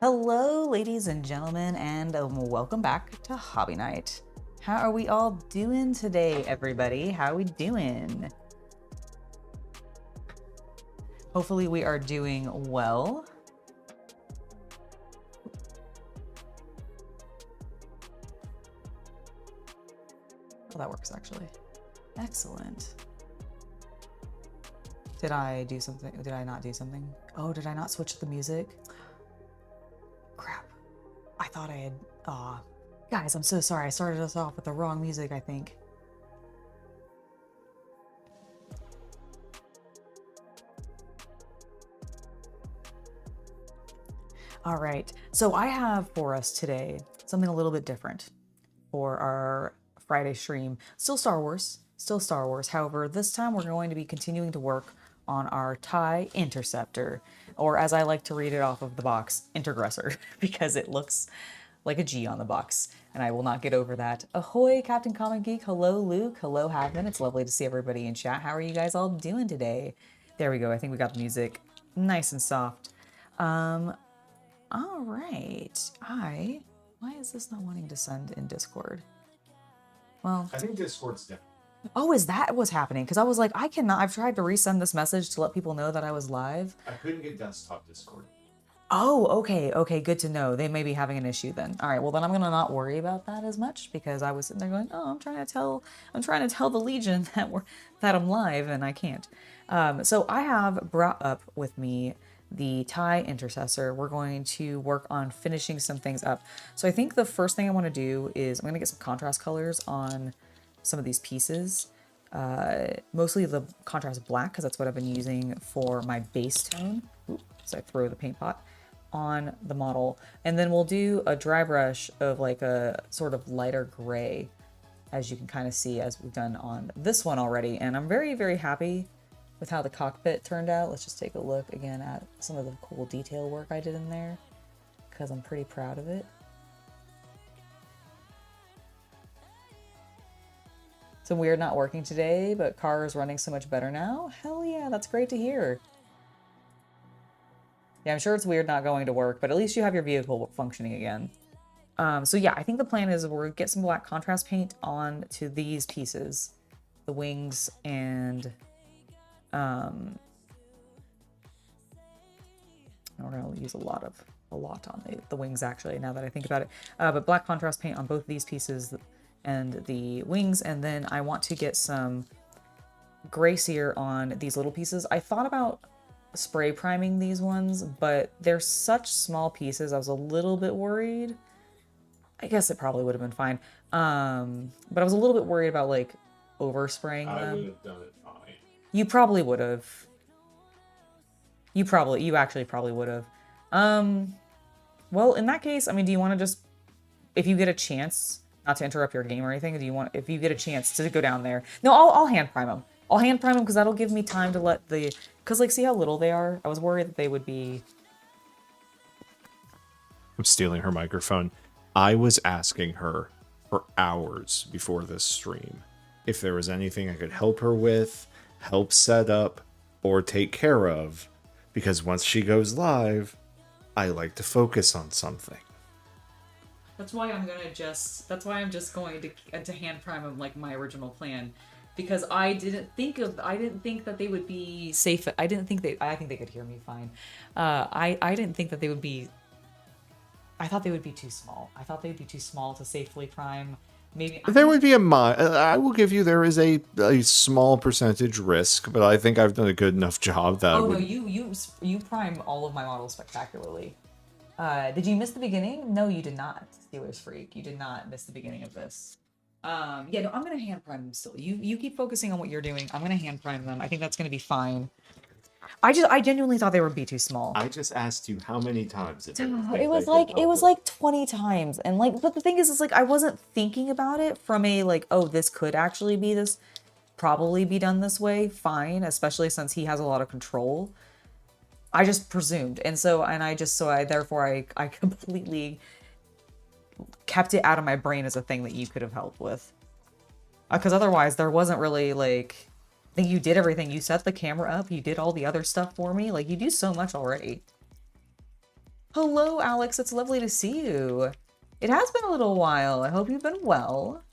Hello, ladies and gentlemen, and welcome back to Hobby Night. How are we all doing today, everybody? How are we doing? Hopefully we are doing well. Oh, that works actually. Excellent. Did I do something? Did I not do something? Oh, did I not switch the music? Crap. I thought I had, guys, I'm so sorry. I started us off with the wrong music, I think. All right, so I have for us today something a little bit different for our Friday stream. Still Star Wars. However, this time we're going to be continuing to work on our TIE Interceptor, or as I like to read it off of the box, Intergressor, because it looks like a G on the box, and I will not get over that. Ahoy, Captain Comic Geek. Hello, Luke. Hello, Havman. It's lovely to see everybody in chat. How are you guys all doing today? There we go. I think we got the music nice and soft. All right. Why is this not wanting to send in Discord? Well, I think Discord's different. Oh, is that what's happening? Because I was like, I cannot. I've tried to resend this message to let people know that I was live. I couldn't get desktop Discord. Oh, okay. Okay, good to know. They may be having an issue then. All right, well then I'm gonna not worry about that as much because I was sitting there going, oh, I'm trying to tell the Legion that I'm live and I can't. So I have brought up with me the TIE Intercessor. We're going to work on finishing some things up. So I think the first thing I want to do is I'm gonna get some contrast colors on some of these pieces. Mostly the contrast black because that's what I've been using for my base tone. Oops, so I throw the paint pot on the model, and then we'll do a dry brush of like a sort of lighter gray, as you can kind of see as we've done on this one already. And I'm very, very happy with how the cockpit turned out. Let's just take a look again at some of the cool detail work I did in there because I'm pretty proud of it. Some weird not working today, but car is running so much better now. Hell yeah, that's great to hear. Yeah, I'm sure it's weird not going to work, but at least you have your vehicle functioning again. So yeah, I think the plan is we're gonna get some black contrast paint on to these pieces, the wings and we're gonna use a lot on the wings actually, now that I think about it. But black contrast paint on both these pieces and the wings, and then I want to get some gray sear on these little pieces. I thought about spray priming these ones, but they're such small pieces. I was a little bit worried. I guess it probably would have been fine. But I was a little bit worried about like overspraying them. I would have done it fine. You probably would have. You actually probably would have. Well, in that case, I mean, do you want to just, if you get a chance, not to interrupt your game or anything, do you want, if you get a chance to go down there? No, I'll hand prime them. I'll hand prime them because that'll give me time to let the, because like, see how little they are? I was worried that they would be. I'm stealing her microphone. I was asking her for hours before this stream if there was anything I could help her with, help set up, or take care of, because once she goes live, I like to focus on something. That's why I'm just going to hand prime them like my original plan. Because I didn't think that they would be safe. I think they could hear me fine. I didn't think that they would be, I thought they would be too small. I thought they'd be too small to safely prime. Maybe There would be I will give you, there is a small percentage risk, but I think I've done a good enough job that no, you prime all of my models spectacularly. Did you miss the beginning? No, you did not, Steelers Freak. You did not miss the beginning of this. Yeah, no, I'm gonna hand prime them still. You keep focusing on what you're doing. I'm gonna hand prime them. I think that's gonna be fine. I genuinely thought they would be too small. I just asked you how many times it was like 20 times, and like, but the thing is like I wasn't thinking about it from a like, oh, this could actually be this, probably be done this way. Fine, especially since he has a lot of control. I just presumed, and therefore I completely kept it out of my brain as a thing that you could have helped with. Because otherwise there wasn't really like, I think you did everything. You set the camera up, you did all the other stuff for me. Like, you do so much already. Hello, Alex. It's lovely to see you. It has been a little while. I hope you've been well.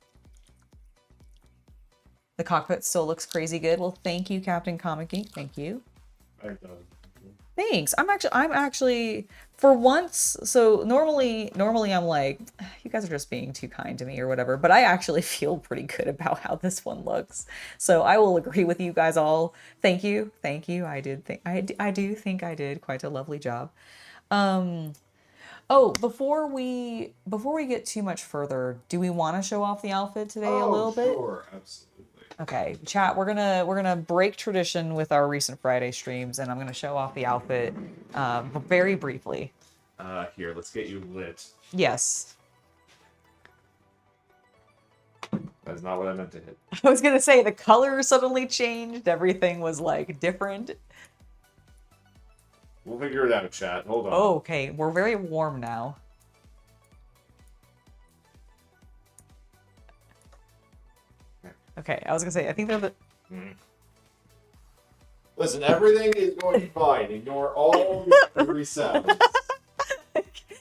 The cockpit still looks crazy good. Well, thank you, Captain Comic Geek. Thank you. Thanks. I'm actually for once, so normally I'm like, you guys are just being too kind to me or whatever, but I actually feel pretty good about how this one looks. So I will agree with you guys all. Thank you. Thank you. I do think I did quite a lovely job. Oh, before we get too much further, do we want to show off the outfit today a little bit? Sure, absolutely. Okay, chat, we're gonna break tradition with our recent Friday streams, and I'm gonna show off the outfit very briefly. Here, let's get you lit. Yes. That's not what I meant to hit. I was gonna say the color suddenly changed, everything was like different. We'll figure it out, chat. Hold on. Oh, okay, we're very warm now. Okay, I was gonna say, I think they're the... Listen, everything is going fine. Ignore all the angry sounds.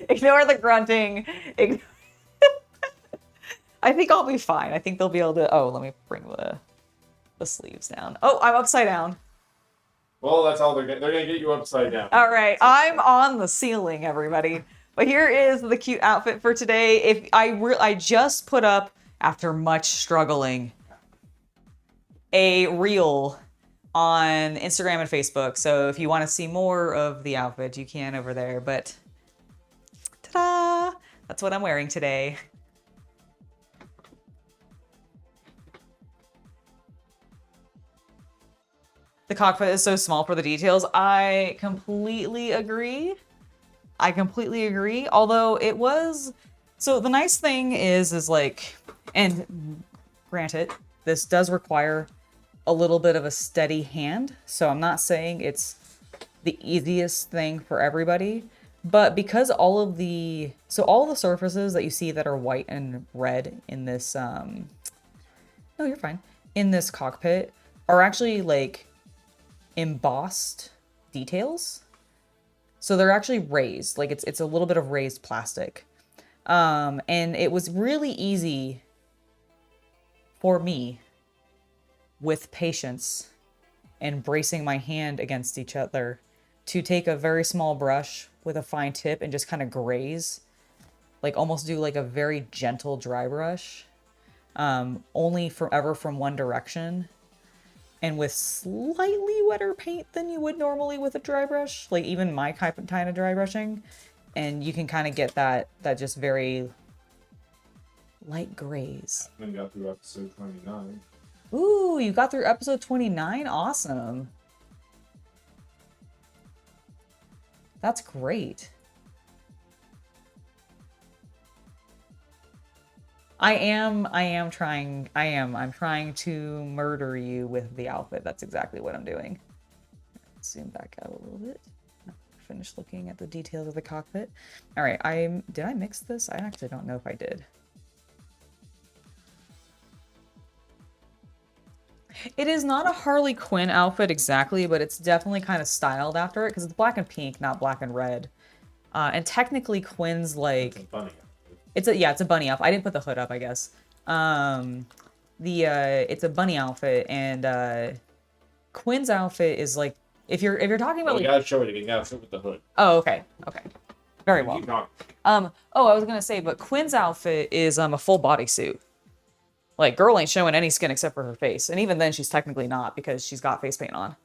Ignore the grunting. I think I'll be fine. I think they'll be able to... Oh, let me bring the sleeves down. Oh, I'm upside down. Well, that's all they're gonna get you upside down. All right, I'm on the ceiling, everybody. But here is the cute outfit for today. If I just put up, after much struggling, a reel on Instagram and Facebook. So if you want to see more of the outfit, you can over there. But ta-da! That's what I'm wearing today. The cockpit is so small for the details. I completely agree. Although it was... So the nice thing is like... And granted, this does require a little bit of a steady hand. So I'm not saying it's the easiest thing for everybody. But because all of the surfaces that you see that are white and red in this... No, you're fine. In this cockpit are actually like... embossed details, so they're actually raised, like it's a little bit of raised plastic, and it was really easy for me, with patience and bracing my hand against each other, to take a very small brush with a fine tip and just kind of graze, like almost do like a very gentle dry brush, only from one direction, and with slightly wetter paint than you would normally with a dry brush, like even my kind of dry brushing, and you can kind of get that just very light grays. I got through episode 29. Ooh, you got through episode 29? Awesome. That's great. I'm trying to murder you with the outfit. That's exactly what I'm doing. Let's zoom back out a little bit. Finish looking at the details of the cockpit. All right, did I mix this? I actually don't know if I did. It is not a Harley Quinn outfit exactly, but it's definitely kind of styled after it because it's black and pink, not black and red. And technically Quinn's like... It's a bunny. It's a bunny outfit. I didn't put the hood up, I guess. It's a bunny outfit, and Quinn's outfit is like, if you're talking about, Well, like, you gotta show it again. You gotta show it with the hood. oh, okay, very well. Keep talking. Oh, I was gonna say, but Quinn's outfit is a full bodysuit. Like, girl ain't showing any skin except for her face, and even then, she's technically not because she's got face paint on.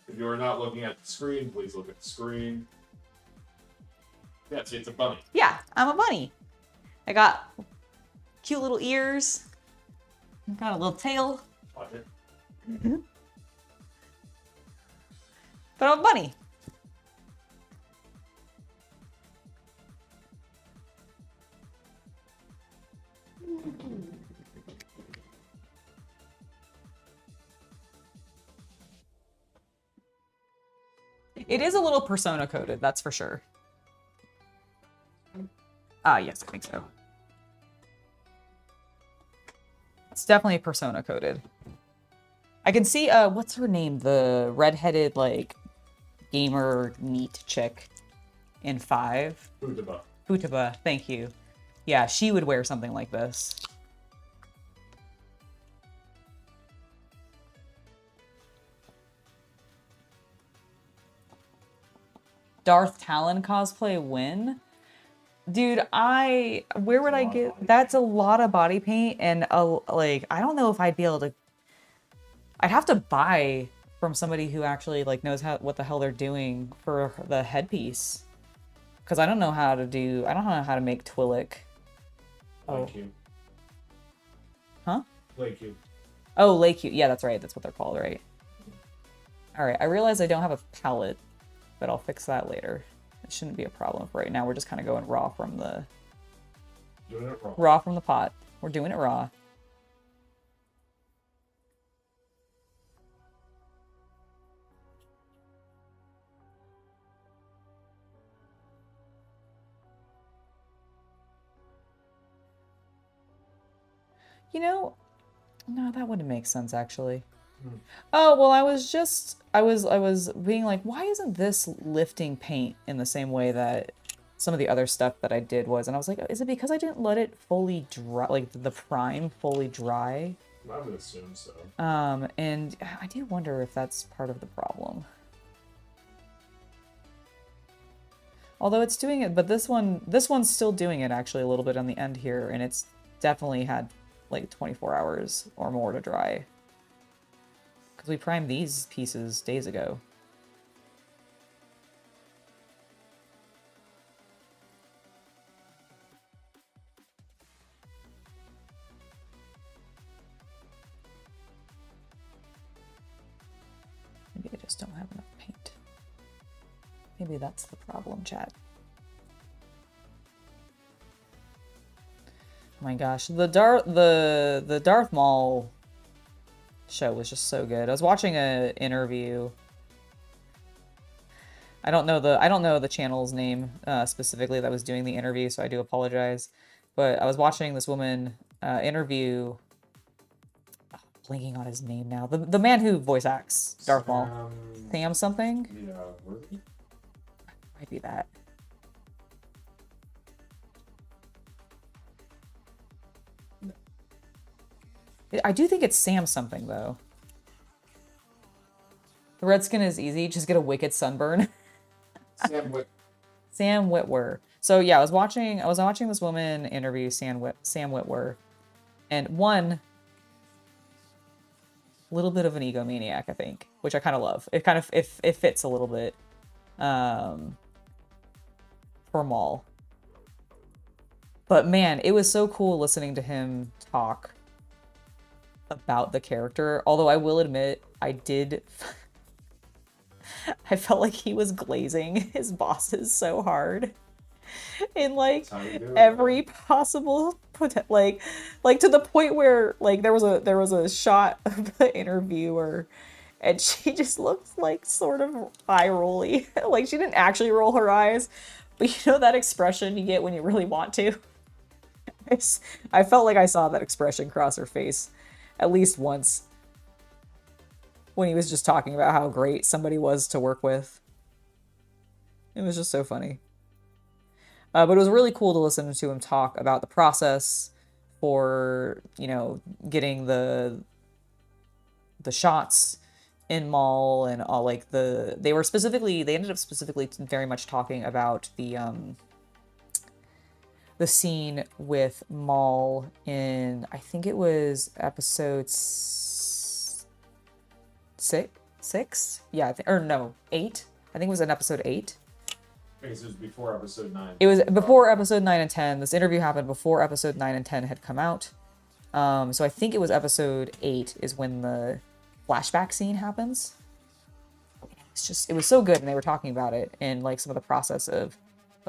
If you are not looking at the screen, please look at the screen. Yeah, see, it's a bunny. Yeah, I'm a bunny. I got cute little ears. Got a little tail. Watch it. But I'm a bunny. It is a little persona coded, that's for sure. Yes, I think so. It's definitely persona coded. I can see, what's her name? The redheaded, like, gamer neat chick in 5. Futaba. Futaba, thank you. Yeah, she would wear something like this. Darth Talon cosplay win? Dude, where would I get, that's a lot of body paint and like, I don't know if I'd be able to, I'd have to buy from somebody who actually like knows what the hell they're doing for the headpiece. Cause I don't know how to make Twillick. Oh. Lake Cube. Huh? Lake Cube. Oh, Lake Cube. Yeah, that's right. That's what they're called, right? All right. I realize I don't have a palette, but I'll fix that later. It shouldn't be a problem for right now. We're just kind of going raw from the Doing it wrong. raw from the pot. We're doing it raw. You know, no, that wouldn't make sense actually. Oh, well, I was being like, why isn't this lifting paint in the same way that some of the other stuff that I did was? And I was like, is it because I didn't let it fully dry, like the prime fully dry? I would assume so. And I do wonder if that's part of the problem. Although it's doing it, but this one's still doing it actually a little bit on the end here, and it's definitely had like 24 hours or more to dry. Because we primed these pieces days ago. Maybe I just don't have enough paint. Maybe that's the problem, chat. Oh my gosh, the Darth Maul show was just so good. I was watching an interview. I don't know the channel's name specifically that was doing the interview, so I do apologize. But I was watching this woman interview. Oh, blanking on his name now. The man who voice acts Darth Maul. Sam something? Yeah, Worthy? Might be that. I do think it's Sam something though. The red skin is easy. Just get a wicked sunburn. Sam Witwer. So yeah, I was watching this woman interview Sam Witwer, and one little bit of an egomaniac, I think, which I kind of love. It kind of it fits a little bit for Maul. But man, it was so cool listening to him talk about the character. Although I will admit, I felt like he was glazing his bosses so hard in like every possible like to the point where like there was a shot of the interviewer and she just looks like sort of eye rolly. Like she didn't actually roll her eyes, but you know that expression you get when you really want to. I felt like I saw that expression cross her face at least once when he was just talking about how great somebody was to work with. It was just so funny. But it was really cool to listen to him talk about the process for, you know, getting the shots in Maul and all, like they ended up specifically very much talking about the scene with Maul in, I think it was episode 6? Yeah, or no, 8. I think it was in episode 8. Okay, so it was before episode 9. It was before episode 9 and 10. This interview happened before episode 9 and 10 had come out. So I think it was episode 8 is when the flashback scene happens. It was so good, and they were talking about it and like some of the process of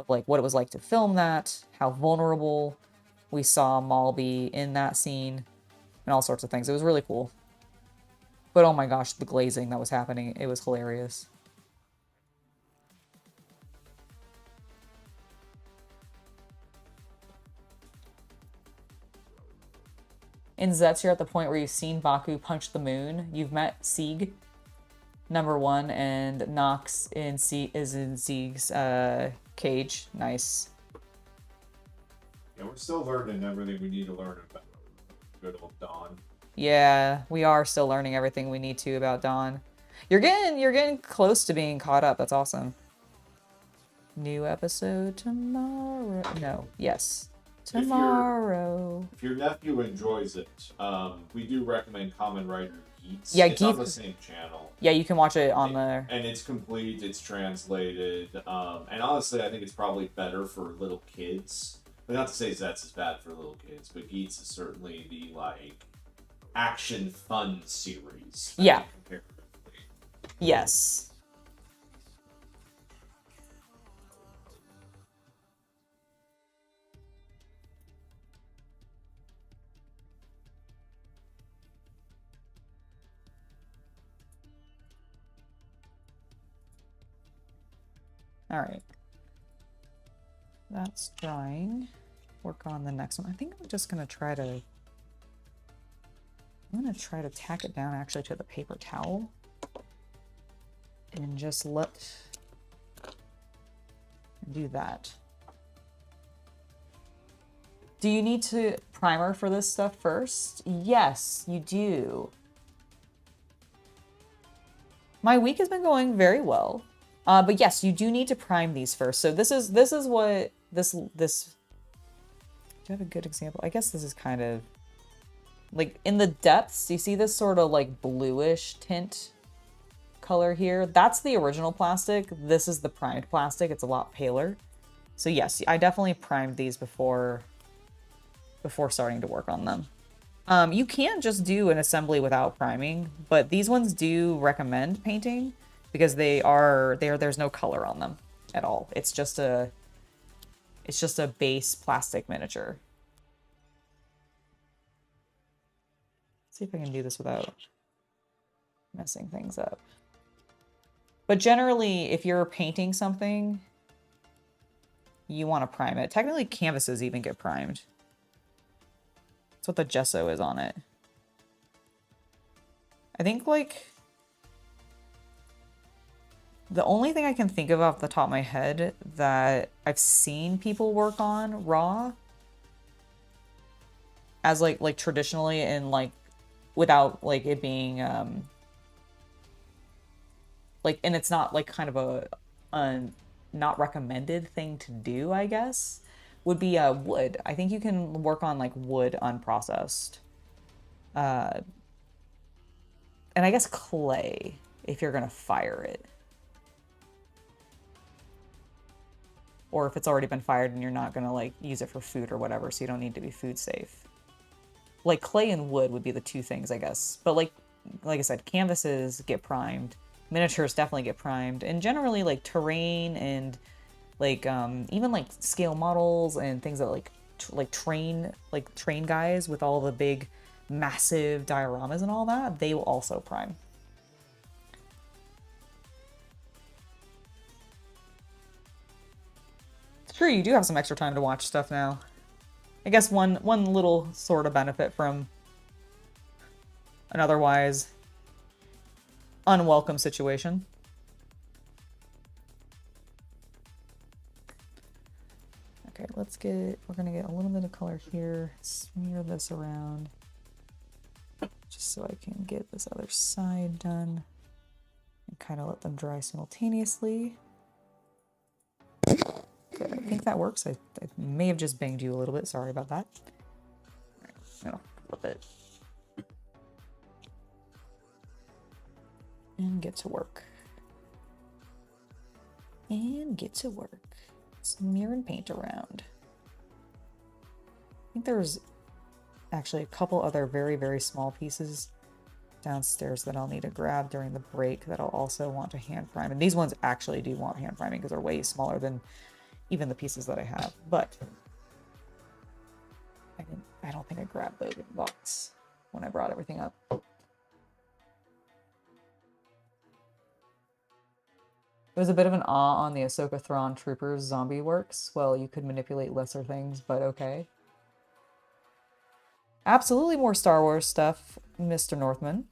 like what it was like to film that, how vulnerable we saw Maul be in that scene, and all sorts of things. It was really cool. But oh my gosh, the glazing that was happening, it was hilarious. In Zets, you're at the point where you've seen Baku punch the moon. You've met Sieg, #1, and Nox is in Sieg's cage. Nice. Yeah, we're still learning everything we need to learn about good old Dawn. Yeah, we are still learning everything we need to about Dawn. You're getting close to being caught up. That's awesome. New episode tomorrow. No, yes. Tomorrow. If your nephew enjoys it, we do recommend Common Writer Geeks. Yeah, it's on the same channel. Yeah, you can watch it on there. And it's complete, it's translated. And honestly, I think it's probably better for little kids. But not to say Zets is bad for little kids, but Geeks is certainly the, like, action fun series. Yeah. Comparatively. Yes. All right. That's drying. Work on the next one. I think I'm just gonna try to. I'm gonna try to tack it down actually to the paper towel, and just do that. Do you need to primer for this stuff first? Yes, you do. My week has been going very well. But yes, you do need to prime these first. So this is what this. Do you have a good example? I guess this is kind of like in the depths. You see this sort of like bluish tint color here? That's the original plastic. This is the primed plastic. It's a lot paler. So yes, I definitely primed these before starting to work on them. You can just do an assembly without priming, but these ones do recommend painting because there's no color on them at all. It's just a base plastic miniature. Let's see if I can do this without messing things up. But generally, if you're painting something, you want to prime it. Technically, canvases even get primed. That's what the gesso is on it. I think, like, the only thing I can think of off the top of my head that I've seen people work on raw as like traditionally and like without like it being like, and it's not like kind of a not recommended thing to do, I guess, would be wood. I think you can work on like wood unprocessed. And I guess clay if you're gonna fire it. Or if it's already been fired and you're not gonna like use it for food or whatever, so you don't need to be food safe. Like clay and wood would be the two things, I guess. But like I said, canvases get primed. Miniatures definitely get primed. And generally like terrain and like even like scale models and things that like train guys with all the big massive dioramas and all that, they will also prime. Sure, you do have some extra time to watch stuff now. I guess one little sort of benefit from an otherwise unwelcome situation. Okay, we're gonna get a little bit of color here, smear this around, just so I can get this other side done, and kind of let them dry simultaneously. Good, I think that works. I may have just banged you a little bit, sorry about that. All right, I'm gonna flip it. And get to work. And get to work. Smear and paint around. I think there's actually a couple other very, very small pieces downstairs that I'll need to grab during the break that I'll also want to hand prime. And these ones actually do want hand priming because they're way smaller than even the pieces that I have. But I don't think I grabbed the box when I brought everything up. It was a bit of an awe on the Ahsoka Thrawn Troopers zombie works. Well, you could manipulate lesser things, but okay. Absolutely more Star Wars stuff, Mr. Northman.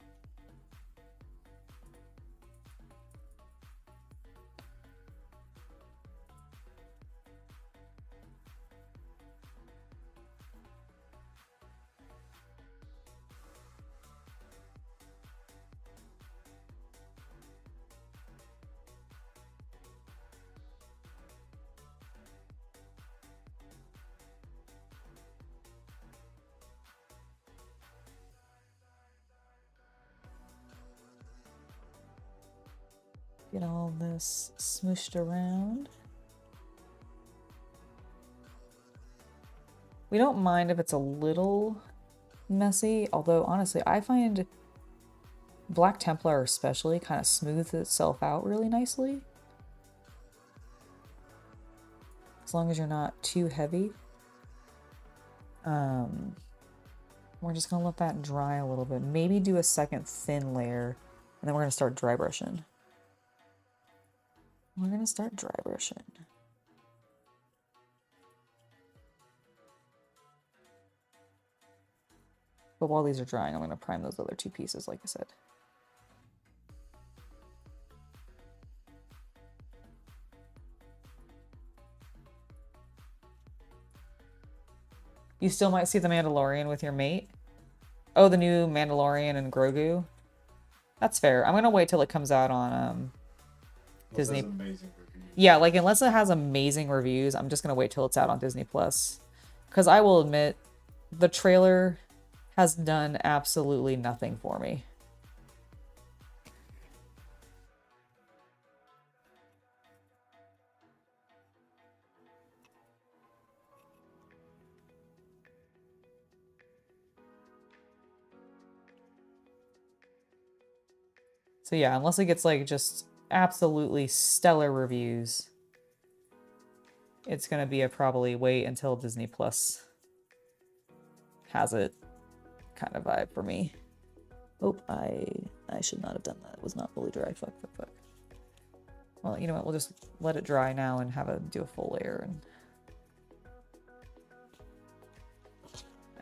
Get all this smooshed around. We don't mind if it's a little messy, although honestly, I find Black Templar especially kind of smooths itself out really nicely. As long as you're not too heavy. We're just gonna let that dry a little bit. Maybe do a second thin layer, and then we're gonna start dry brushing. We're gonna start dry brushing. But while these are drying, I'm gonna prime those other two pieces, like I said. You still might see the Mandalorian with your mate. Oh, the new Mandalorian and Grogu. That's fair. I'm gonna wait till it comes out on Disney. Yeah, like unless it has amazing reviews, I'm just gonna wait till it's out on Disney Plus. Because I will admit, the trailer has done absolutely nothing for me. So yeah, unless it gets like just absolutely stellar reviews, it's gonna be a probably wait until Disney Plus has it kind of vibe for me. Oh, I should not have done that. It was not fully dry. Fuck. Well, you know what? We'll just let it dry now and do a full layer. And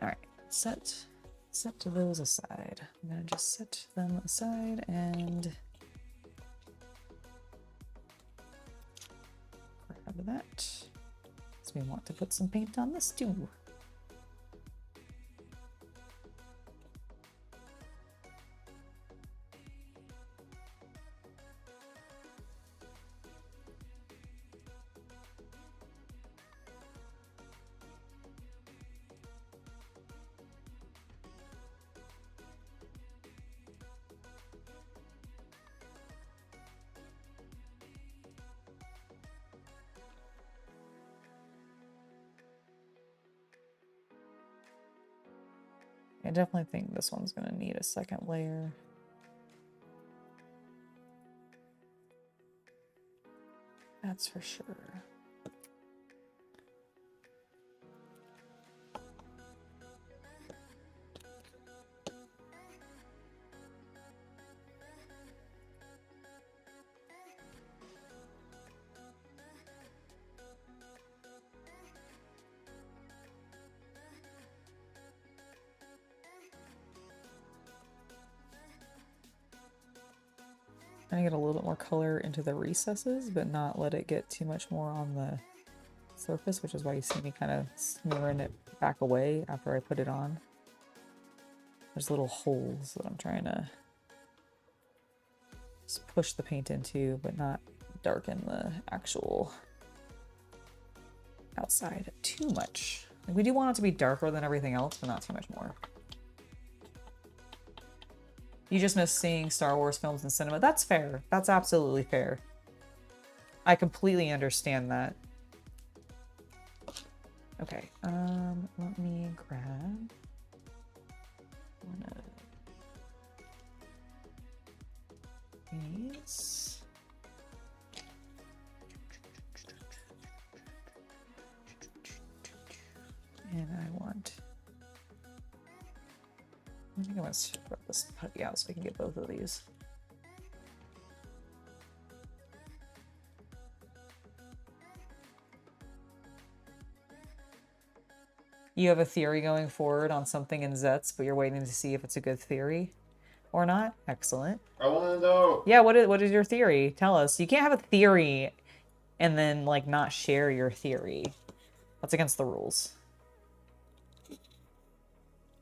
all right, set those aside. I'm gonna just set them aside and grab that. So we want to put some paint on this too. I definitely think this one's going to need a second layer. That's for sure. I'm gonna get a little bit more color into the recesses, but not let it get too much more on the surface, which is why you see me kind of smearing it back away after I put it on. There's little holes that I'm trying to just push the paint into, but not darken the actual outside too much. Like, we do want it to be darker than everything else, but not too much more. You just miss seeing Star Wars films in cinema. That's fair. That's absolutely fair. I completely understand that. Okay, let me grab one of these. And I think I want to spread this putty out so we can get both of these. You have a theory going forward on something in Zets, but you're waiting to see if it's a good theory or not. Excellent. I want to know. Yeah, what is your theory? Tell us. You can't have a theory and then like not share your theory. That's against the rules.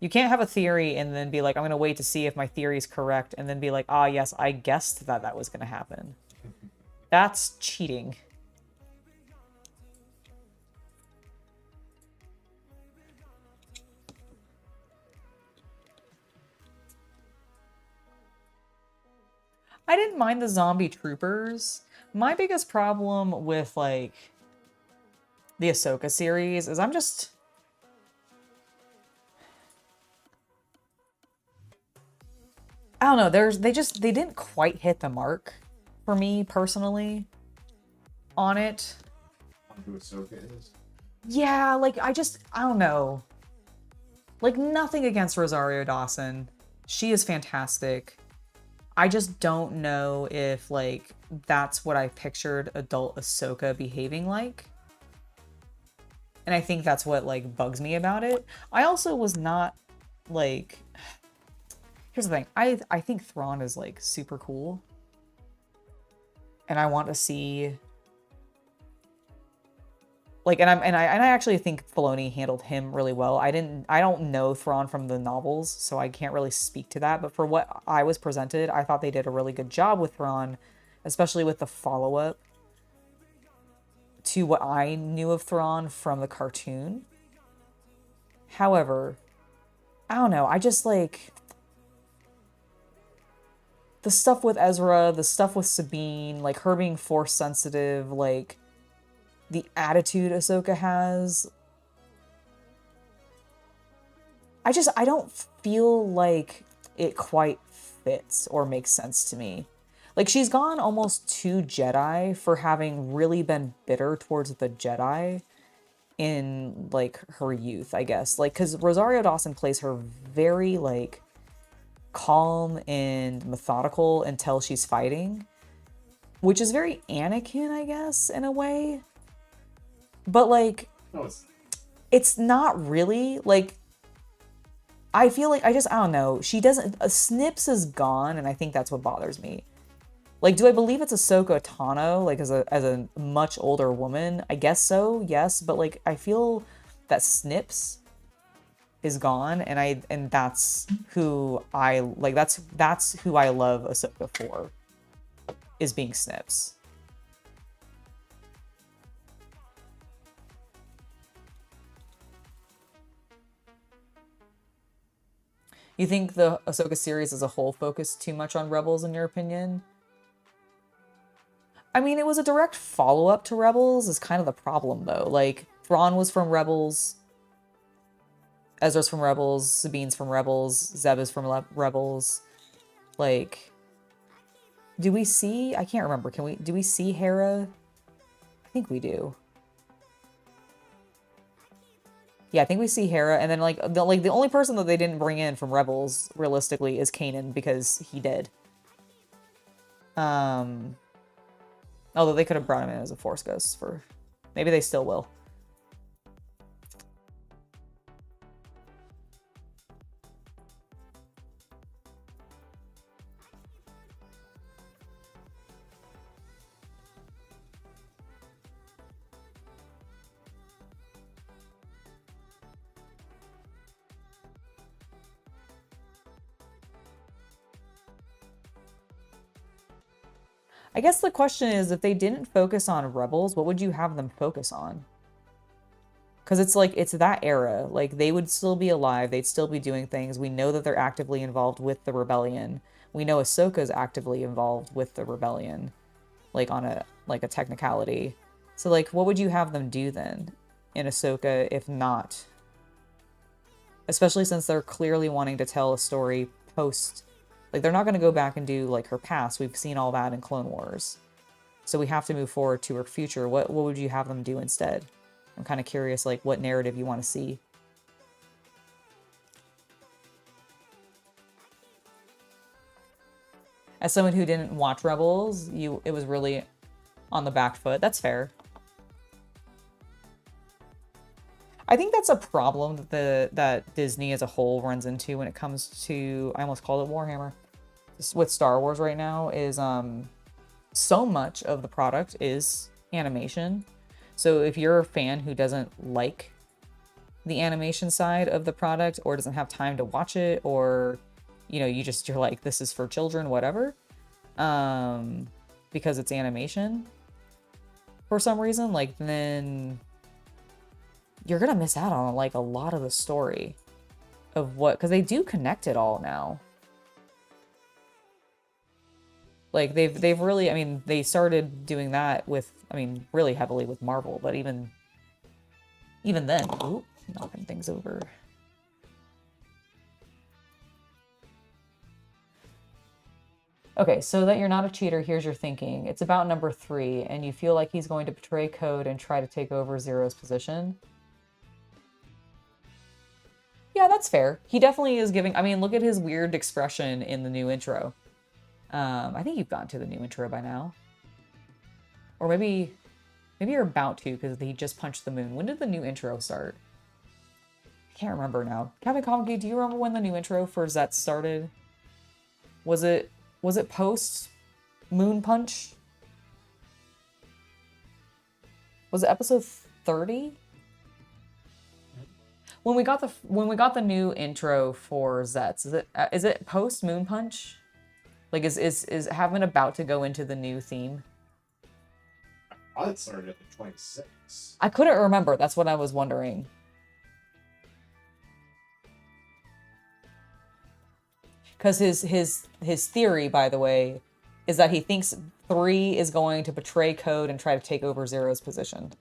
You can't have a theory and then be like, I'm going to wait to see if my theory is correct, and then be like, ah, yes, I guessed that that was going to happen. That's cheating. I didn't mind the zombie troopers. My biggest problem with, like, the Ahsoka series is I'm just... I don't know, they didn't quite hit the mark for me, personally, on it. On who Ahsoka is? Yeah, like, I don't know. Like, nothing against Rosario Dawson. She is fantastic. I just don't know if, like, that's what I pictured adult Ahsoka behaving like. And I think that's what, like, bugs me about it. I also was not, like... Here's the thing. I think Thrawn is, like, super cool. And I want to see... Like, and I actually think Filoni handled him really well. I don't know Thrawn from the novels, so I can't really speak to that. But for what I was presented, I thought they did a really good job with Thrawn, especially with the follow-up to what I knew of Thrawn from the cartoon. However, I don't know. I just, like... The stuff with Ezra, the stuff with Sabine, like, her being Force-sensitive, like... The attitude Ahsoka has. I don't feel like it quite fits or makes sense to me. Like, she's gone almost too Jedi for having really been bitter towards the Jedi in, like, her youth, I guess. Like, because Rosario Dawson plays her very, like, calm and methodical until she's fighting. Which is very Anakin, I guess, in a way. But, like, No, it's not really. Like, I feel like, I don't know. She doesn't, Snips is gone, and I think that's what bothers me. Like, do I believe it's Ahsoka Tano, like, as a much older woman? I guess so, yes, but, like, I feel that Snips is gone, and that's who I, like, that's who I love Ahsoka for, is being Snips. You think the Ahsoka series as a whole focused too much on Rebels, in your opinion? I mean, it was a direct follow-up to Rebels, is kind of the problem, though. Like, Thrawn was from Rebels, Ezra's from Rebels, Sabine's from Rebels, Zeb is from Rebels. Like, do we see... I can't remember. Do we see Hera? I think we do. Yeah, I think we see Hera, and then, like, the only person that they didn't bring in from Rebels, realistically, is Kanan, because he did. Although they could have brought him in as a Force Ghost for... Maybe they still will. I guess the question is, if they didn't focus on Rebels, what would you have them focus on? Because it's like, it's that era. Like, they would still be alive. They'd still be doing things. We know that they're actively involved with the rebellion. We know Ahsoka's actively involved with the rebellion. Like, on a technicality. So, like, what would you have them do then in Ahsoka, if not? Especially since they're clearly wanting to tell a story post... Like, they're not going to go back and do, like, her past. We've seen all that in Clone Wars. So we have to move forward to her future. What would you have them do instead? I'm kind of curious, like, what narrative you want to see. As someone who didn't watch Rebels, it was really on the back foot. That's fair. I think that's a problem that that Disney as a whole runs into when it comes to, I almost called it Warhammer, with Star Wars right now, is so much of the product is animation. So if you're a fan who doesn't like the animation side of the product, or doesn't have time to watch it, or you're like, this is for children, whatever, because it's animation for some reason, like, then you're gonna miss out on like a lot of the story of what, because they do connect it all now. Like they've really, I mean, they started doing that with, I mean, really heavily with Marvel, but even then, ooh, knocking things over. Okay, so that you're not a cheater, here's your thinking. It's about number 3, and you feel like he's going to betray code and try to take over Zero's position. Yeah, that's fair. He definitely is giving, I mean, look at his weird expression in the new intro. I think you've gotten to the new intro by now. Or maybe you're about to, because he just punched the moon. When did the new intro start? I can't remember now. Captain Comic, do you remember when the new intro for Zets started? Was it post Moon Punch? Was it episode 30? When we got the new intro for Zets, is it post Moon Punch? Like is Haven about to go into the new theme? I thought it started at the 26. I couldn't remember. That's what I was wondering. Because his theory, by the way, is that he thinks 3 is going to betray code and try to take over Zero's position.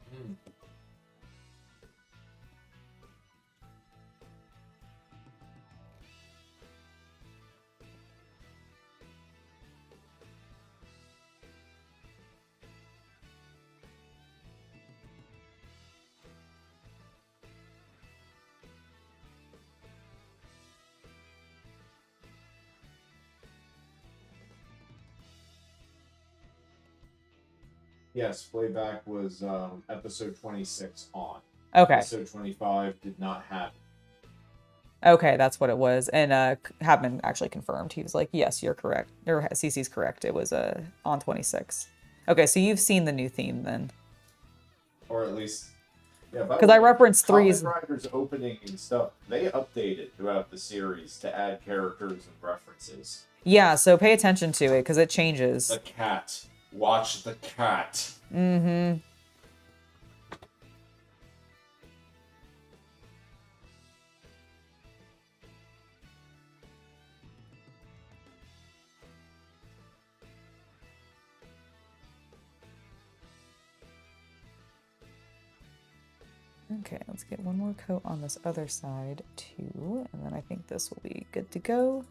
Yes, playback was episode 26 on. Okay. Episode 25 did not have it. Okay, that's what it was. And Habman actually confirmed. He was like, yes, you're correct. Or CC's correct. It was on 26. Okay, so you've seen the new theme then. Or at least... yeah, because I referenced 3's... Kamen Rider's opening and stuff, they updated throughout the series to add characters and references. Yeah, so pay attention to it, because it changes. The cat. Watch the cat. Mm-hmm. Okay, let's get one more coat on this other side too, and then I think this will be good to go.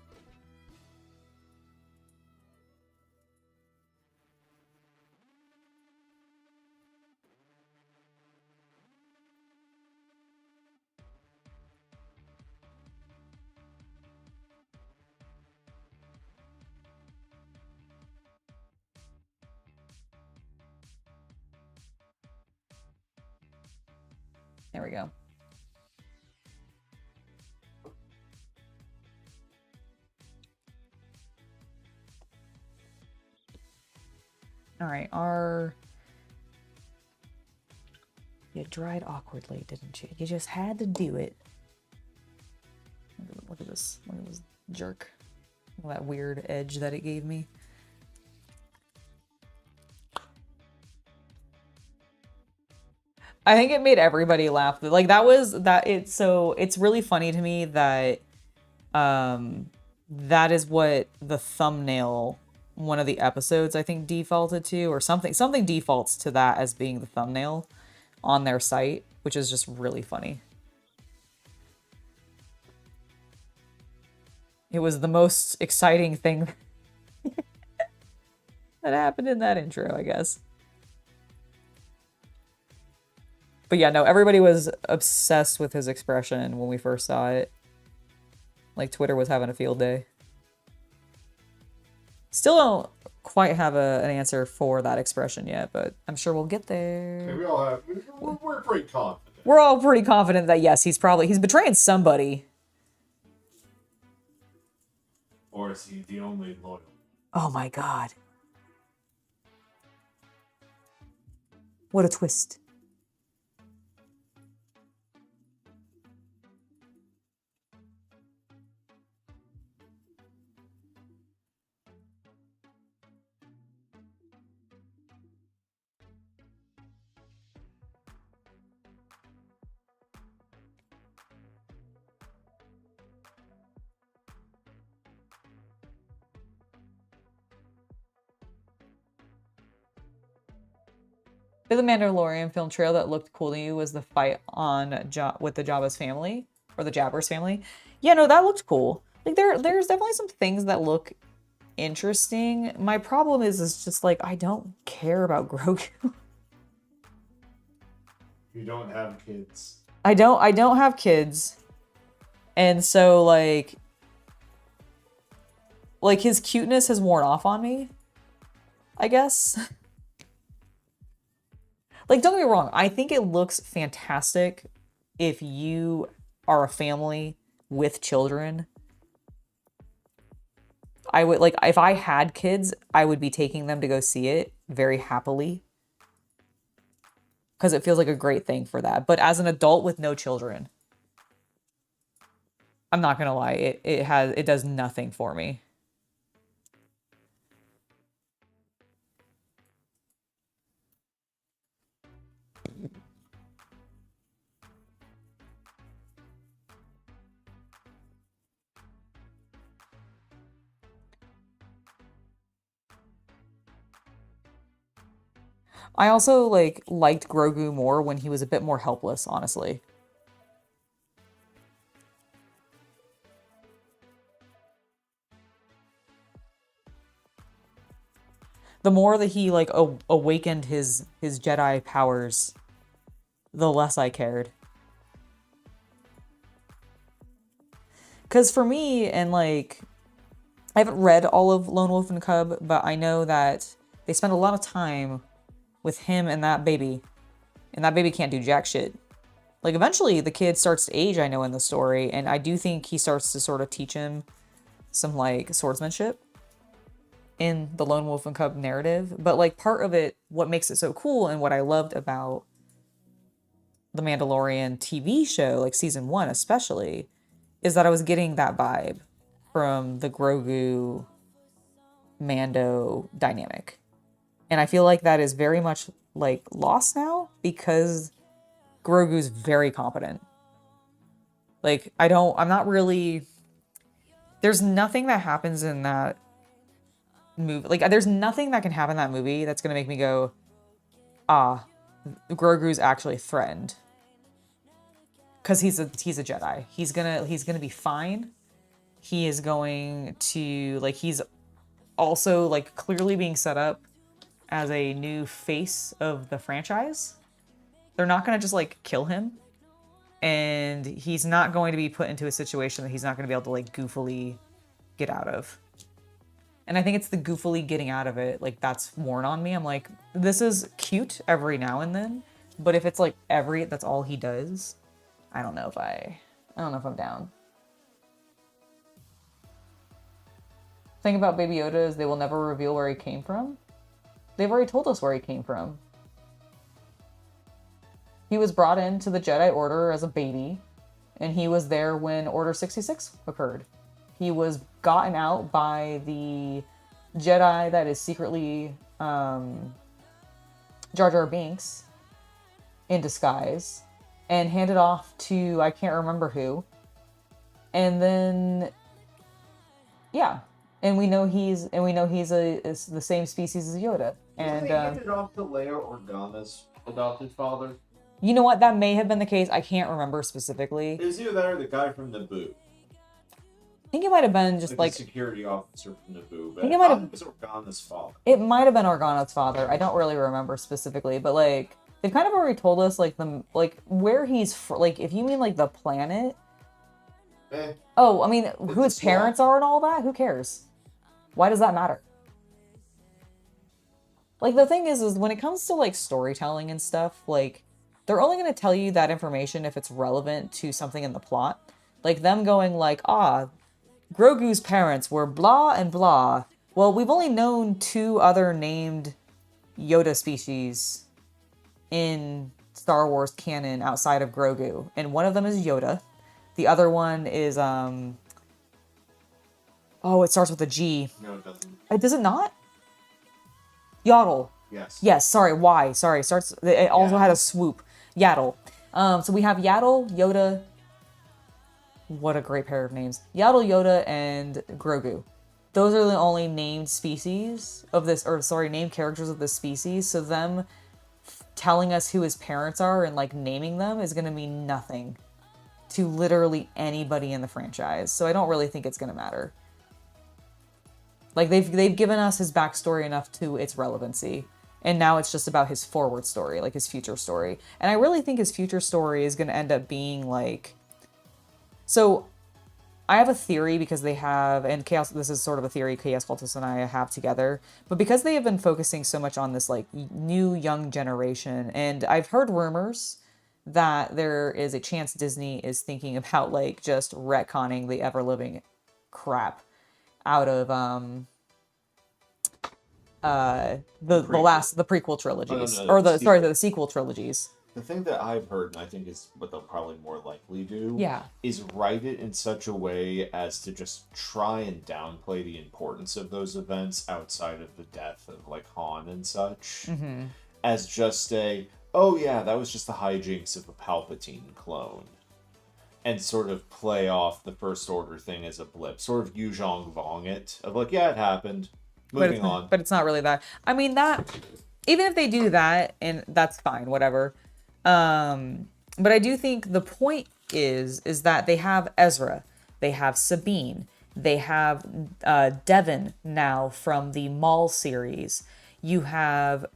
There we go. All right, you dried awkwardly, didn't you? You just had to do it. Look at this. Look at this jerk. Look at that weird edge that it gave me. I think it made everybody laugh. Like it's really funny to me that that is what the thumbnail, one of the episodes I think defaulted to, or something defaults to that as being the thumbnail on their site, which is just really funny. It was the most exciting thing that happened in that intro, I guess. But yeah, no, everybody was obsessed with his expression when we first saw it. Like, Twitter was having a field day. Still don't quite have an answer for that expression yet, but I'm sure we'll get there. We all have. We're pretty confident. we're all pretty confident that yes, he's betraying somebody. Or is he the only loyal? Oh my god. What a twist. The Mandalorian film trail that looked cool to you was the fight on with the Jabba's family or the Jabber's family. Yeah, no, that looked cool. Like there's definitely some things that look interesting. My problem is just like I don't care about Grogu. You don't have kids. I don't have kids. And so like his cuteness has worn off on me, I guess. Like, don't get me wrong, I think it looks fantastic if you are a family with children. I would, like, if I had kids, I would be taking them to go see it very happily. Because it feels like a great thing for that. But as an adult with no children, I'm not gonna lie, it does nothing for me. I also liked Grogu more when he was a bit more helpless, honestly. The more that he awakened his Jedi powers, the less I cared. Cause for me, and I haven't read all of Lone Wolf and Cub, but I know that they spend a lot of time with him and that baby can't do jack shit. Like eventually the kid starts to age, I know, in the story, and I do think he starts to sort of teach him some swordsmanship in the Lone Wolf and Cub narrative. But part of it, what makes it so cool and what I loved about the Mandalorian TV show, season 1 especially, is that I was getting that vibe from the Grogu Mando dynamic. And I feel like that is very much lost now because Grogu's very competent. I'm not really, there's nothing that happens in that movie. There's nothing that can happen in that movie that's going to make me go, Grogu's actually threatened. Cause he's a Jedi. He's gonna be fine. He is going to he's also clearly being set up as a new face of the franchise. They're not going to just kill him, and he's not going to be put into a situation that he's not going to be able to goofily get out of. And I think it's the goofily getting out of it that's worn on me. I'm like, this is cute every now and then, but if it's that's all he does, I don't know if I'm down. Thing about Baby Yoda is they will never reveal where he came from. They've already told us where he came from. He was brought into the Jedi Order as a baby, and he was there when Order 66 occurred. He was gotten out by the Jedi that is secretly Jar Jar Binks in disguise, and handed off to I can't remember who. And then, yeah. And we know he's the same species as Yoda. And he handed off to Leia Organa's adopted father. You know what? That may have been the case. I can't remember specifically. Is either that or the guy from Naboo? I think it might have been just a security officer from Naboo. But I think it might have was Organa's father. It might have been Organa's father. I don't really remember specifically, but they've kind of already told us where he's if you mean the planet. Oh, I mean who his parents are and all that. Who cares? Why does that matter? The thing is when it comes to storytelling and stuff, they're only going to tell you that information if it's relevant to something in the plot. Like them going like, Grogu's parents were blah and blah. Well, we've only known 2 other named Yoda species in Star Wars canon outside of Grogu. And one of them is Yoda. The other one is, it starts with a G. No, it doesn't. Does it not? Yaddle. Yes. Yes, sorry, Y. Sorry, it also had a swoop. Yaddle. So we have Yaddle, Yoda. What a great pair of names. Yaddle, Yoda, and Grogu. Those are the only named species of this, named characters of this species. So them telling us who his parents are and like naming them is going to mean nothing to literally anybody in the franchise. So I don't really think it's going to matter. Like they've given us his backstory enough to its relevancy. And now it's just about his forward story, like his future story. And I really think his future story is going to end up being like... So I have a theory because they have, and this is sort of a theory Chaos Cultist and I have together, but because they have been focusing so much on this like new young generation, and I've heard rumors that there is a chance Disney is thinking about like just retconning the ever-living crap out of the prequel trilogies, the sequel trilogies. The thing that I've heard, and I think is what they'll probably more likely do, Yeah. is write it in such a way as to just try and downplay the importance of those events outside of the death of like Han and such, as just that was just the hijinks of a Palpatine clone, and sort of play off the First Order thing as a blip, sort of Yuzhong Vong it, of like, yeah, it happened, moving on. But it's not really that. I mean, that, even if they do that, and that's fine, whatever. But I do think the point is that they have Ezra, they have Sabine, they have Devin now from the Maul series. You have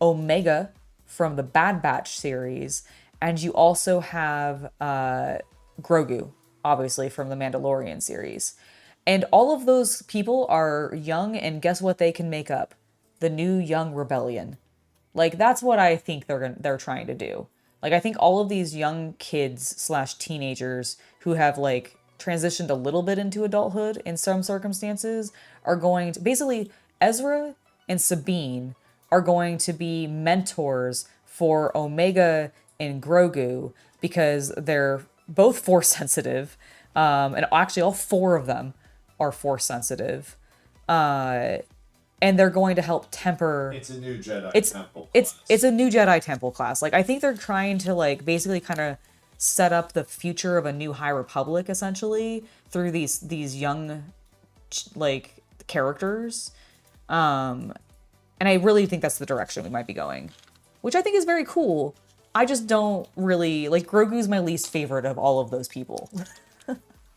Omega from the Bad Batch series, and you also have Grogu, obviously from the Mandalorian series. And all of those people are young, and guess what they can make up? The new young rebellion. Like, that's what I think they're trying to do. Like, I think all of these young kids / teenagers who have, like, transitioned a little bit into adulthood in some circumstances are going to... Basically, Ezra and Sabine are going to be mentors for Omega and Grogu because they're both Force sensitive. And actually, all 4 of them are Force sensitive. And they're going to help temper... It's a new Jedi Temple class. It's a new Jedi Temple class. Like, I think they're trying to, like, basically kind of set up the future of a new High Republic, essentially, through these young, like, characters. And I really think that's the direction we might be going. Which I think is very cool. I just don't really... Like, Grogu's my least favorite of all of those people.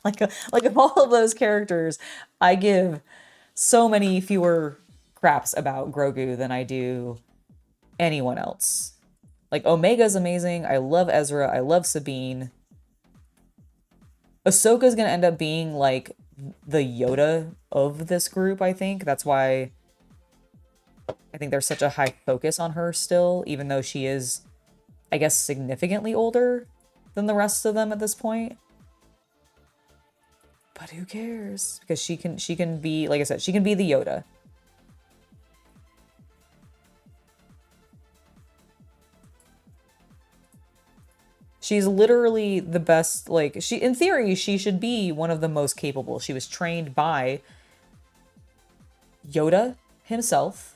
Like, of all of those characters, I give so many fewer craps about Grogu than I do anyone else. Like, Omega's amazing. I love Ezra. I love Sabine. Ahsoka's gonna end up being, like, the Yoda of this group, I think. That's why I think there's such a high focus on her still, even though she is, I guess, significantly older than the rest of them at this point. But who cares? Because she can be, like I said, she can be the Yoda. She's literally the best, like, in theory, she should be one of the most capable. She was trained by Yoda himself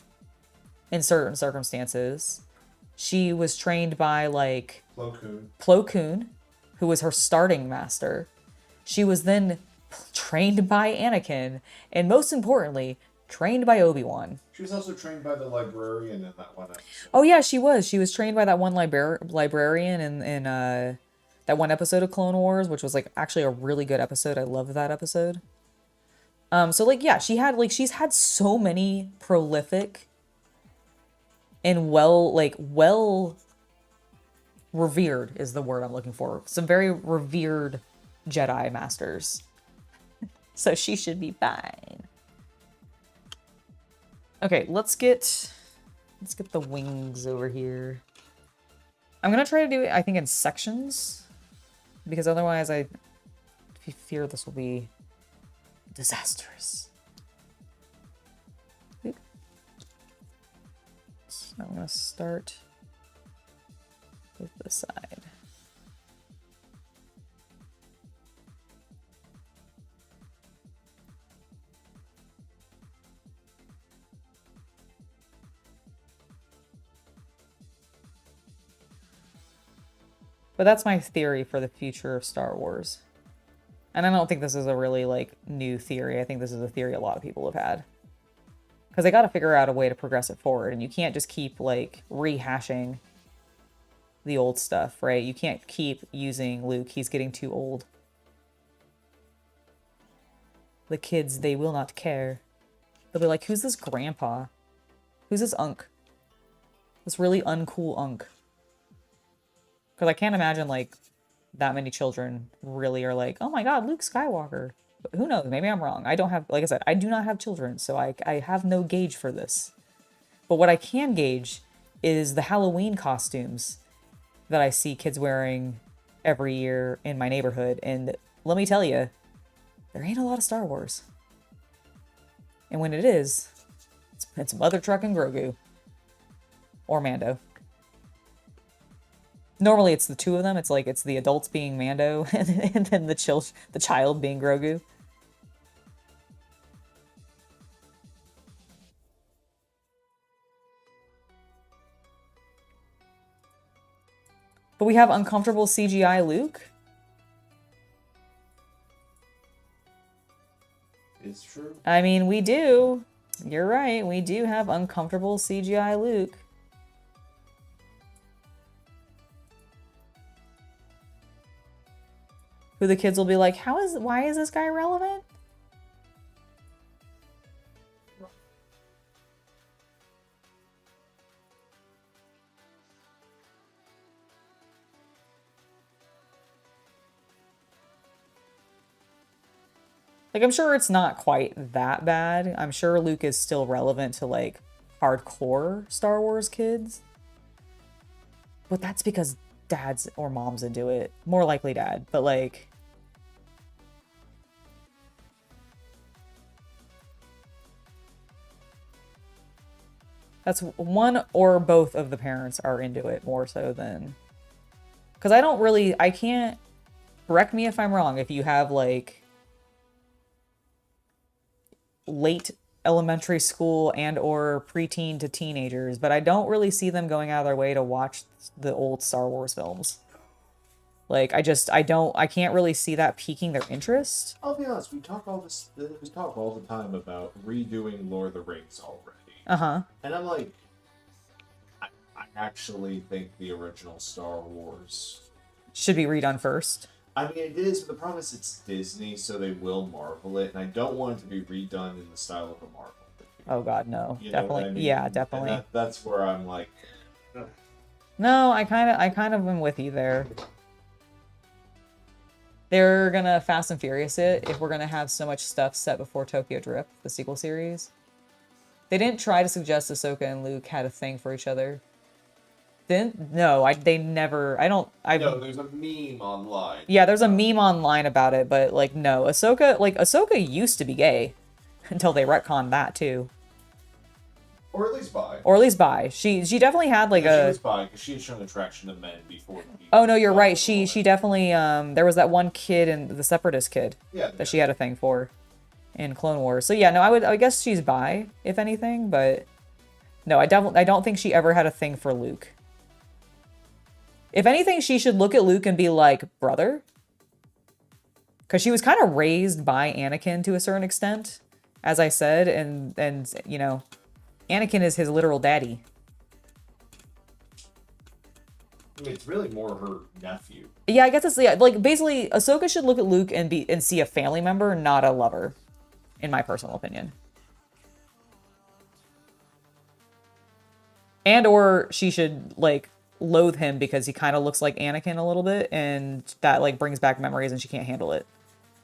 in certain circumstances. She was trained by, like, Plo Koon, who was her starting master. She was then trained by Anakin, and most importantly, trained by Obi-Wan. She was also trained by the librarian in that one episode. Oh yeah, she was. She was trained by that one librarian in that one episode of Clone Wars, which was like actually a really good episode. I loved that episode. So like yeah, she's had so many prolific and well revered is the word I'm looking for. Some very revered Jedi masters. So she should be fine. Okay, let's get the wings over here. I'm gonna try to do it, I think, in sections, because otherwise I fear this will be disastrous. Oop. So I'm gonna start with this side. But that's my theory for the future of Star Wars. And I don't think this is a really, like, new theory. I think this is a theory a lot of people have had. Because they got to figure out a way to progress it forward. And you can't just keep, like, rehashing the old stuff, right? You can't keep using Luke. He's getting too old. The kids, they will not care. They'll be like, who's this grandpa? Who's this unk? This really uncool unk. Because I can't imagine, like, that many children really are like, oh my god, Luke Skywalker. But who knows? Maybe I'm wrong. I don't have, like I said, I do not have children, so I have no gauge for this. But what I can gauge is the Halloween costumes that I see kids wearing every year in my neighborhood. And let me tell you, there ain't a lot of Star Wars. And when it is, it's Mother Truck and Grogu. Or Mando. Normally it's the two of them. It's like it's the adults being Mando and then the child being Grogu. But we have uncomfortable CGI Luke. It's true. I mean, we do. You're right. We do have uncomfortable CGI Luke. Who the kids will be like, why is this guy relevant? Like, I'm sure it's not quite that bad. I'm sure Luke is still relevant to, like, hardcore Star Wars kids. But that's because dads or moms would do it. More likely dad, but, like... That's one or both of the parents are into it more so than... Because I can't... Correct me if I'm wrong, if you have, like... late elementary school and or preteen to teenagers, but I don't really see them going out of their way to watch the old Star Wars films. Like, I can't really see that piquing their interest. I'll be honest, we talk all the time about redoing Lord of the Rings already. Uh-huh. And I'm like, I actually think the original Star Wars should be redone first. I mean, it is, but the problem is it's Disney, so they will Marvel it, and I don't want it to be redone in the style of a Marvel movie. Oh god, no. You know definitely. what I mean? Yeah, definitely. And that's where I'm like... Ugh. No, I kind of am with you there. They're gonna Fast and Furious it if we're gonna have so much stuff set before Tokyo Drift, the sequel series. They didn't try to suggest Ahsoka and Luke had a thing for each other. They never. No, there's a meme online. Yeah, there's a meme online about it, but like no, Ahsoka used to be gay until they retconned that too. Or at least bi. Or at least bi. She definitely had like She was bi because she had shown attraction to men before. Oh no, you're right. She definitely there was that one kid and the Separatist kid that she had a thing for in Clone Wars. So yeah, no, I guess she's bi if anything, but no, I don't think she ever had a thing for Luke. If anything, she should look at Luke and be like, brother. Because she was kind of raised by Anakin to a certain extent, as I said, and you know, Anakin is his literal daddy. I mean, it's really more her nephew. Yeah, I guess it's like basically Ahsoka should look at Luke and see a family member, not a lover, in my personal opinion. And or she should like loathe him because he kind of looks like Anakin a little bit, and that like brings back memories and she can't handle it.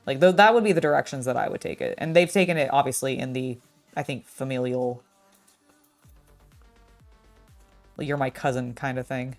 Like that would be the directions that I would take it. And they've taken it obviously in the, I think, familial, you're my cousin kind of thing.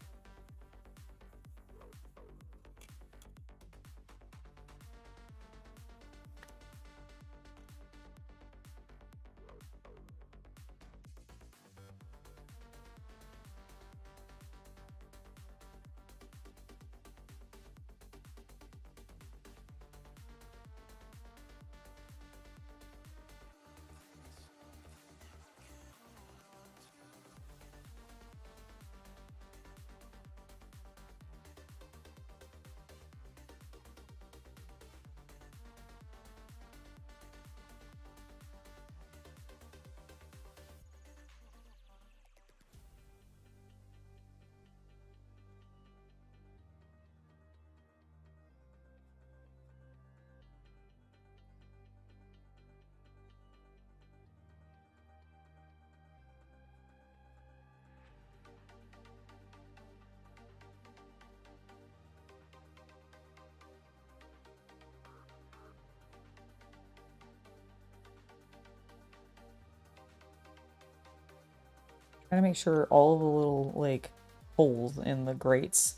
Trying to make sure all of the little like holes in the grates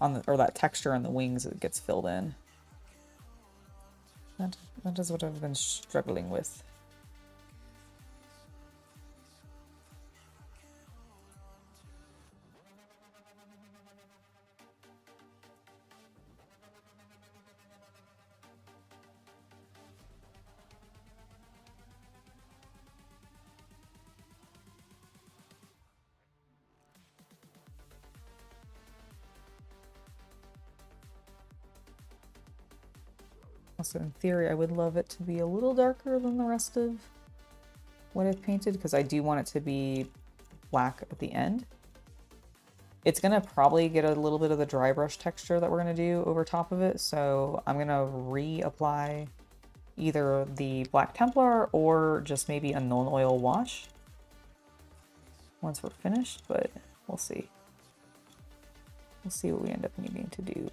on the, or that texture on the wings, it gets filled in. That is what I've been struggling with. Also, in theory, I would love it to be a little darker than the rest of what I've painted, because I do want it to be black at the end. It's gonna probably get a little bit of the dry brush texture that we're gonna do over top of it, so I'm gonna reapply either the Black Templar or just maybe a non-oil wash once we're finished, but we'll see. We'll see what we end up needing to do.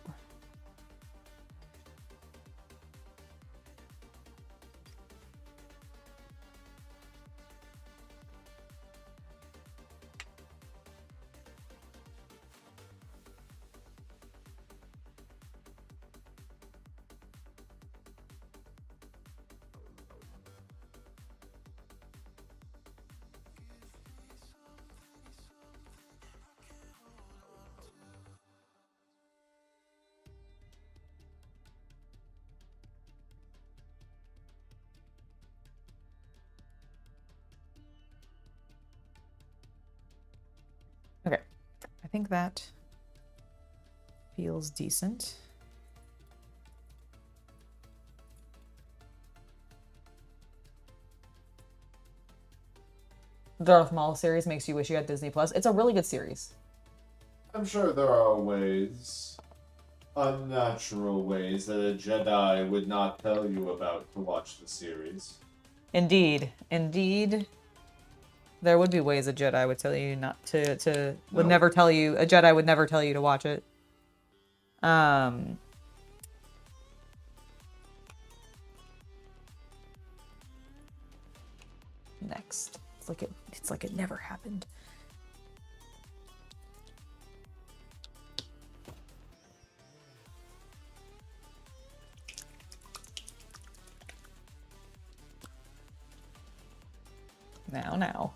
Okay, I think that feels decent. The Darth Maul series makes you wish you had Disney Plus. It's a really good series. I'm sure there are ways, unnatural ways, that a Jedi would not tell you about to watch the series. Indeed, indeed. There would be ways a Jedi would tell you not to would No. never tell you, a Jedi would never tell you to watch it. Next. It's like it never happened. Now.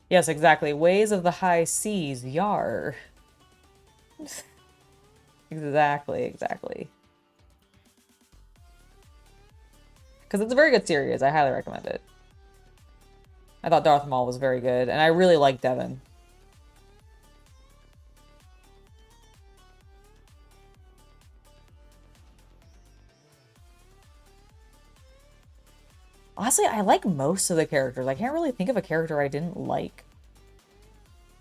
Yes, exactly. Ways of the high seas, yar. Exactly. Because it's a very good series. I highly recommend it. I thought Darth Maul was very good, and I really like Devin. Honestly, I like most of the characters. I can't really think of a character I didn't like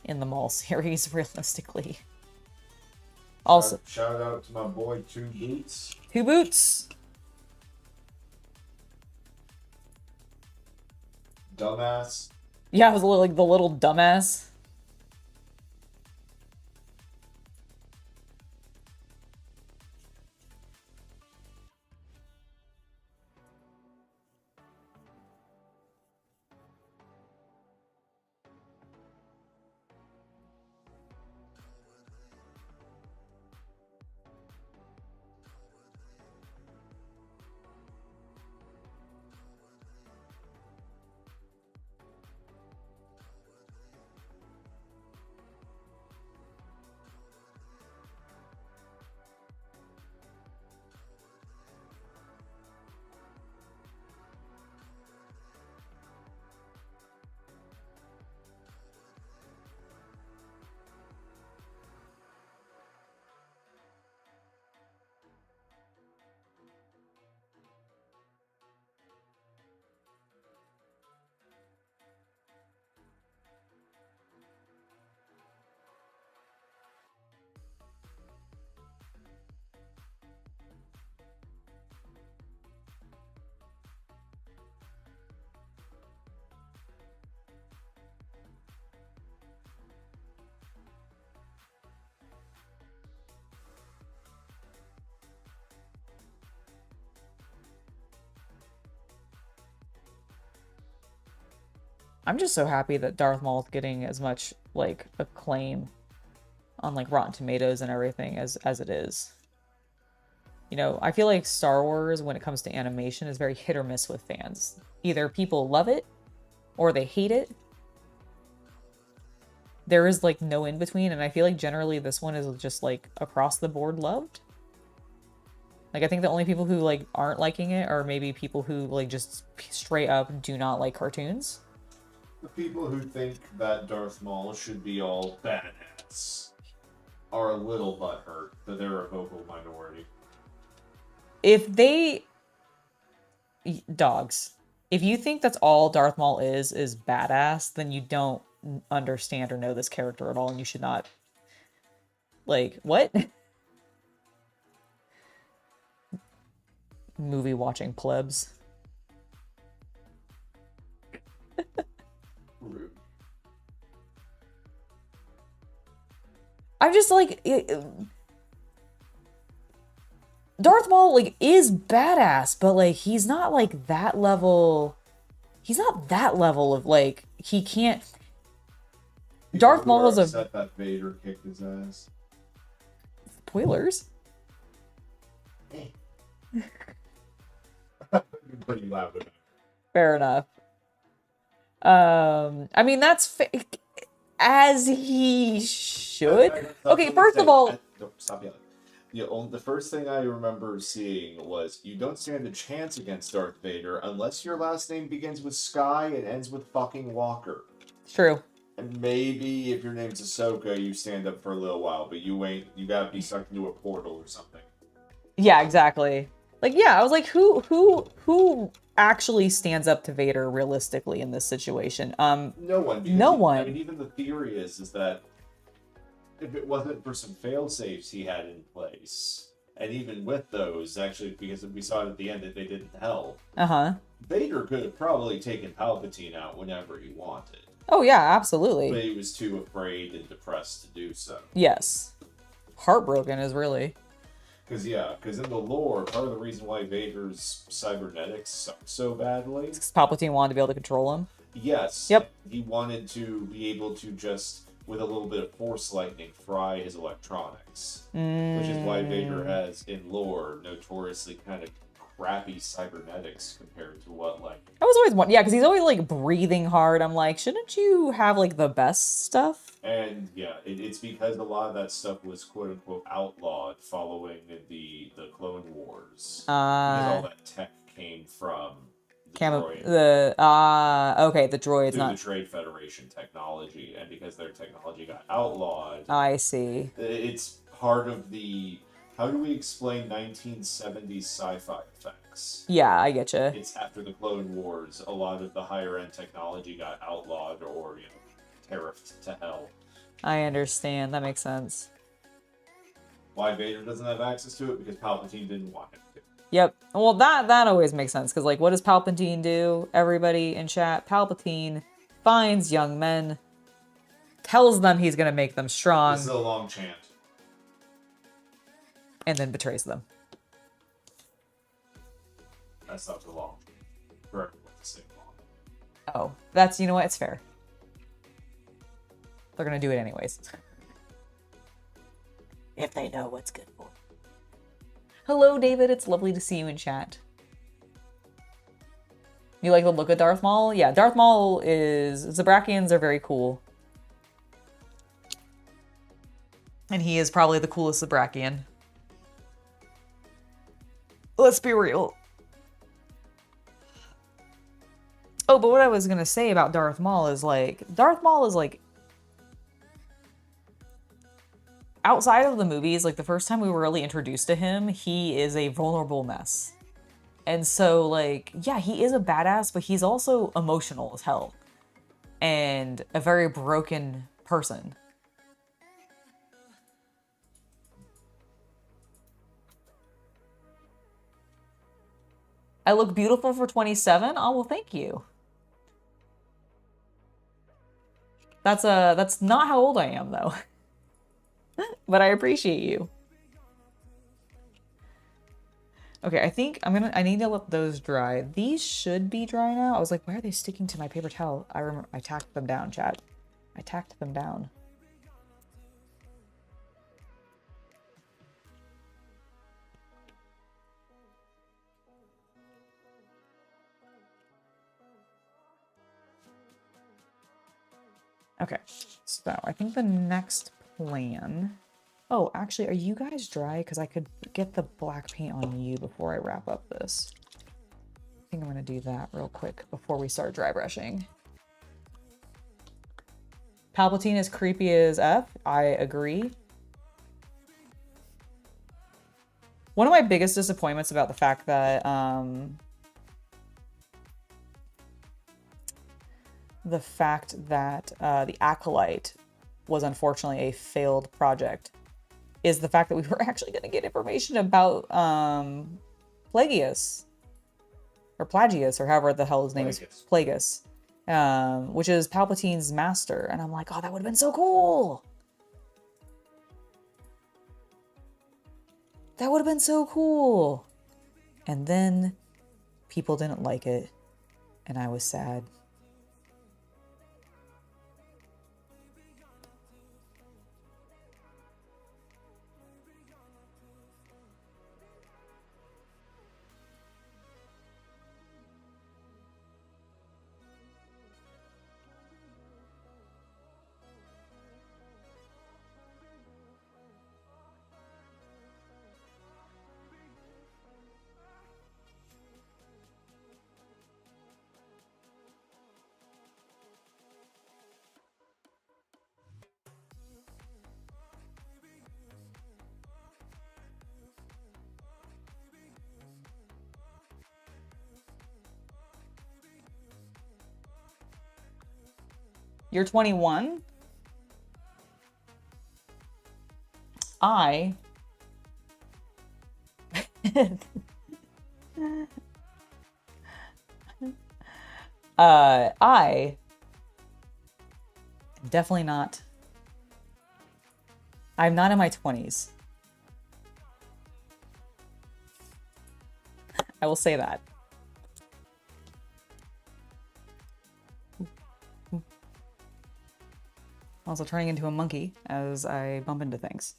in the Maul series, realistically. Also, Shout out to my boy Two Boots. Two Boots. Dumbass. Yeah, I was a little, like the little dumbass. I'm just so happy that Darth Maul is getting as much like acclaim on like Rotten Tomatoes and everything as it is. You know, I feel like Star Wars, when it comes to animation, is very hit or miss with fans. Either people love it or they hate it. There is like no in between, and I feel like generally this one is just like across the board loved. Like, I think the only people who like aren't liking it are maybe people who like just straight up do not like cartoons. The people who think that Darth Maul should be all badass are a little butthurt that they're a vocal minority. If they... Dogs. If you think that's all Darth Maul is badass, then you don't understand or know this character at all, and you should not... Like, what? Movie watching plebs. Rude. I'm just like... Darth Maul, like, is badass, but, like, he's not, like, that level... He's not that level of, like, he can't... Darth Maul is a... upset that Vader kicked his ass. Spoilers? Pretty loud about it. Fair enough. I mean, that's... as he should. Okay, first of all... No, stop yelling. The first thing I remember seeing was, you don't stand a chance against Darth Vader unless your last name begins with Sky and ends with fucking Walker. True. And maybe if your name's Ahsoka, you stand up for a little while, but you gotta be sucked into a portal or something. Yeah, exactly. Like, yeah, I was like, who actually stands up to Vader realistically in this situation? No one. No one. I mean, even the theory is that if it wasn't for some fail-safes he had in place, and even with those, actually, because we saw it at the end that they didn't help, Vader could have probably taken Palpatine out whenever he wanted. Oh, yeah, absolutely. But he was too afraid and depressed to do so. Yes. Heartbroken is really... Because in the lore, part of the reason why Vader's cybernetics suck so badly... Because Palpatine wanted to be able to control him. Yes. Yep. He wanted to be able to just, with a little bit of force lightning, fry his electronics. Which is why Vader has, in lore, notoriously kind of crappy cybernetics compared to what, like... I was always wondering, yeah, because he's always, like, breathing hard. I'm like, shouldn't you have, like, the best stuff? And, yeah, it's because a lot of that stuff was quote-unquote outlawed following the Clone Wars. Because all that tech came from the droid. Okay, the droids, through not... the Trade Federation technology, and because their technology got outlawed... I see. It's part of the... How do we explain 1970s sci-fi effects? Yeah, I get you. It's after the Clone Wars, a lot of the higher-end technology got outlawed or, tariffed to hell. I understand. That makes sense. Why Vader doesn't have access to it? Because Palpatine didn't want him to. Yep. Well, that always makes sense, because, like, what does Palpatine do? Everybody in chat, Palpatine finds young men, tells them he's going to make them strong. This is a long chant. And then betrays them. That's not the long chant. For everyone to sing along. Oh, that's, you know what? It's fair. They're going to do it anyways. If they know what's good for. Hello, David. It's lovely to see you in chat. You like the look of Darth Maul? Yeah, Darth Maul is... Zabrakians are very cool. And he is probably the coolest Zabrakian. Let's be real. Oh, but what I was going to say about Darth Maul is, like... Darth Maul is, like... Outside of the movies, like, the first time we were really introduced to him, he is a vulnerable mess. And so, like, yeah, he is a badass, but he's also emotional as hell. And a very broken person. I look beautiful for 27? Oh, well, thank you. That's not how old I am, though. But I appreciate you. Okay, I think I need to let those dry. These should be dry now. I was like, why are they sticking to my paper towel? I remember I tacked them down, chat. I tacked them down. Okay, so I think the next plan... Oh, actually, are you guys dry? Because I could get the black paint on you before I wrap up this. I think I'm going to do that real quick before we start dry brushing. Palpatine is creepy as F. I agree. One of my biggest disappointments about the fact that the Acolyte was unfortunately a failed project is the fact that we were actually going to get information about Plagius or Plagius or however the hell his name is, Plagueis, which is Palpatine's master. And I'm like, oh, that would have been so cool. That would have been so cool. And then people didn't like it, and I was sad. You're 21? I definitely not. I'm not in my 20s. I will say that. Also turning into a monkey as I bump into things.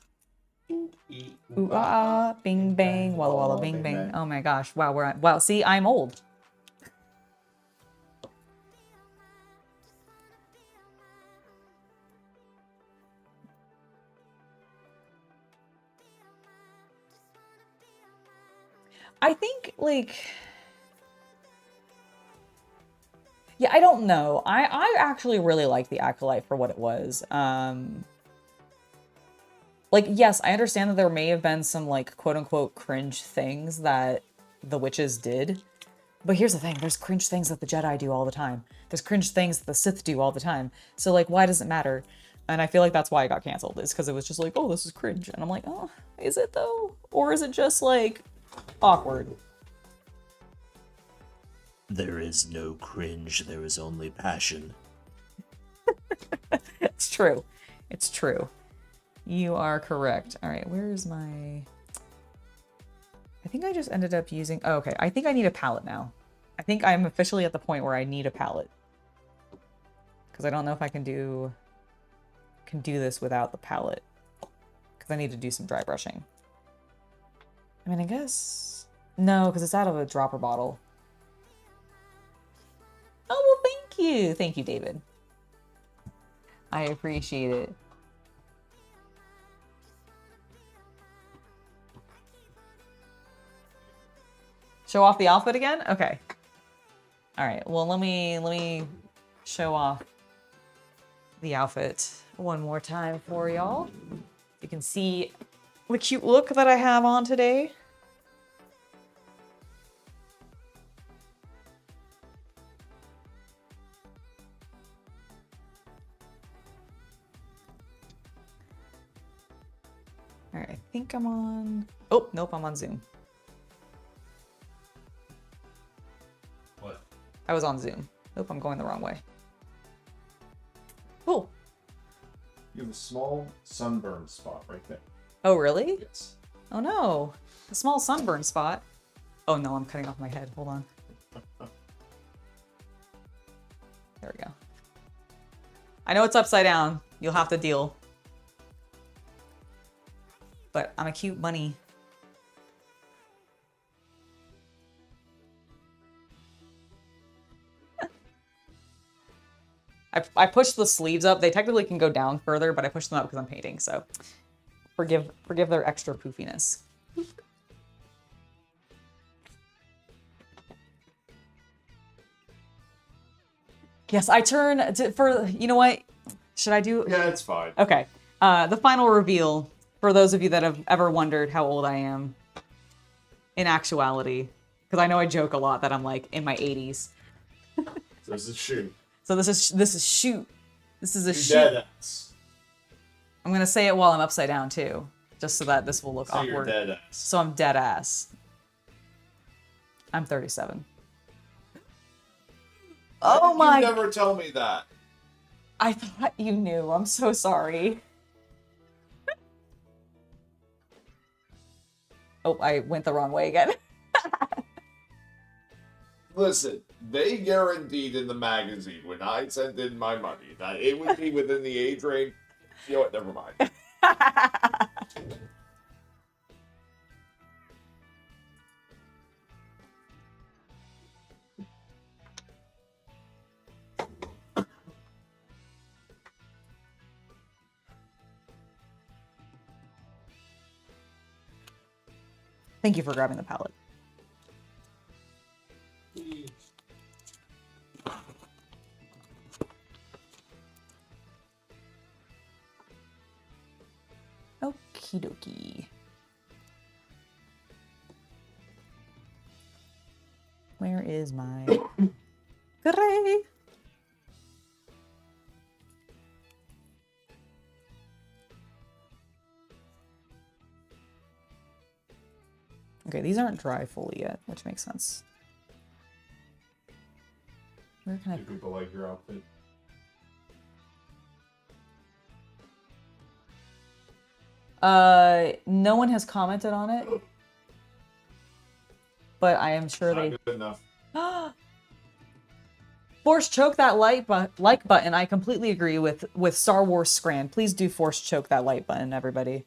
Ooh, ah, bing, bang, walla, walla, bing, bang. Oh my gosh. Wow, wow, see, I'm old. I think, like... Yeah, I don't know. I actually really like the Acolyte for what it was. Like, yes, I understand that there may have been some, like, quote-unquote cringe things that the witches did. But here's the thing. There's cringe things that the Jedi do all the time. There's cringe things that the Sith do all the time. So, like, why does it matter? And I feel like that's why it got canceled. Is because it was just like, oh, this is cringe. And I'm like, oh, is it though? Or is it just, like, awkward? There is no cringe, there is only passion. It's true. It's true. You are correct. All right, where's my... I think I just ended up using... Oh, okay, I think I need a palette now. I think I'm officially at the point where I need a palette. Because I don't know if I can do this without the palette. Because I need to do some dry brushing. I mean, I guess... No, because it's out of a dropper bottle. Oh, well, thank you. Thank you, David. I appreciate it. Show off the outfit again? Okay. All right. Well, let me show off the outfit one more time for y'all. You can see the cute look that I have on today. All right, I think I'm on... Oh, nope, I'm on Zoom. What? I was on Zoom. Nope, I'm going the wrong way. Cool. You have a small sunburn spot right there. Oh, really? Yes. Oh, no. A small sunburn spot. Oh no, I'm cutting off my head. Hold on. There we go. I know it's upside down. You'll have to deal. But I'm a cute bunny. I pushed the sleeves up. They technically can go down further, but I pushed them up because I'm painting, so forgive their extra poofiness. Yes, I turn to, for, you know what? Should I do? Yeah, it's fine. Okay. The final reveal, for those of you that have ever wondered how old I am, in actuality, because I know I joke a lot that I'm like in my 80s. So this is shoot. So this is shoot. This is a You shoot. dead ass. I'm gonna say it while I'm upside down too, just so that this will look So awkward. you're dead ass. So I'm dead ass. I'm 37. Oh my! You never tell me that. I thought you knew. I'm so sorry. Oh, I went the wrong way again. Listen, they guaranteed in the magazine when I sent in my money that it would be within the age range. You know what? Never mind. Thank you for grabbing the palette. Okie dokie. Where is my gray? Okay, these aren't dry fully yet, which makes sense. Where can Do people like your outfit? no one has commented on it, but I am sure they. Not good enough. Force choke that like button. I completely agree with Star Wars Scran. Please do force choke that like button, everybody.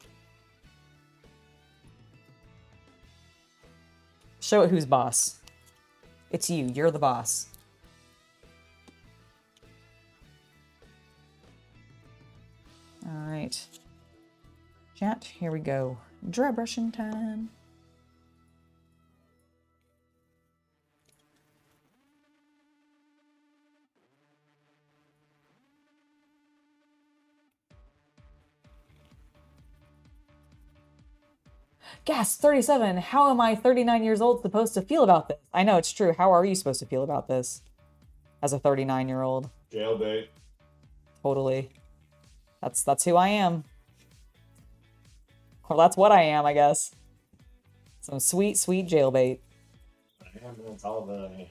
Show it who's boss. It's you. You're the boss. All right. Chat, here we go. Dry brushing time. Gas 37. How am I 39 years old supposed to feel about this? I know it's true. How are you supposed to feel about this as a 39-year-old? Jailbait. Totally. That's who I am. Well, that's what I am, I guess. Some sweet, sweet jailbait. I am. That's all that I am.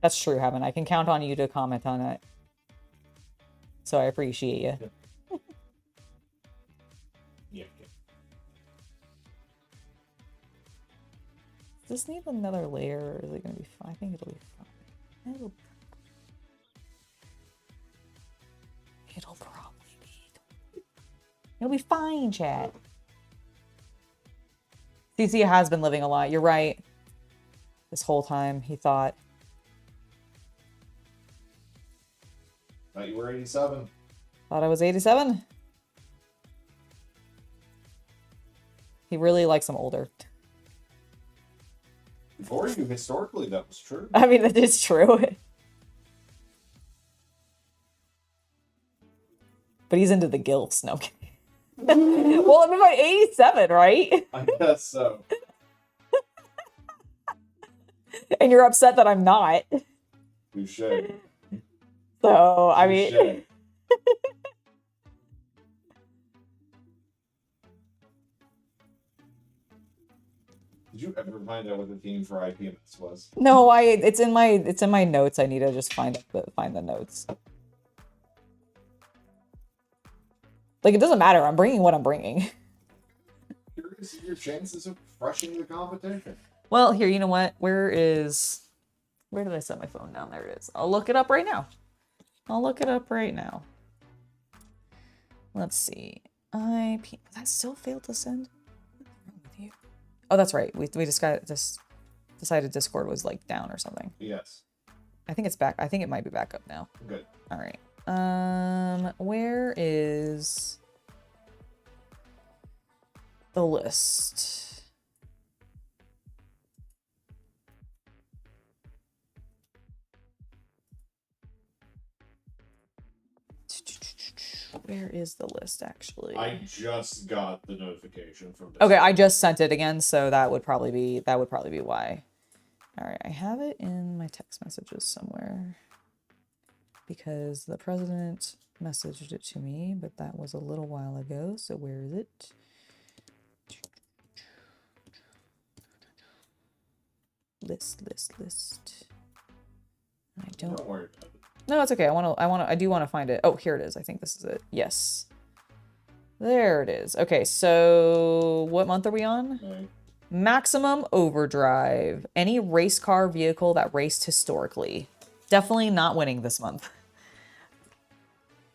That's true, Heaven. I can count on you to comment on it. So I appreciate you. Yeah. Does this need another layer, or is it going to be fine? I think it'll be fine. It'll probably be. It'll be fine, chat. CC has been living a lot. You're right. This whole time, he thought. Thought you were 87. Thought I was 87. He really likes him older. For you, historically, that was true. I mean, that is true. But he's into the gilfs. No, I'm kidding. Well, I'm about 87, right? I guess so. And you're upset that I'm not. Touche. So, I mean... Touche. Did you ever find out what the theme for IPMS was? No, it's in my notes. I need to just find the notes. Like, it doesn't matter. I'm bringing what I'm bringing. Curious your chances of crushing the competition. Well, here, you know what? Where did I set my phone down? There it is. I'll look it up right now. Let's see. That still failed to send? What's wrong with you? Oh, that's right. We just decided Discord was like down or something. Yes. I think it's back. I think it might be back up now. Good. All right. Where is the list? Where is the list, actually? I just got the notification from Okay, I just sent it again, so that would probably be why. All right, I have it in my text messages somewhere because the president messaged it to me, but that was a little while ago. So where is it? List. I don't worry about it. No, it's okay. I do want to find it. Oh, here it is. I think this is it. Yes. There it is. Okay, so what month are we on? Okay. Maximum overdrive. Any race car vehicle that raced historically. Definitely not winning this month.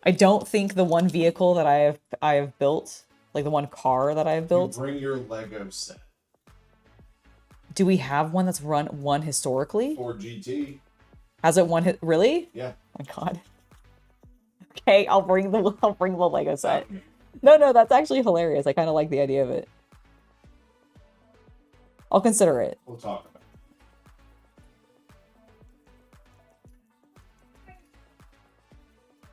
I don't think the one vehicle that I have built, like the one car that I have built. You bring your Lego set. Do we have one that's won historically? For GT. Has it won really? Yeah. Oh my god. Okay, I'll bring the Lego set. No, that's actually hilarious. I kind of like the idea of it. I'll consider it. We'll talk about it.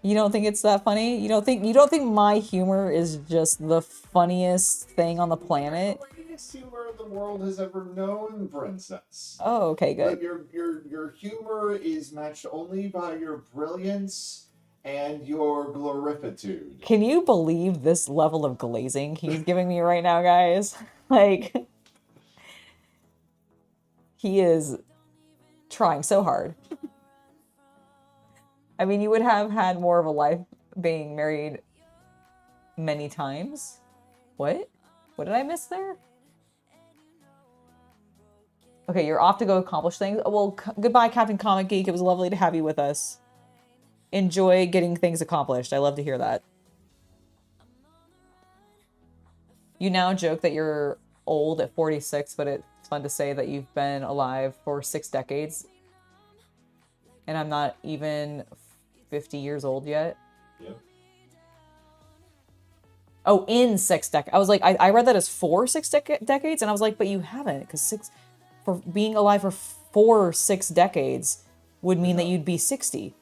You don't think it's that funny? You don't think my humor is just the funniest thing on the planet? The funniest humor the world has ever known, princess. Oh, okay, good. But your humor is matched only by your brilliance and your glorifitude. Can you believe this level of glazing he's giving me right now, guys? Like, he is trying so hard. I mean, you would have had more of a life being married many times. What? What did I miss there? Okay, you're off to go accomplish things. Well, goodbye, Captain Comic Geek. It was lovely to have you with us. Enjoy getting things accomplished. I love to hear that. You now joke that you're old at 46, but it's fun to say that you've been alive for 6 decades. And I'm not even 50 years old yet. Yep. Oh, in 6 decades. I was like, I read that as 6 decades, and I was like, but you haven't, because for being alive for 6 decades would mean that you'd be 60.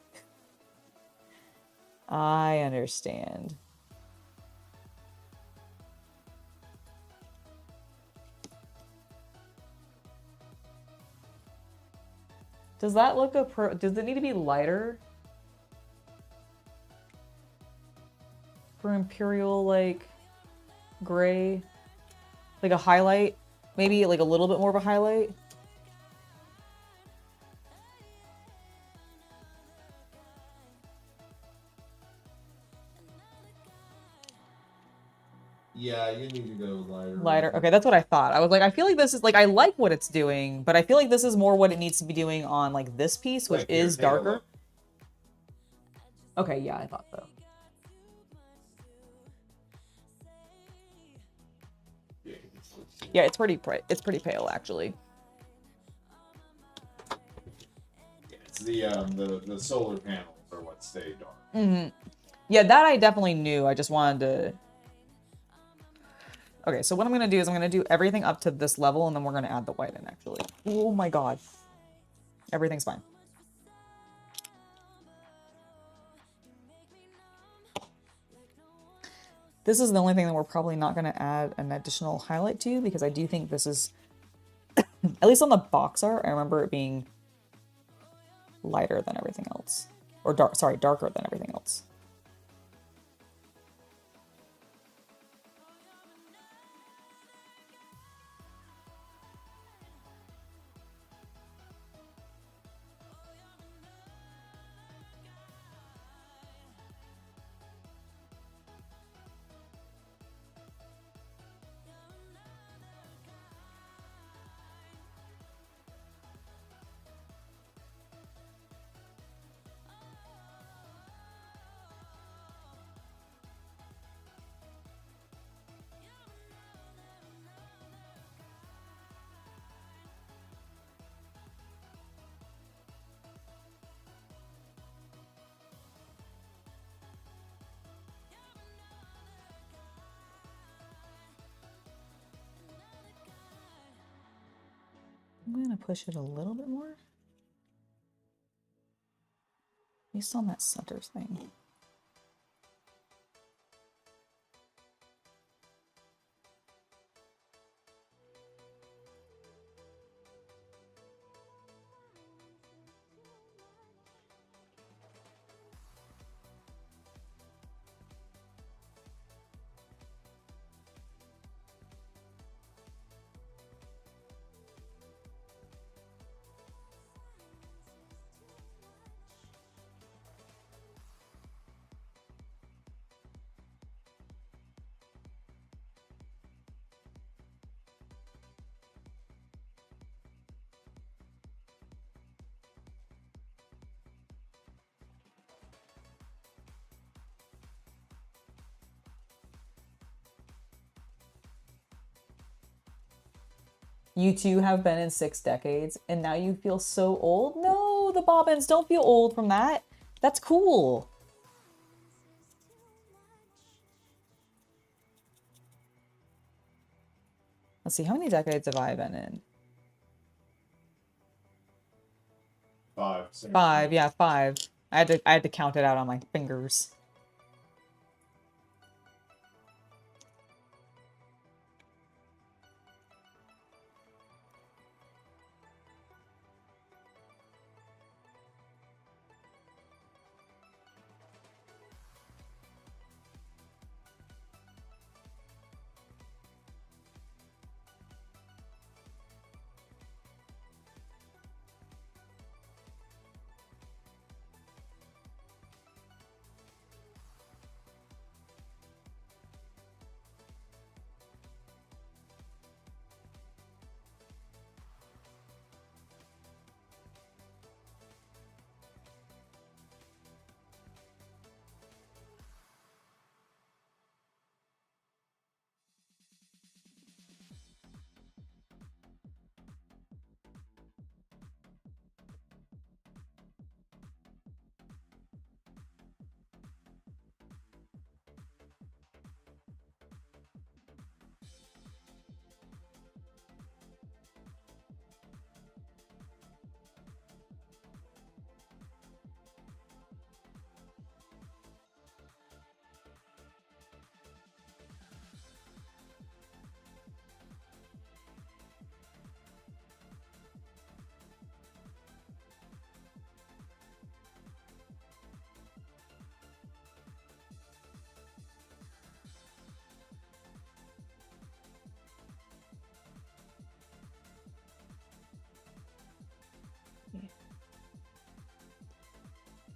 I understand. Does that look does it need to be lighter? For Imperial, like, gray? Like a highlight? Maybe like a little bit more of a highlight? Yeah, you need to go lighter. Lighter. Okay, that's what I thought. I was like, I feel like this is, like, I like what it's doing, but I feel like this is more what it needs to be doing on, like, this piece, which is darker. Okay, yeah, I thought so. Yeah, it's pretty pale, actually. It's the solar panels are what stay dark. Mm-hmm. Yeah, that I definitely knew. I just wanted to... Okay, so what I'm going to do is I'm going to do everything up to this level, and then we're going to add the white in, actually. Oh my god. Everything's fine. This is the only thing that we're probably not going to add an additional highlight to, because I do think this is... at least on the box art, I remember it being lighter than everything else. Or darker than everything else. I'm going to push it a little bit more. Based on that center thing. You two have been in 6 decades, and now you feel so old? No, the Bobbins, don't feel old from that. That's cool. Let's see, how many decades have I been in? 5. Same. 5, yeah, 5. I had to count it out on my fingers.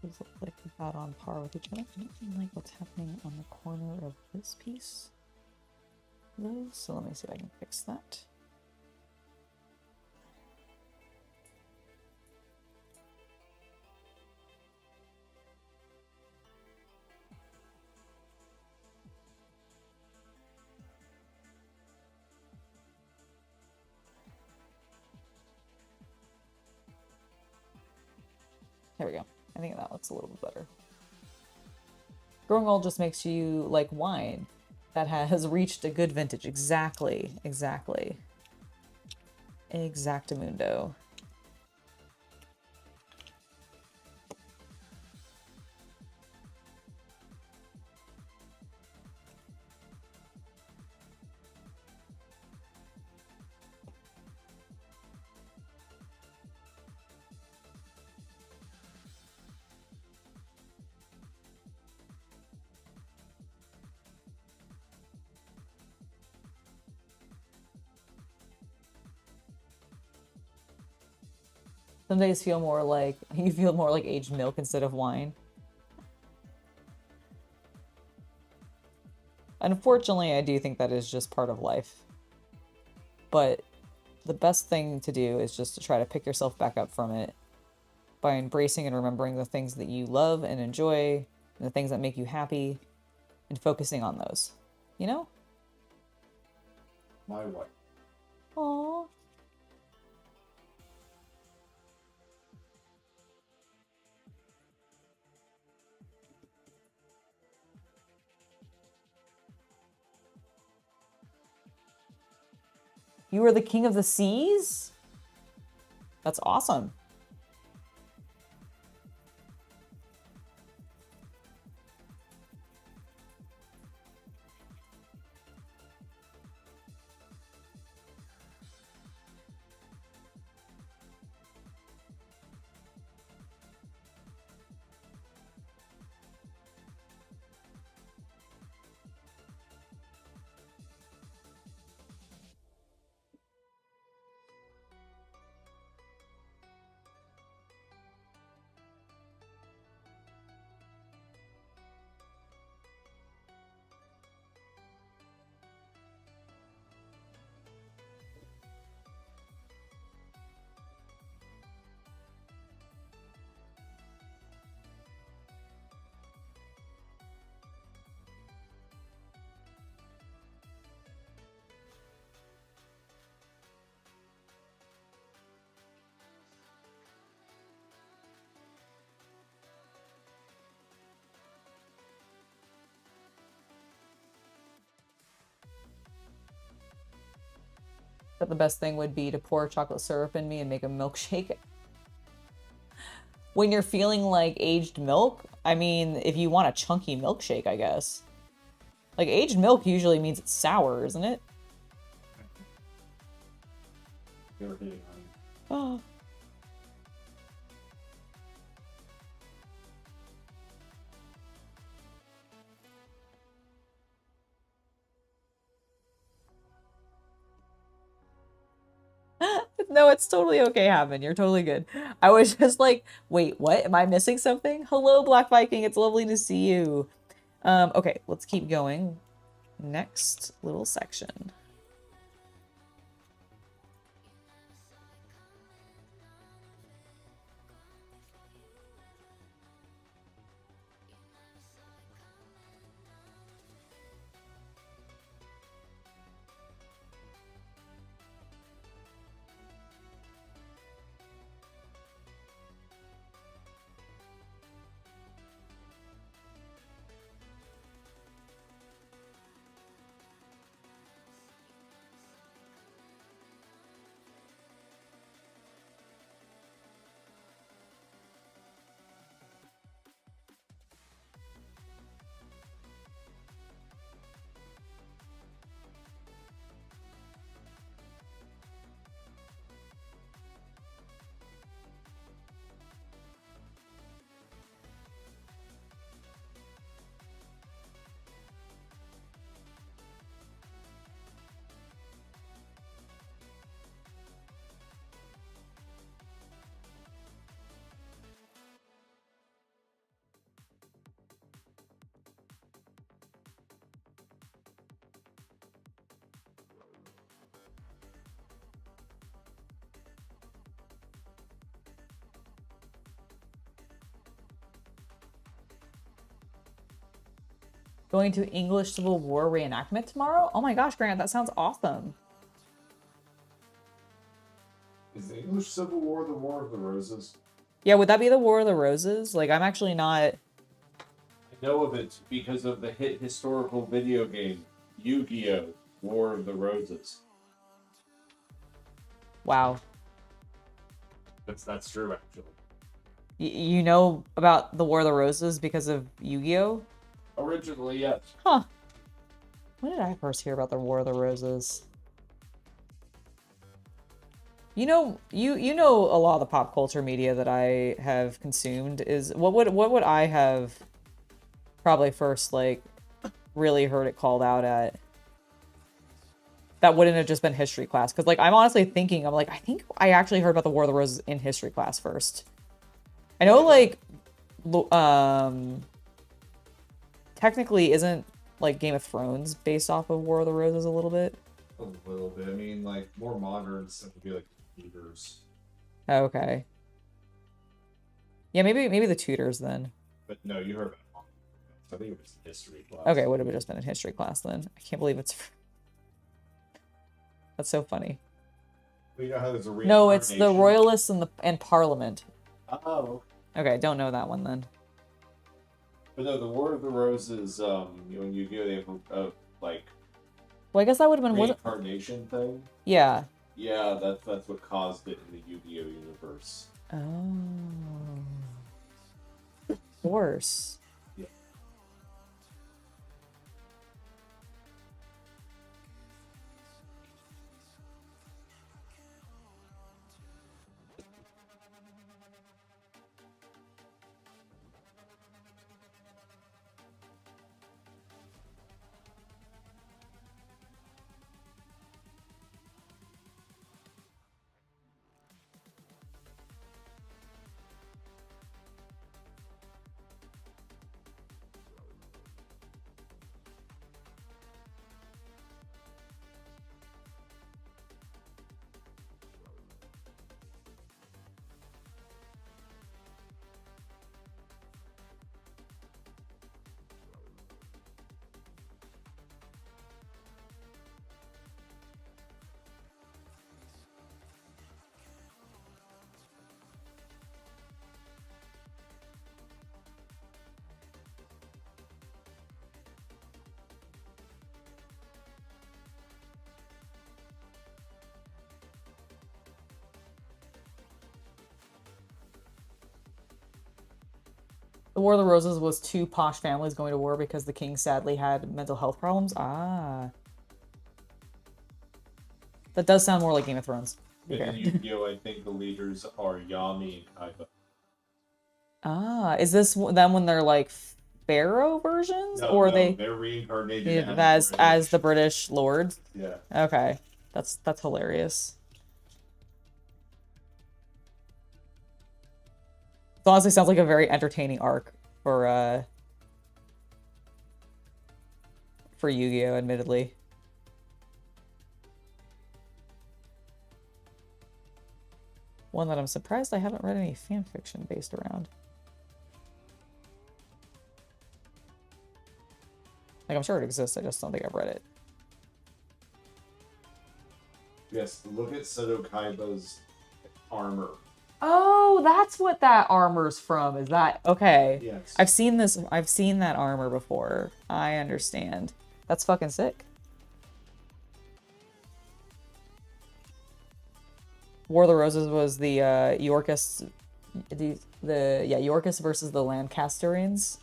These look like about on par with each other. I don't like what's happening on the corner of this piece, though. So let me see if I can fix that. There we go. I think that looks a little bit better. Growing old just makes you like wine that has reached a good vintage. Exactly. Exactly. Exactamundo. Some days feel more like, you feel more like aged milk instead of wine. Unfortunately, I do think that is just part of life. But the best thing to do is just to try to pick yourself back up from it by embracing and remembering the things that you love and enjoy, and the things that make you happy, and focusing on those. You know? My wife. Aww. You are the king of the seas? That's awesome. That the best thing would be to pour chocolate syrup in me and make a milkshake. When you're feeling like aged milk, I mean, if you want a chunky milkshake, I guess. Like, aged milk usually means it's sour, isn't it? You're hitting Oh. No, it's totally okay, Hammond. You're totally good. I was just like, wait, what? Am I missing something? Hello, Black Viking. It's lovely to see you. Okay, let's keep going. Next little section. Going to English Civil War reenactment tomorrow? Oh my gosh, Grant, that sounds awesome. Is the English Civil War the War of the Roses? Yeah, would that be the War of the Roses? Like, I'm actually not... I know of it because of the hit historical video game, Yu-Gi-Oh! War of the Roses. Wow. That's true, actually. You know about the War of the Roses because of Yu-Gi-Oh? Originally, yes. Huh. When did I first hear about the War of the Roses? You know a lot of the pop culture media that I have consumed is what would I have probably first like really heard it called out at? That wouldn't have just been history class, because like I'm honestly thinking I think I actually heard about the War of the Roses in history class first. I know like technically isn't like Game of Thrones based off of War of the Roses a little bit? A little bit. I mean, like, more modern stuff would be like the Tudors. Okay. Yeah, maybe the Tudors then. But no, you heard about it. I think it was history class. Okay, would have just been in history class then. I can't believe it's... That's so funny. Well, you know how there's a No, it's the reincarnation? Royalists and Parliament. Oh. Okay, don't know that one then. But no, the War of the Roses, you know, in Yu-Gi-Oh! They have a, like, Well, I guess that would have been... reincarnation thing. Yeah. Yeah, that's what caused it in the Yu-Gi-Oh universe. Oh. Of course. Yeah. The War of the Roses was two posh families going to war because the king sadly had mental health problems. Ah. That does sound more like Game of Thrones. And in Yu-Gi-Oh, I think the leaders are Yami and Kaiba. Ah, is this them when they're like pharaoh versions, No, or no, they they're reincarnated as the British lords? Yeah. Okay, that's hilarious. It honestly sounds like a very entertaining arc for Yu-Gi-Oh, admittedly. One that I'm surprised I haven't read any fan fiction based around. Like, I'm sure it exists, I just don't think I've read it. Yes, look at Seto Kaiba's armor. Oh, that's what that armor's from. Is that okay? Yes. I've seen that armor before. I understand. That's fucking sick. War of the Roses was the Yorkists, Yorkists versus the Lancasterians.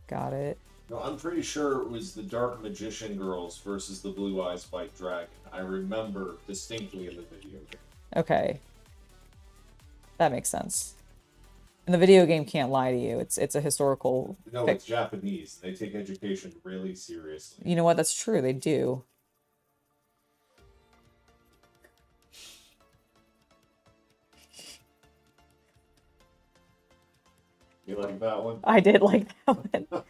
Got it. No, I'm pretty sure it was the Dark Magician Girls versus the Blue Eyes White Dragon. I remember distinctly in the video game. Okay. That makes sense. And the video game can't lie to you. It's a historical. No, it's Japanese. They take education really seriously. You know what? That's true. They do. You like that one? I did like that one.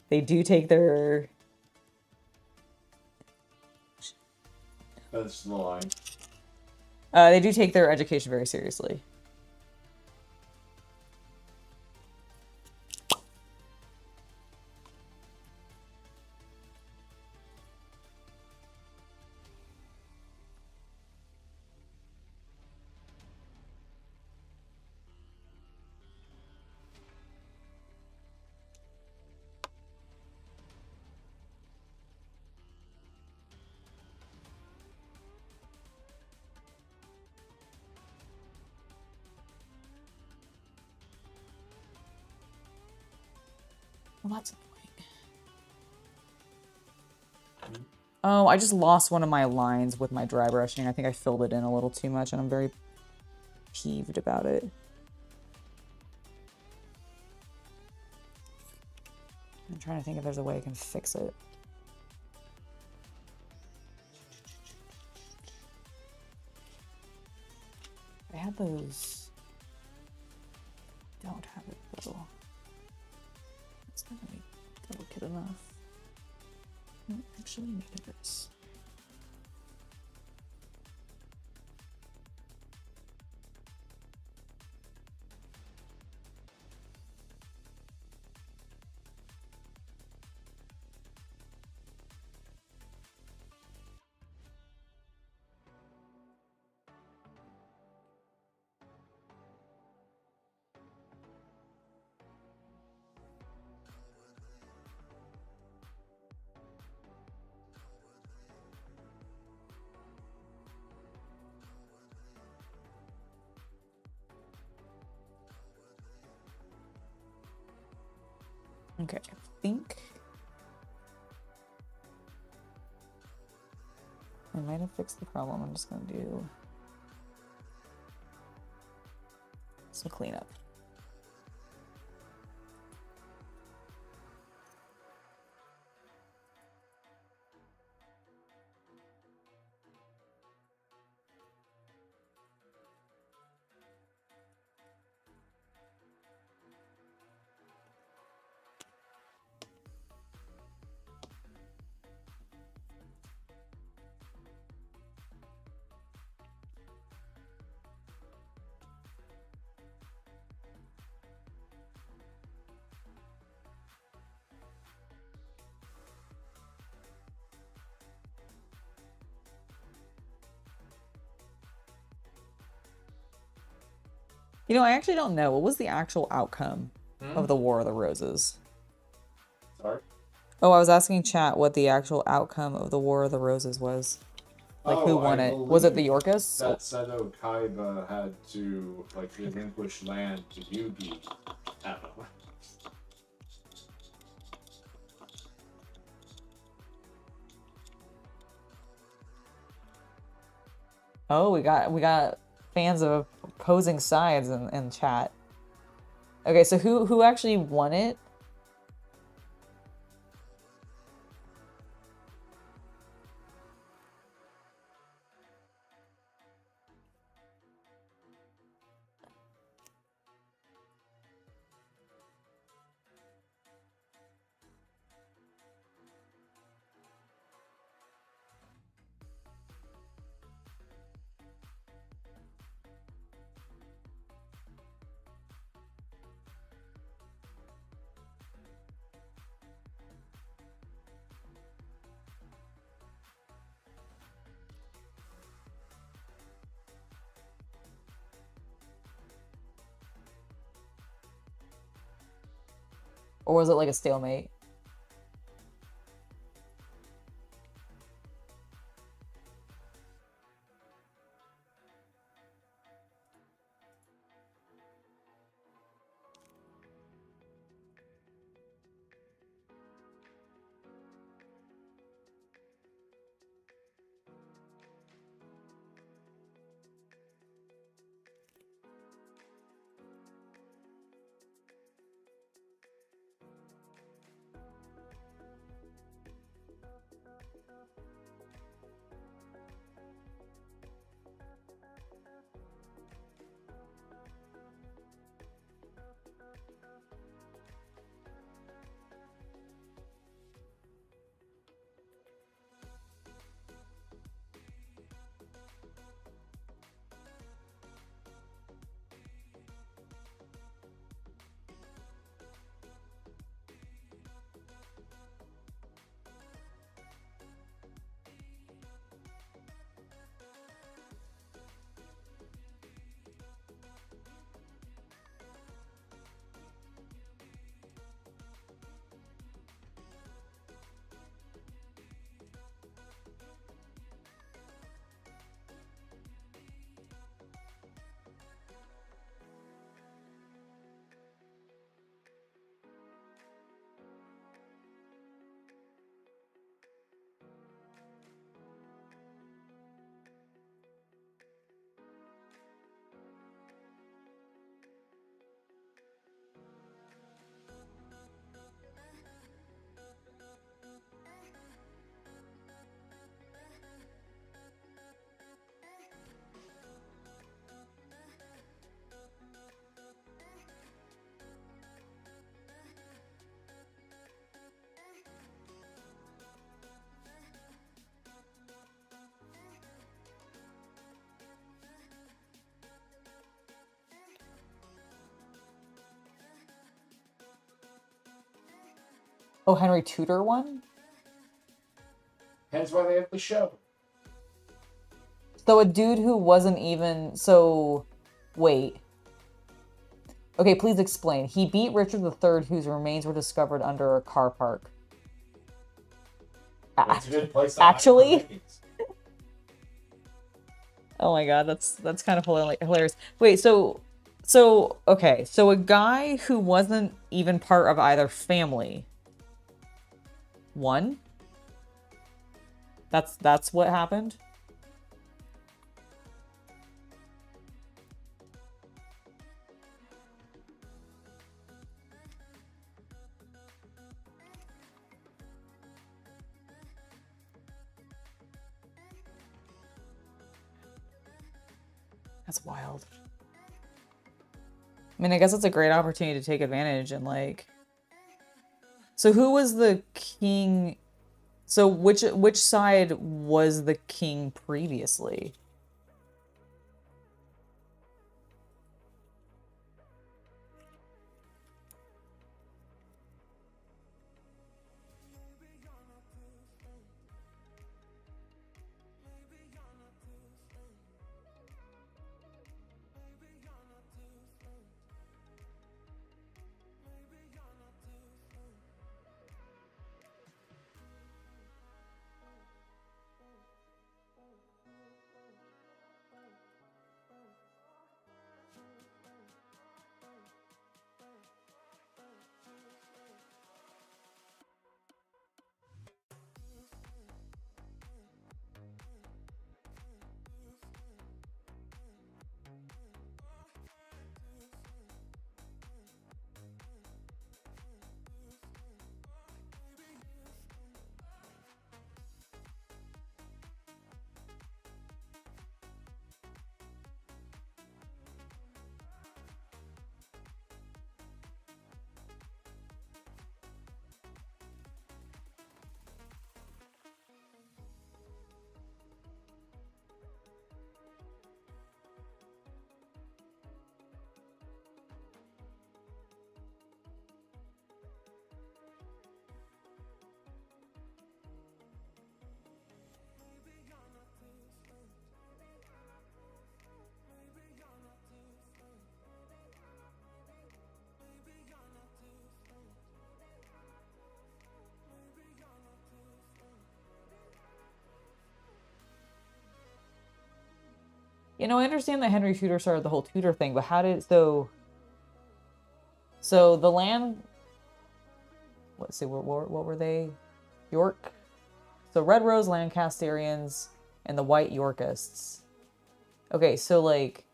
They do take their. That's the line. They do take their education very seriously. Well, that's annoying. Oh, I just lost one of my lines with my dry brushing. I think I filled it in a little too much, and I'm very peeved about it. I'm trying to think if there's a way I can fix it. I had those. Don't have it though. It's not gonna be delicate enough. I don't actually need this. Okay, I think I might have fixed the problem. I'm just gonna do some cleanup. You know, I actually don't know. What was the actual outcome of the War of the Roses? Sorry? Oh, I was asking chat what the actual outcome of the War of the Roses was. Like, who won it? Was it the Yorkists? That Seto Kaiba had to, like, relinquish land to Yugi. I don't know. Oh, we got fans of opposing sides in chat. Okay, so who actually won it? Or was it like a stalemate? Oh, Henry Tudor won? Hence why they have the show. So a dude who wasn't even... So, wait. Okay, please explain. He beat Richard III, whose remains were discovered under a car park. It's a good place to Actually? hide the rankings. Oh my god, that's kind of hilarious. Wait, so So, okay, so a guy who wasn't even part of either family won? That's what happened? That's wild. I mean, I guess it's a great opportunity to take advantage and like. So who was the king? So which side was the king previously? You know, I understand that Henry Tudor started the whole Tudor thing, but how did so the land? Let's see, what were they? York. So Red Rose Lancasterians and the White Yorkists. Okay, so like,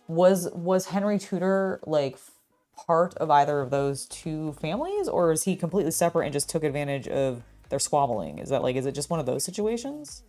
was Henry Tudor like part of either of those two families, or is he completely separate and just took advantage of their squabbling? Is that like, is it just one of those situations?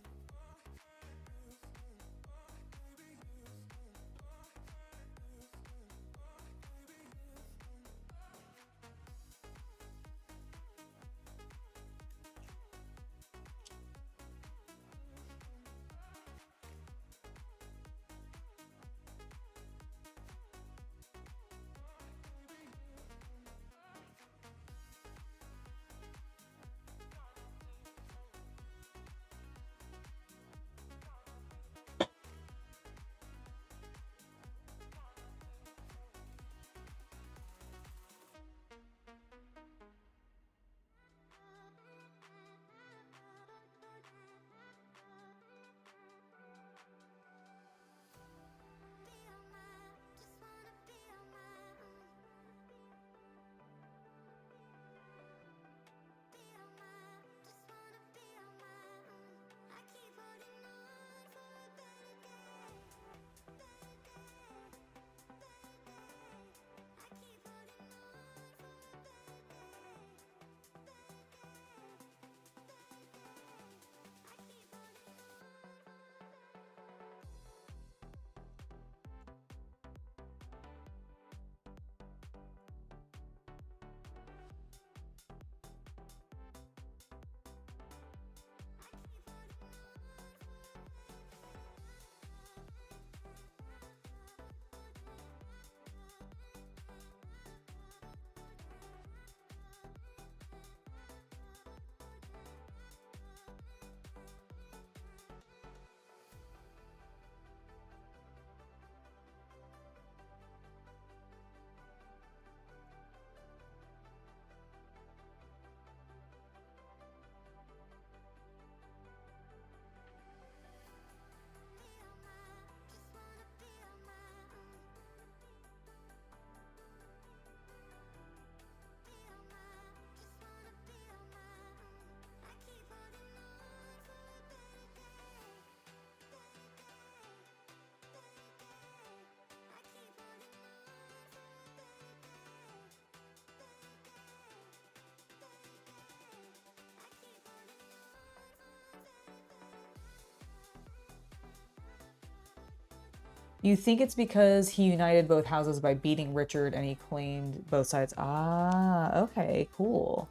You think it's because he united both houses by beating Richard and he claimed both sides. Ah, okay, cool.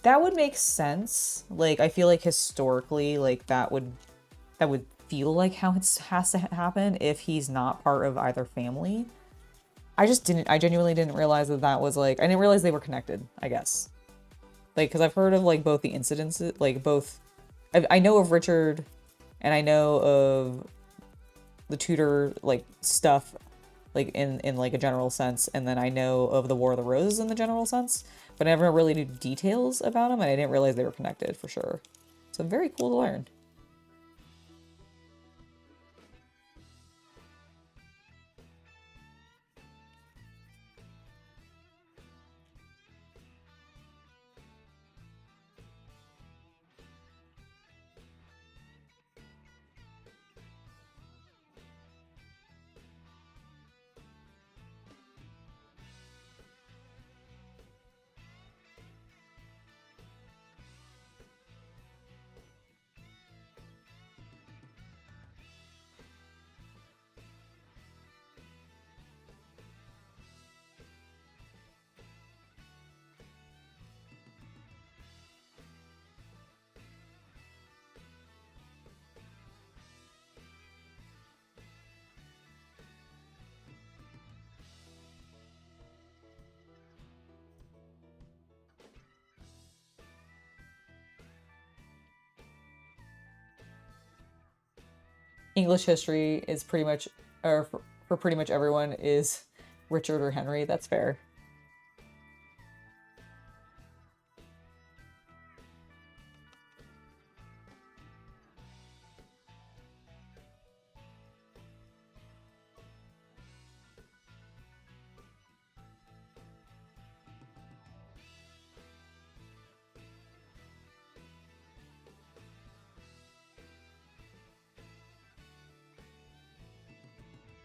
That would make sense. Like, I feel like historically, like, that would feel like how it has to happen if he's not part of either family. I genuinely didn't realize that was like, I didn't realize they were connected, I guess. Like, because I've heard of like both the incidents, like both, I know of Richard and I know of the Tudor like stuff like in like a general sense, and then I know of the War of the Roses in the general sense, but I never really knew details about them, and I didn't realize they were connected for sure. So very cool to learn. English history is pretty much, or for pretty much everyone, is Richard or Henry. That's fair.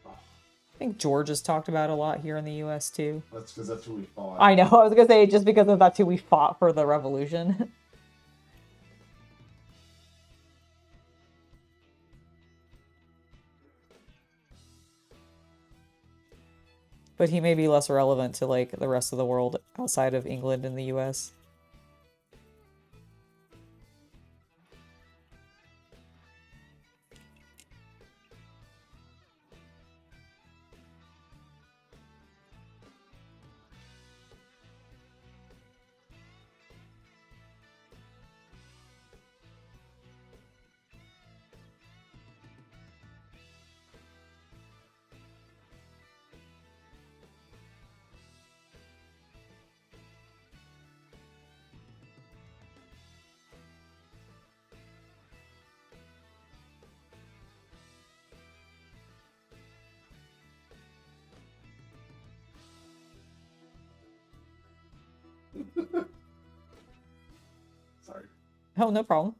I think George is talked about a lot here in the US too. That's because that's who we fought. I know, I was gonna say just because of that's who we fought for the revolution. But he may be less relevant to like the rest of the world outside of England and the US. Sorry. Oh, no problem.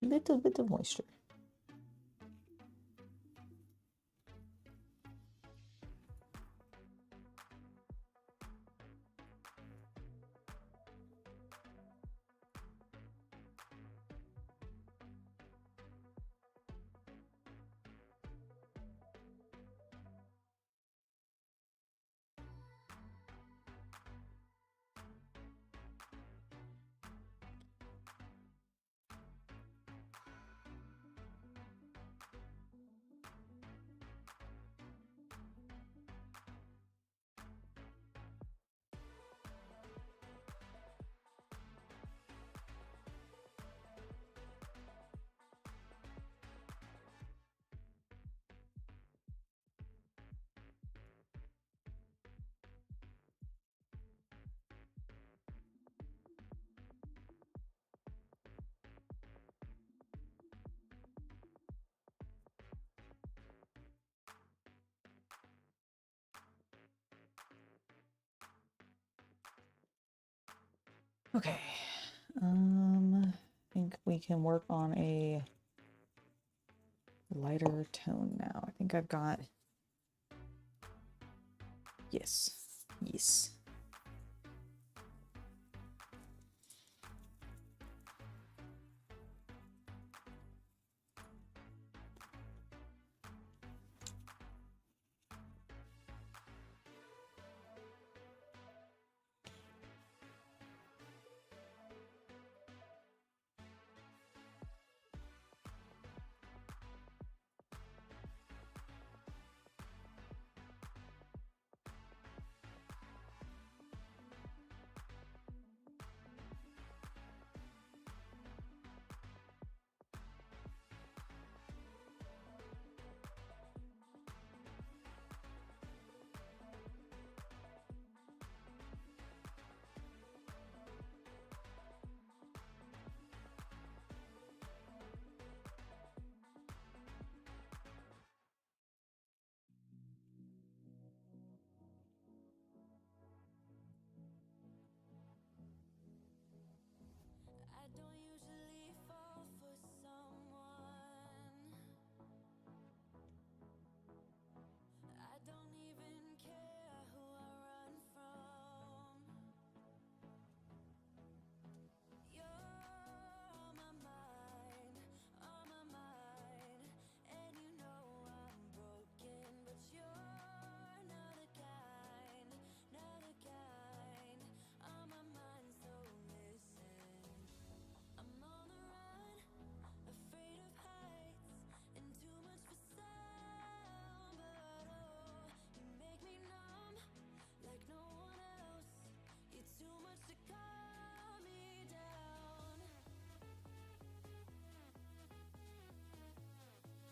Little bit of moisture. Okay. I think we can work on a lighter tone now. I think I've got. Yes. Yes.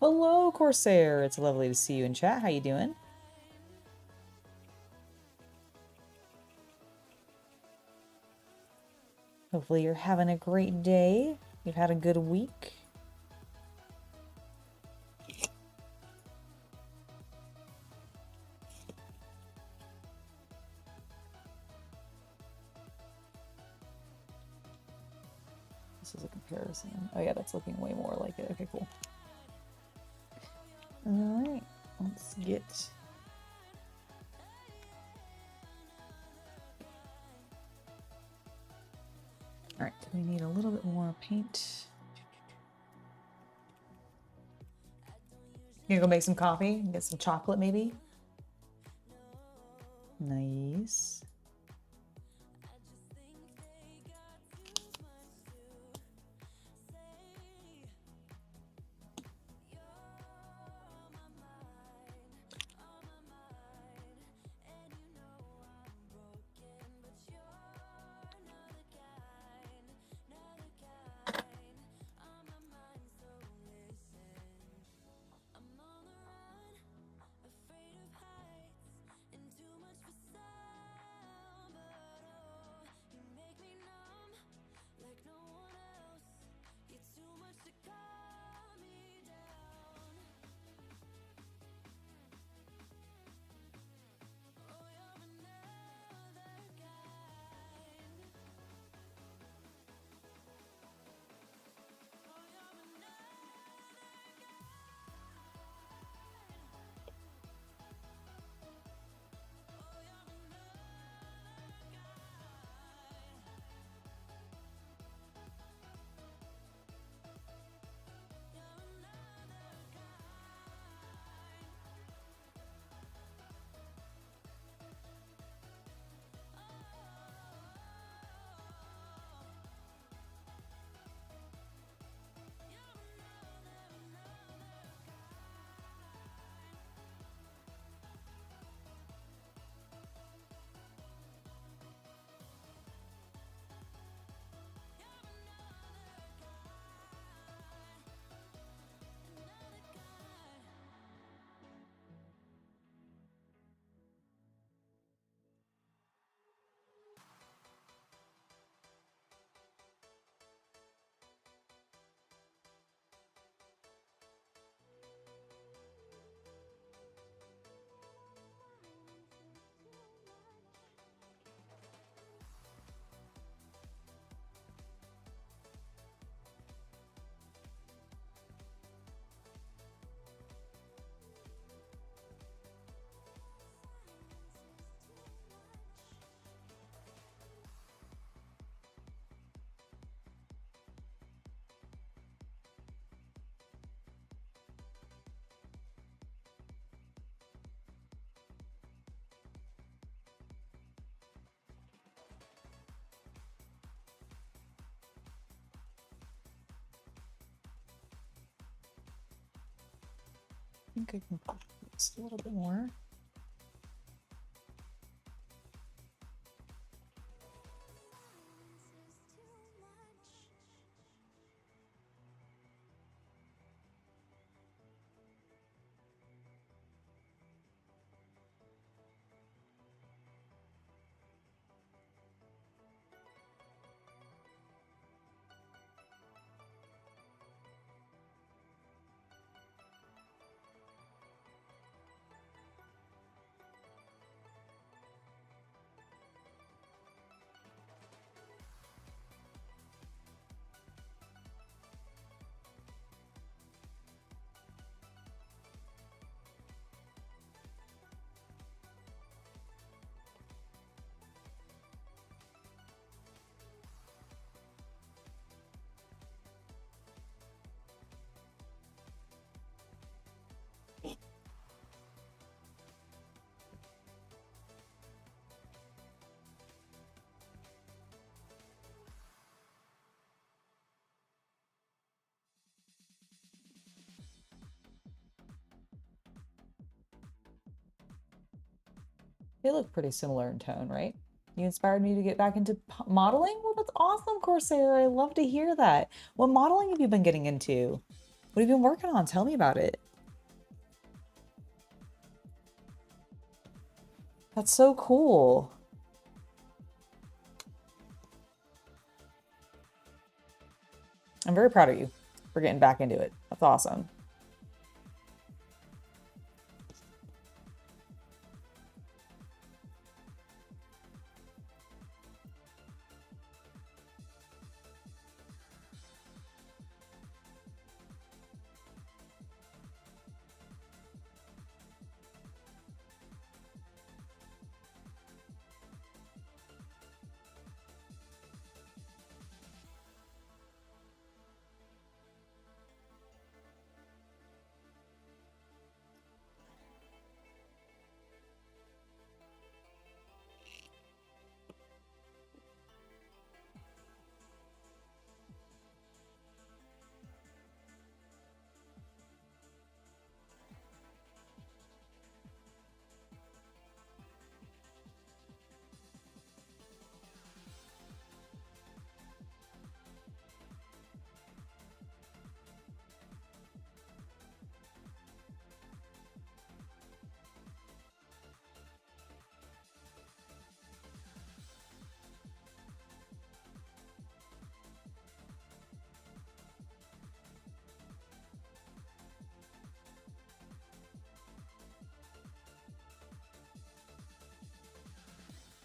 Hello, Corsair. It's lovely to see you in chat. How you doing? Hopefully you're having a great day. You've had a good week. This is a comparison. Oh yeah, that's looking way more like it. Okay, cool. All right, let's get. All right, we need a little bit more paint. You gonna go make some coffee? Get some chocolate, maybe? Nice. think I can push this a little bit more. They look pretty similar in tone, right? You inspired me to get back into modeling? Well, that's awesome, Corsair. I love to hear that. What modeling have you been getting into? What have you been working on? Tell me about it. That's so cool. I'm very proud of you for getting back into it. That's awesome.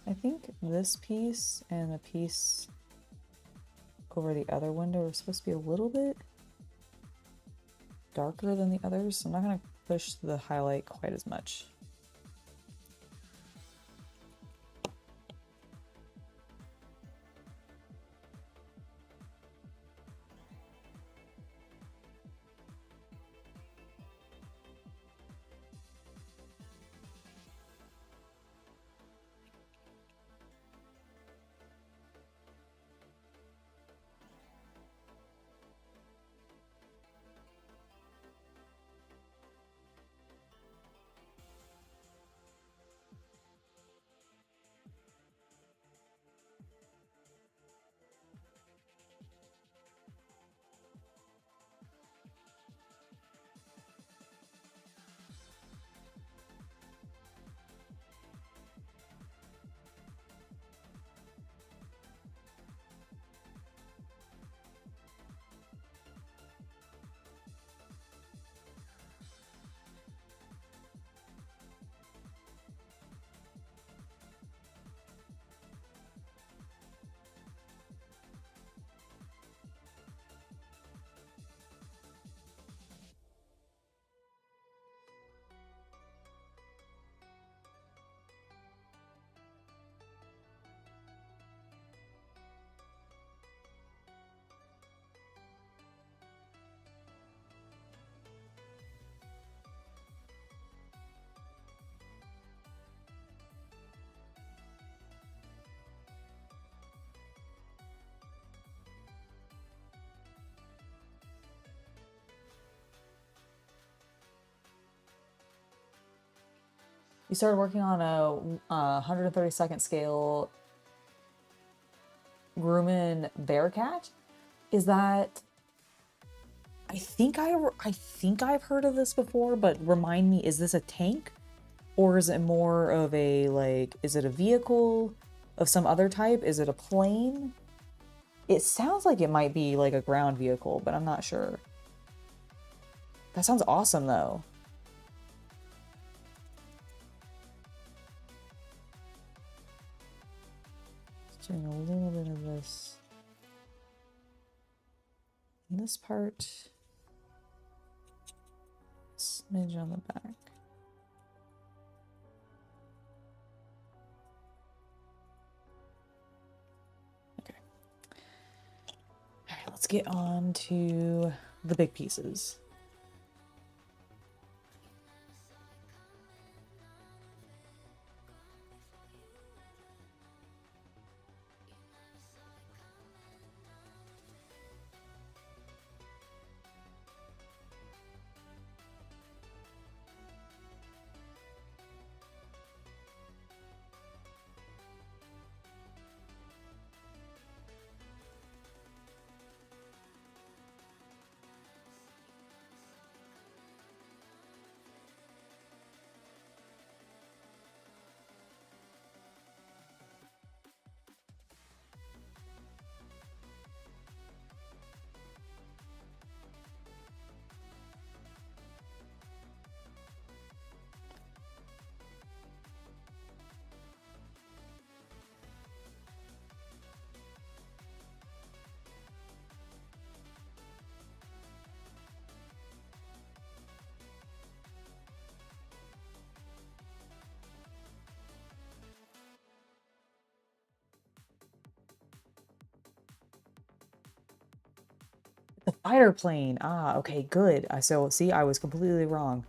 I think this piece and the piece over the other window are supposed to be a little bit darker than the others, so I'm not going to push the highlight quite as much. You started working on a 132nd scale Grumman Bearcat? Is that... I think I've heard of this before, but remind me, is this a tank? Or is it more of a, like, is it a vehicle of some other type? Is it a plane? It sounds like it might be like a ground vehicle, but I'm not sure. That sounds awesome, though. Just doing a little bit of this. And this part. Smidge on the back. Okay. All right, let's get on to the big pieces. The fighter plane. Ah, okay, good. So, see, I was completely wrong.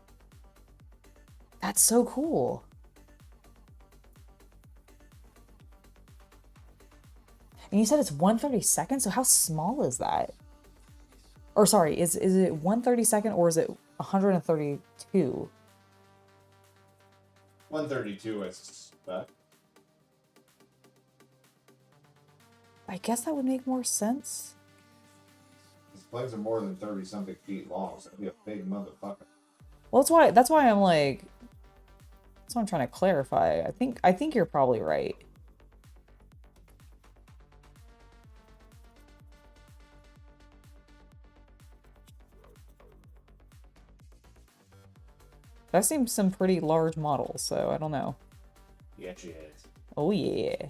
That's so cool. And you said it's 1/32nd, so how small is that? Or sorry, is it 1/32nd or is it 132? 132, I suspect. I guess that would make more sense. These planes are more than 30-something feet long, so it'd be a big motherfucker. Well, that's why I'm like, that's what I'm trying to clarify. I think you're probably right. That seems some pretty large models, so I don't know. Yeah, she is. Oh yeah.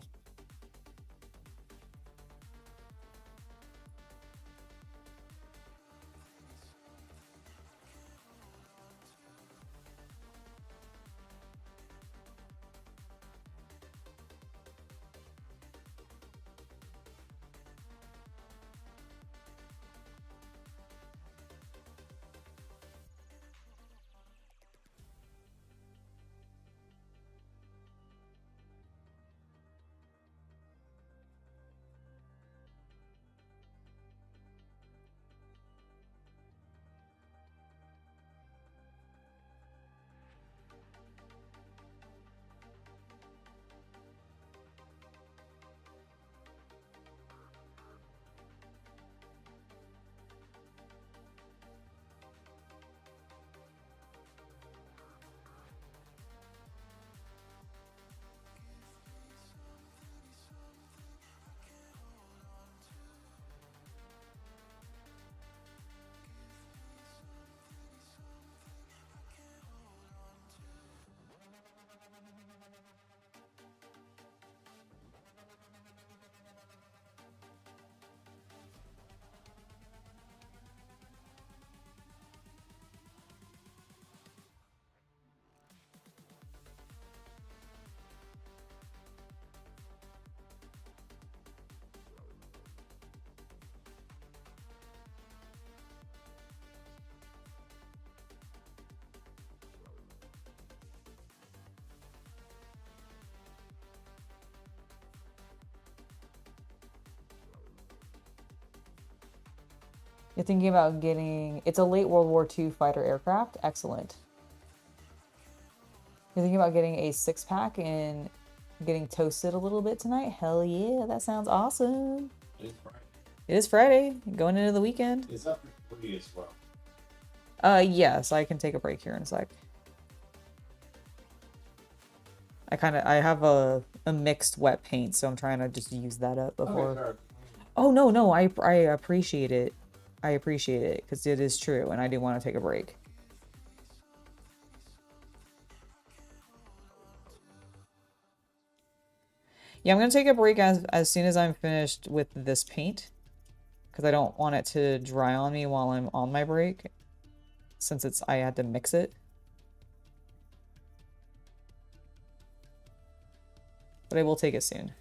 You're thinking about getting... It's a late World War II fighter aircraft? Excellent. You're thinking about getting a 6-pack and getting toasted a little bit tonight? Hell yeah, that sounds awesome. It's Friday. It is Friday, going into the weekend. It's up for free as well. Yes, I can take a break here in a sec. I have a mixed wet paint, so I'm trying to just use that up before. Okay, sure. Oh, no, I appreciate it. I appreciate it, because it is true, and I do want to take a break. Yeah, I'm going to take a break as soon as I'm finished with this paint, because I don't want it to dry on me while I'm on my break, since I had to mix it. But I will take it soon.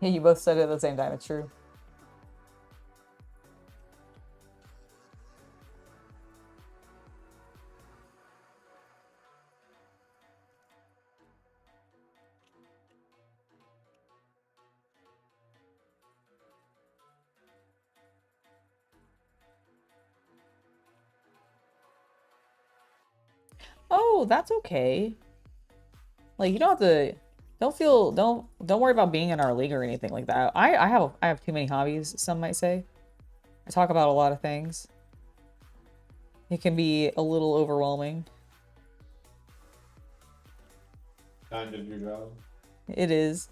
Yeah, you both said it at the same time. It's true. Oh, that's okay. Like, you don't have to, don't worry about being in our league or anything like that. I have too many hobbies, some might say. I talk about a lot of things. It can be a little overwhelming. Kind of your job. It is.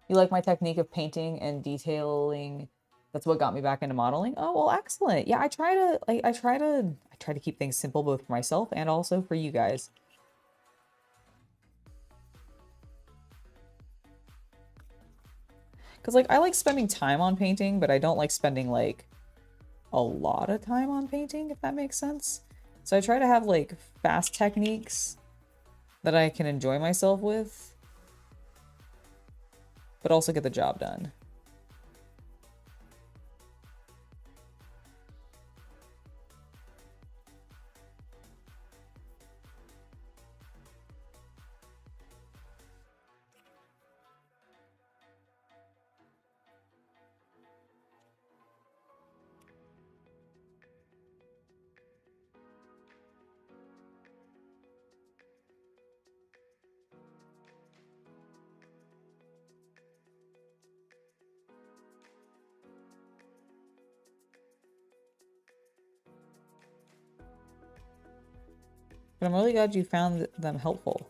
You like my technique of painting and detailing? That's what got me back into modeling. Oh, well, excellent. Yeah, I try to keep things simple both for myself and also for you guys. Because, like, I like spending time on painting, but I don't like spending, like, a lot of time on painting, if that makes sense. So I try to have, like, fast techniques that I can enjoy myself with, but also get the job done. But I'm really glad you found them helpful.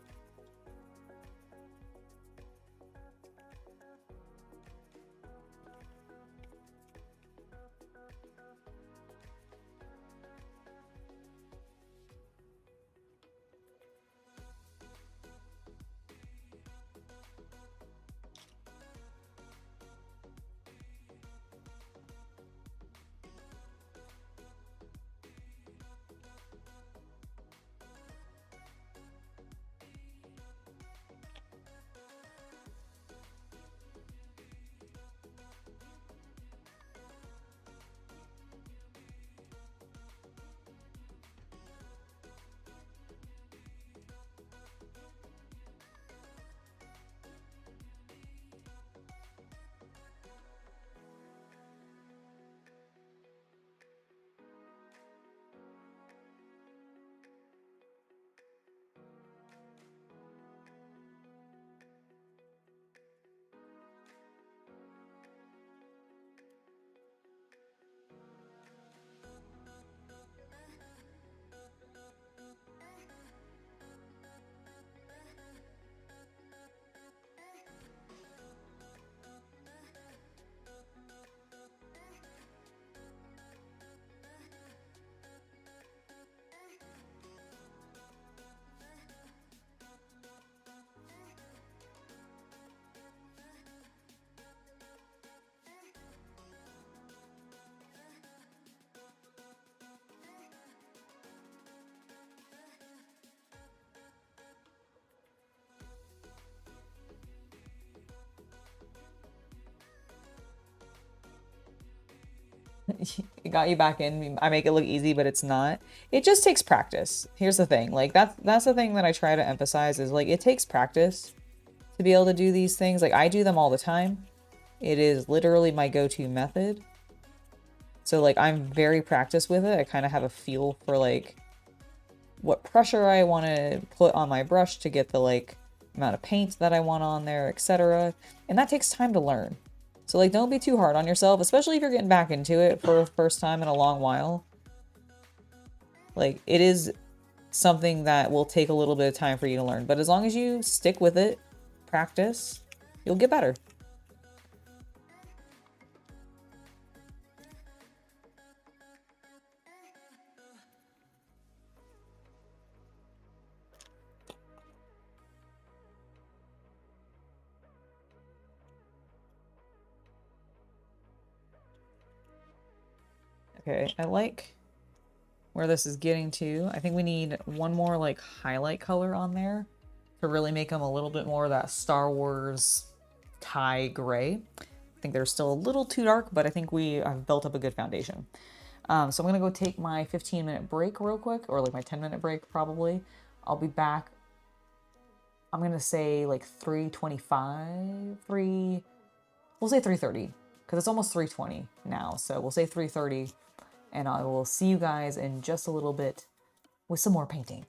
It got you back in. I make it look easy, but it's not. It just takes practice. Here's the thing. Like that's the thing that I try to emphasize is like it takes practice to be able to do these things. Like I do them all the time. It is literally my go-to method. So like I'm very practiced with it. I kind of have a feel for like what pressure I want to put on my brush to get the like amount of paint that I want on there, etc. And that takes time to learn. So like don't be too hard on yourself, especially if you're getting back into it for the first time in a long while. Like it is something that will take a little bit of time for you to learn, but as long as you stick with it, practice, you'll get better. Okay, I like where this is getting to. I think we need one more like highlight color on there to really make them a little bit more of that Star Wars tie gray. I think they're still a little too dark, but I think we have built up a good foundation. So I'm gonna go take my 15-minute break real quick, or like my 10-minute break probably. I'll be back. I'm gonna say like 3:25, we'll say 3:30, because it's almost 3:20 now. So we'll say 3:30. And I will see you guys in just a little bit with some more painting.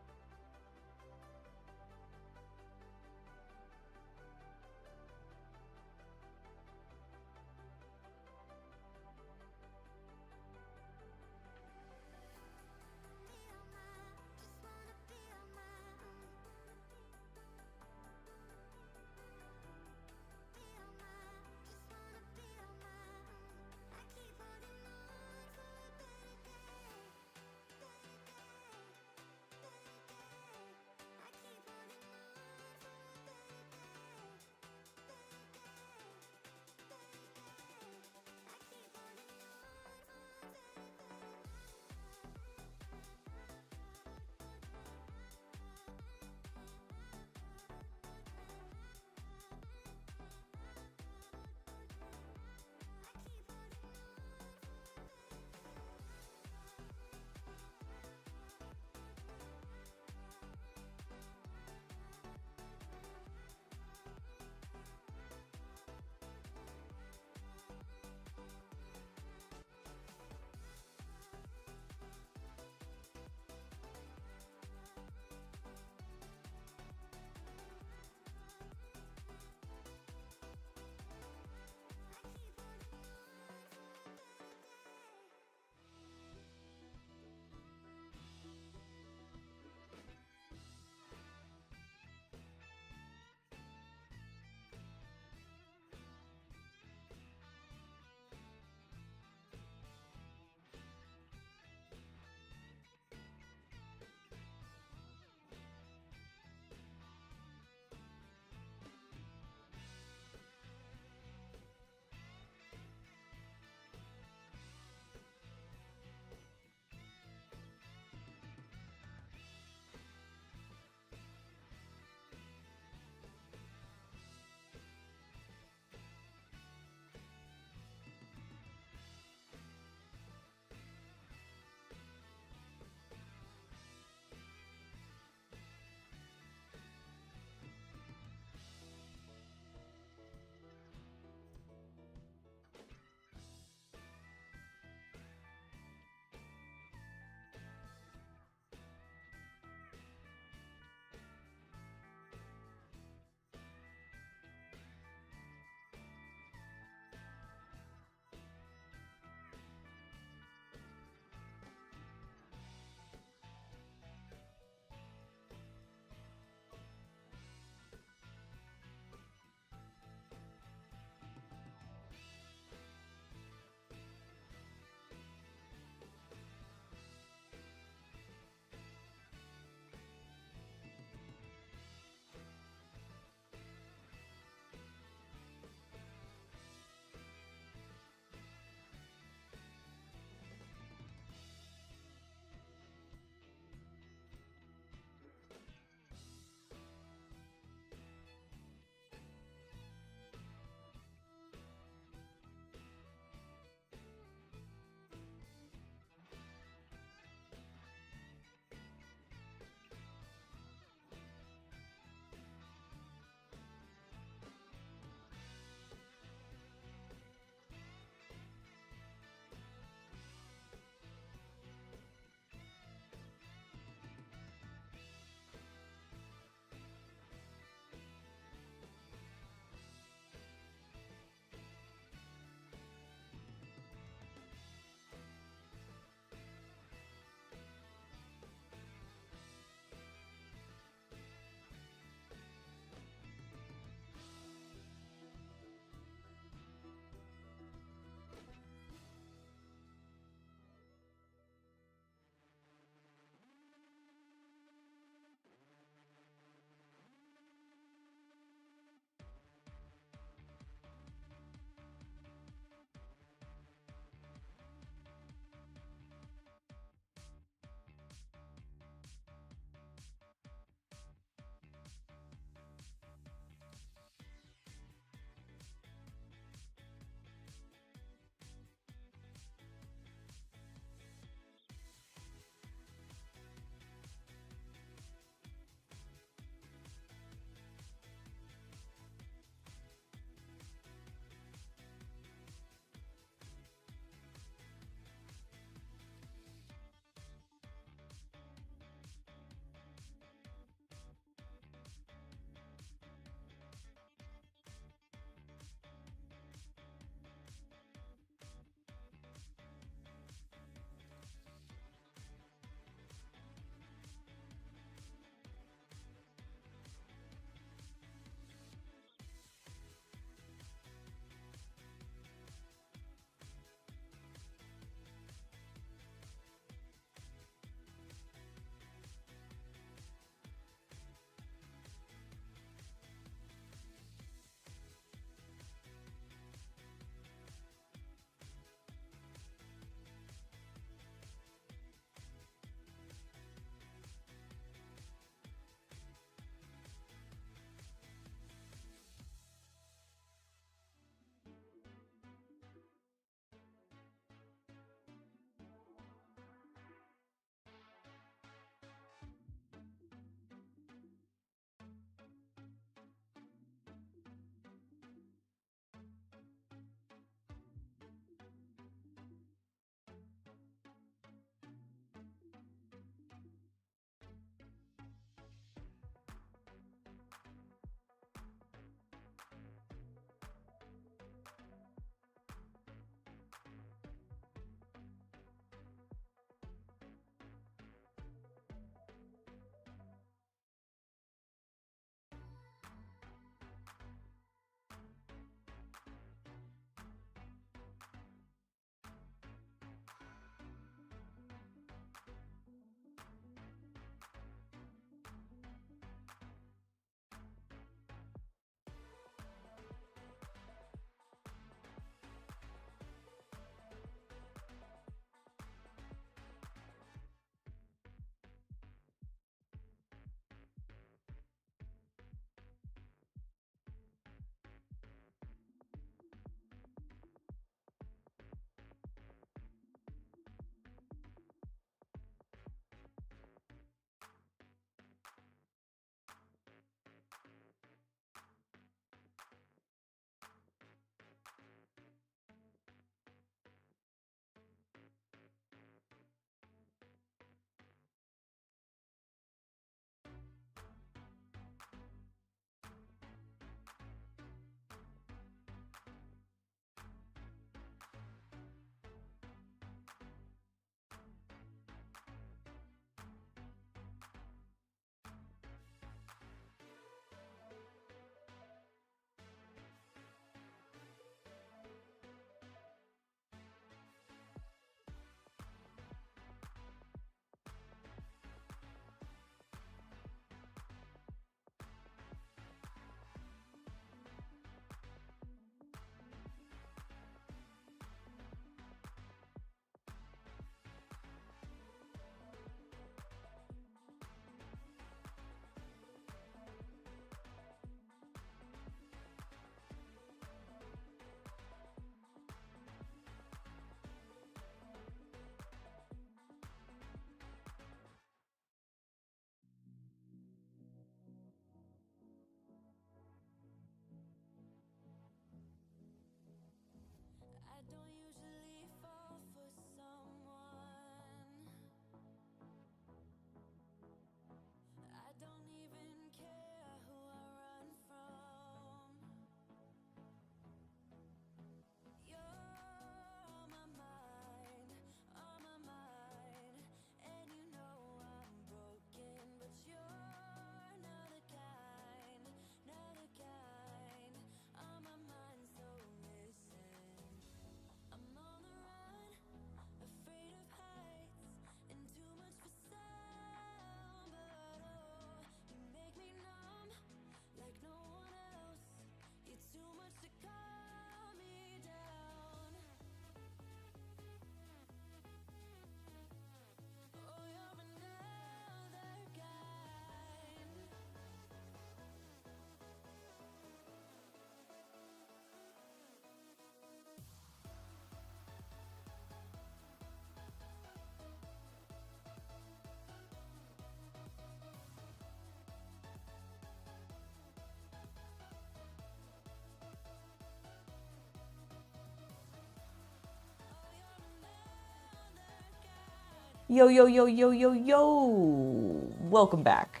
Yo, yo, yo, yo, yo, yo. Welcome back.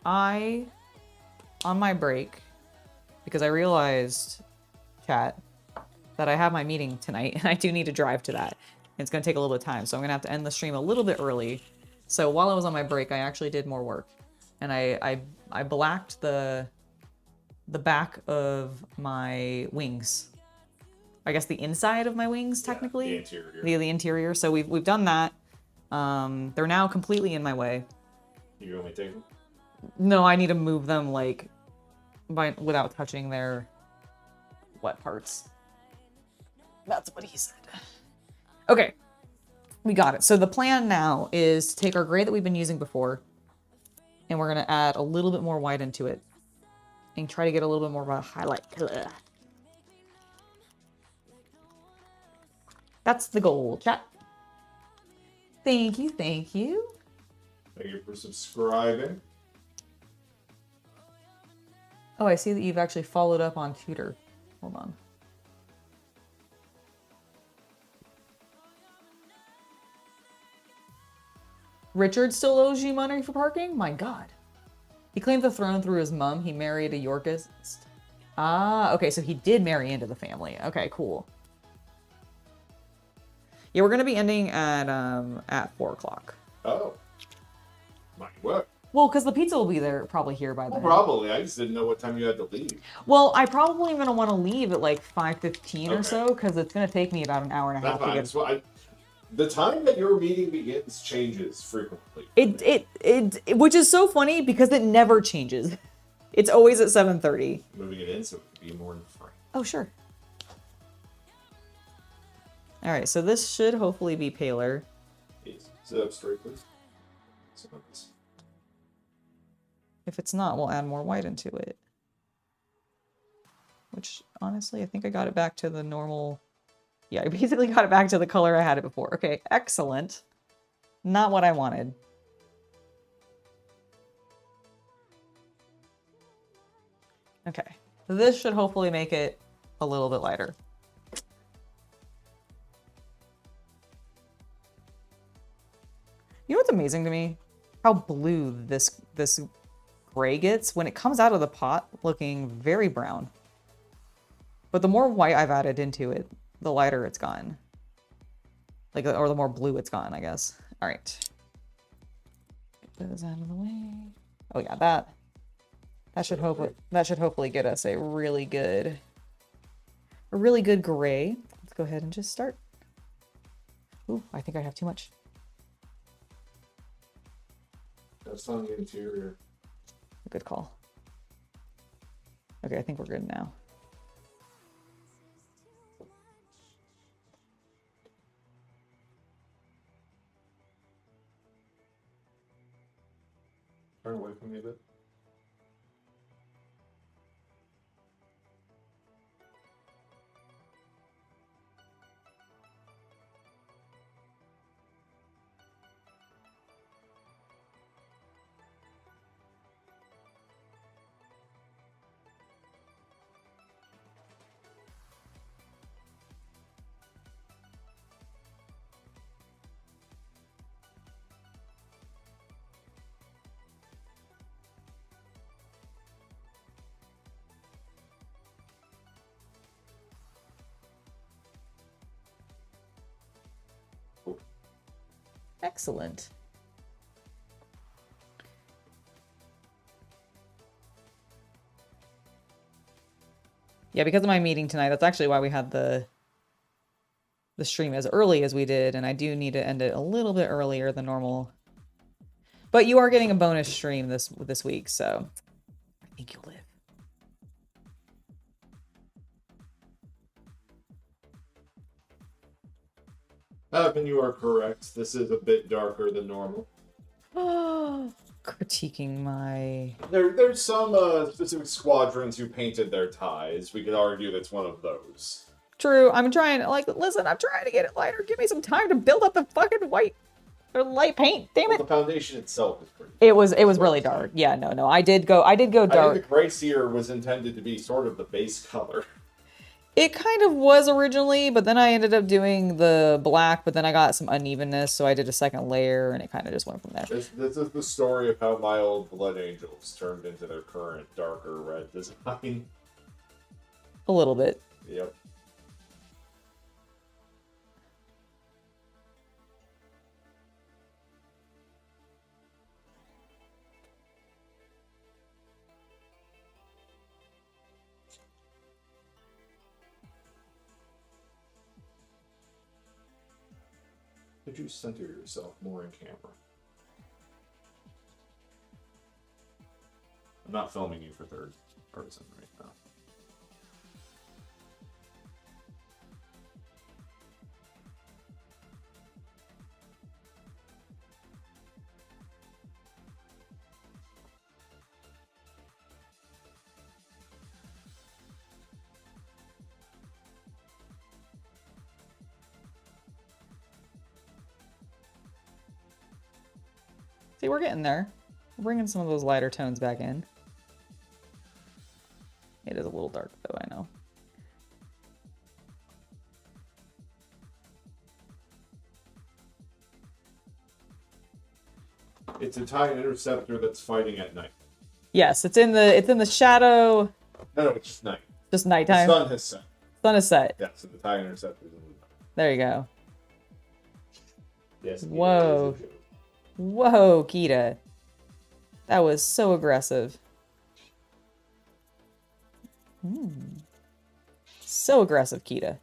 On my break, because I realized, chat, that I have my meeting tonight, and I do need to drive to that. It's going to take a little bit of time, so I'm going to have to end the stream a little bit early. So while I was on my break, I actually did more work. And I blacked the back of my wings. I guess the inside of my wings, technically. The interior. The interior. So we've done that. They're now completely in my way. You want me to take them? No, I need to move them like without touching their wet parts. That's what he said. Okay, we got it. So the plan now is to take our gray that we've been using before, and we're gonna add a little bit more white into it, and try to get a little bit more of a highlight color. That's the goal, chat. Thank you, thank you. Thank you for subscribing. Oh, I see that you've actually followed up on Tutor. Hold on. Richard still owes you money for parking? My God. He claimed the throne through his mom. He married a Yorkist. Ah, okay, so he did marry into the family. Okay, cool. Yeah, we're gonna be ending at 4 o'clock. Oh. Might work. Well, because the pizza will be there, probably here by then. Probably. I just didn't know what time you had to leave. Well, I probably am gonna want to leave at like 5:15 or Okay. so, because it's gonna take me about an hour and a half to get. That's fine. The time that your meeting begins changes frequently. It which is so funny because it never changes. It's always at 7:30. Moving it in so it could be more in frame. Oh, sure. All right, so this should hopefully be paler. Yes. Sit up straight, please. Sit like this. If it's not, we'll add more white into it. Which, honestly, I think I got it back to the normal... Yeah, I basically got it back to the color I had it before. Okay, excellent. Not what I wanted. Okay, this should hopefully make it a little bit lighter. You know what's amazing to me? How blue this gray gets when it comes out of the pot looking very brown. But the more white I've added into it, the lighter it's gotten. Like, or the more blue it's gotten, I guess. All right. Get those out of the way. Oh yeah, that should hopefully get us a really good gray. Let's go ahead and just start. Ooh, I think I have too much. That's on the interior. Good call. Okay, I think we're good now. Turn away from me a bit. Excellent. Yeah, because of my meeting tonight, that's actually why we had the stream as early as we did, and I do need to end it a little bit earlier than normal. But you are getting a bonus stream this week, so I think you'll live. Evan, you are correct. This is a bit darker than normal. Critiquing my... There's some specific squadrons who painted their ties. We could argue that's one of those. True, I'm trying, like, listen, I'm trying to get it lighter. Give me some time to build up the fucking white or light paint. Damn Well, it. the foundation itself is pretty. It was really dark. Yeah, no. I did go I dark. think the gray seer was intended to be sort of the base color. It kind of was originally, but then I ended up doing the black, but then I got some unevenness, so I did a second layer, and it kind of just went from there. This is the story of how my old Blood Angels turned into their current darker red design. A little bit. Yep. Could you center yourself more in camera? I'm not filming you for third person right now. See, we're getting there. We're bringing some of those lighter tones back in. It is a little dark, though, I know. It's a TIE Interceptor that's fighting at night. Yes, it's in the shadow. No, it's just night. Just The nighttime. sun has set. Sun is set. Yeah, so the TIE Interceptor is in the night. There you go. Yes. Whoa. Whoa, Kita. That was so aggressive. So aggressive, Kita.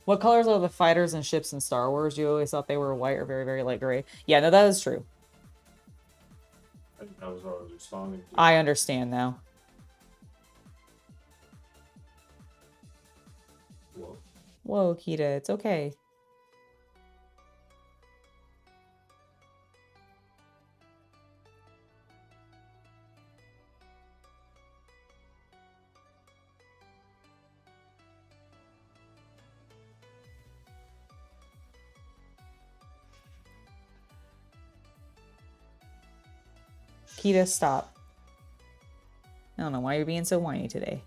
What colors are the fighters and ships in Star Wars? You always thought they were white or very, very light gray. Yeah, no, that is true. That was what I was responding to. I understand now. Whoa. Whoa, Kita, it's okay. Kita, stop. I don't know why you're being so whiny today.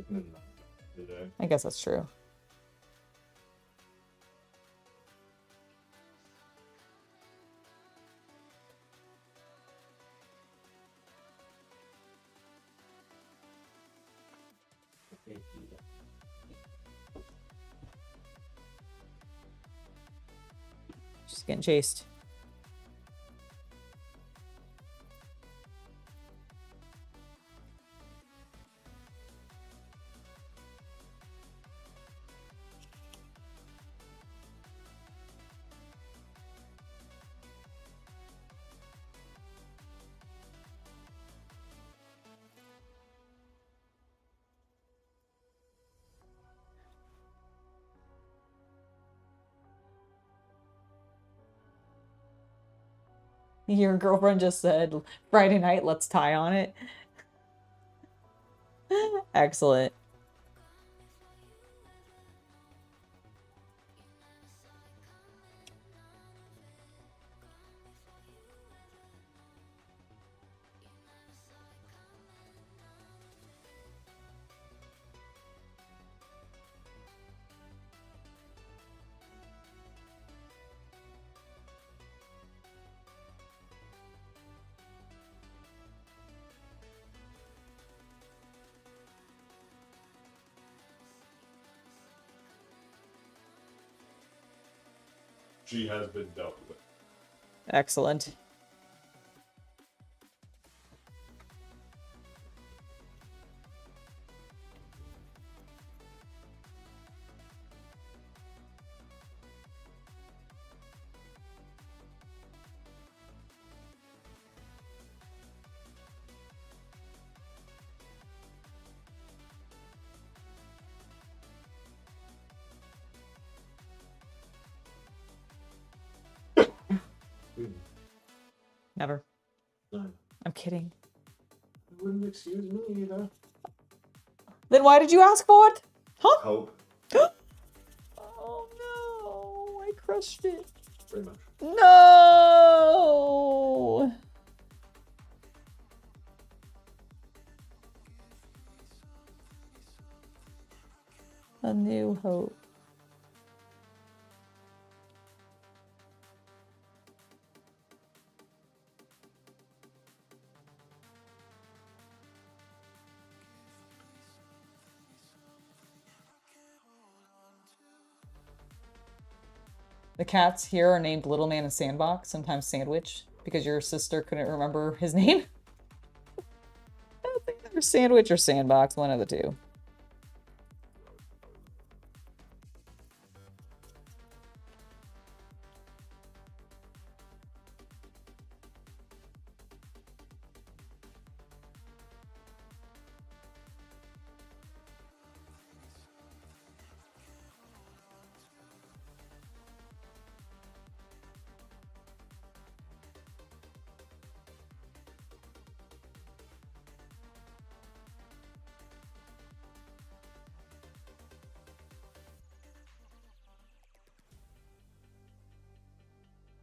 Today. I guess that's true. Just getting chased. Your girlfriend just said, Friday night, let's tie on it. Excellent. She has been dealt with. Excellent. kidding? You wouldn't excuse me either. Then why did you ask for it? Huh? Hope, Oh no, I crushed it. pretty much. No! A new hope. The cats here are named Little Man and Sandbox, sometimes Sandwich, because your sister couldn't remember his name. I think either Sandwich or Sandbox, one of the two.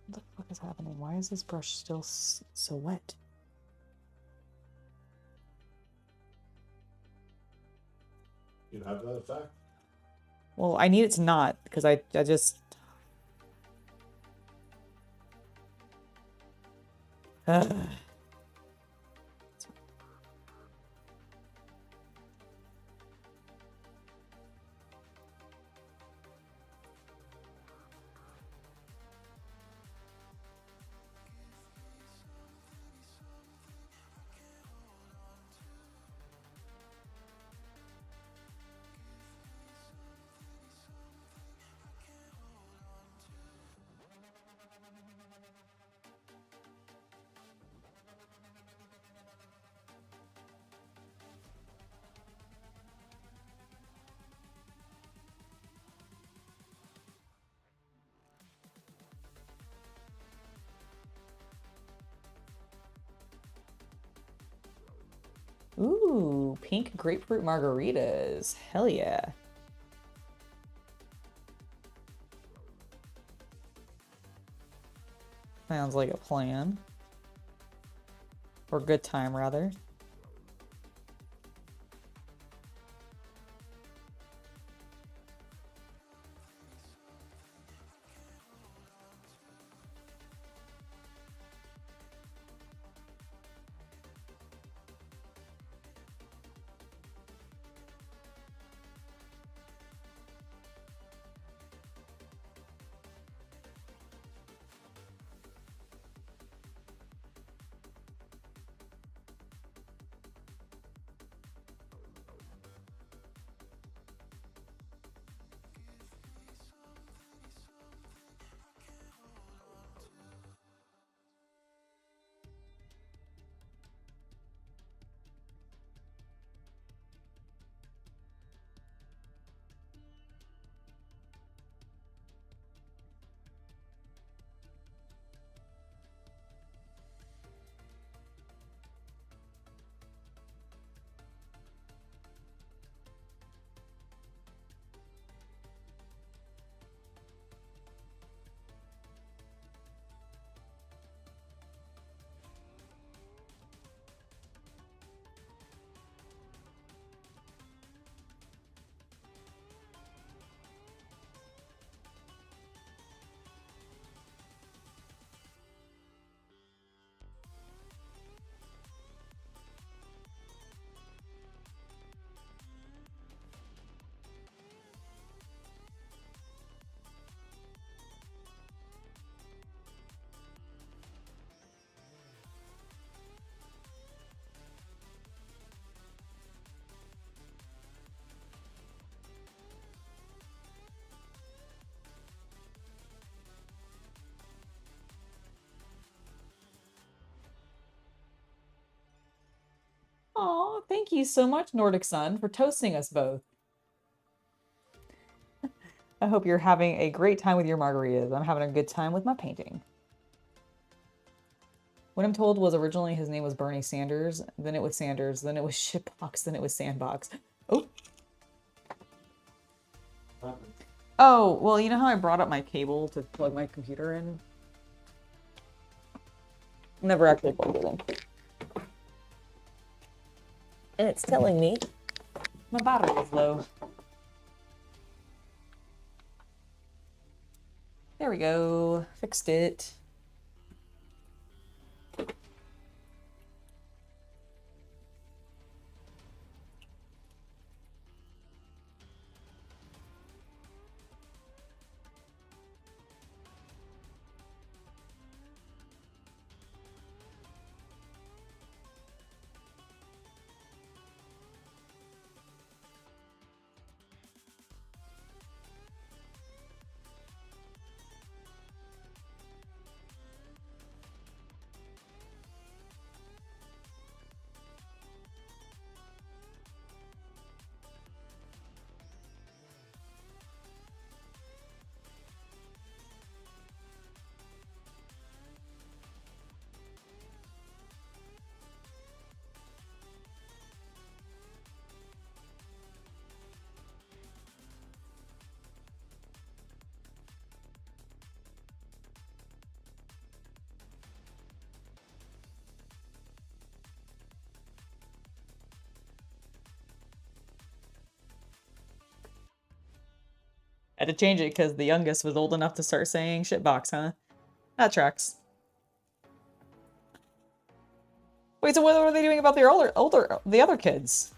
What the fuck is happening? Why is this brush still so wet? You have that effect? Well, I need it to not, because I just... Ugh. Ooh, pink grapefruit margaritas. Hell yeah. Sounds like a plan. Or good time, rather. Oh, thank you so much, Nordic Sun, for toasting us both. I hope you're having a great time with your margaritas. I'm having a good time with my painting. What I'm told was originally his name was Bernie Sanders, then it was Sanders, then it was Shitbox, then it was Sandbox. Oh. Oh, well, you know how I brought up my cable to plug my computer in? Never actually plugged it in. And it's telling me my battery is low. There we go. Fixed it. Had to change it because the youngest was old enough to start saying shitbox, huh? That tracks. Wait, so what are they doing about the the other kids?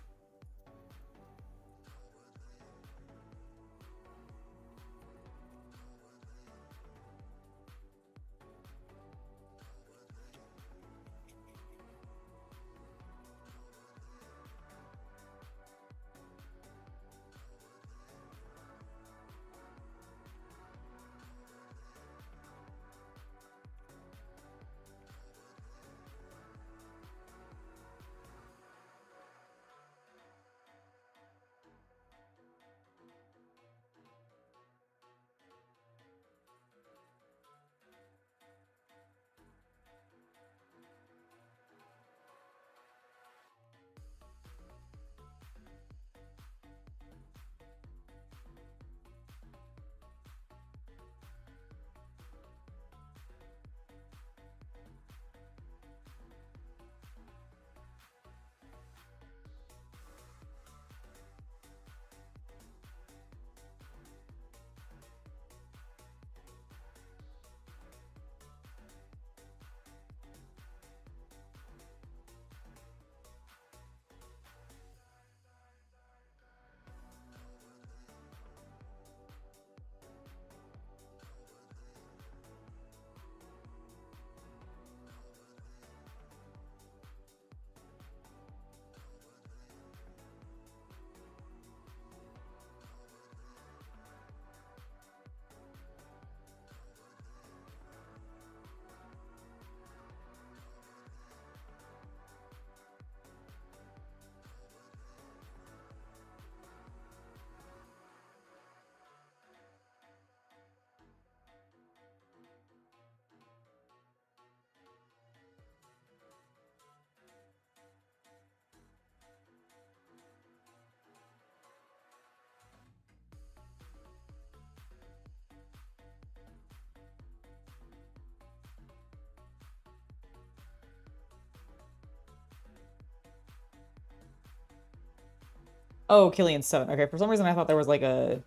Oh, Killian's 7. Okay, for some reason I thought there was like a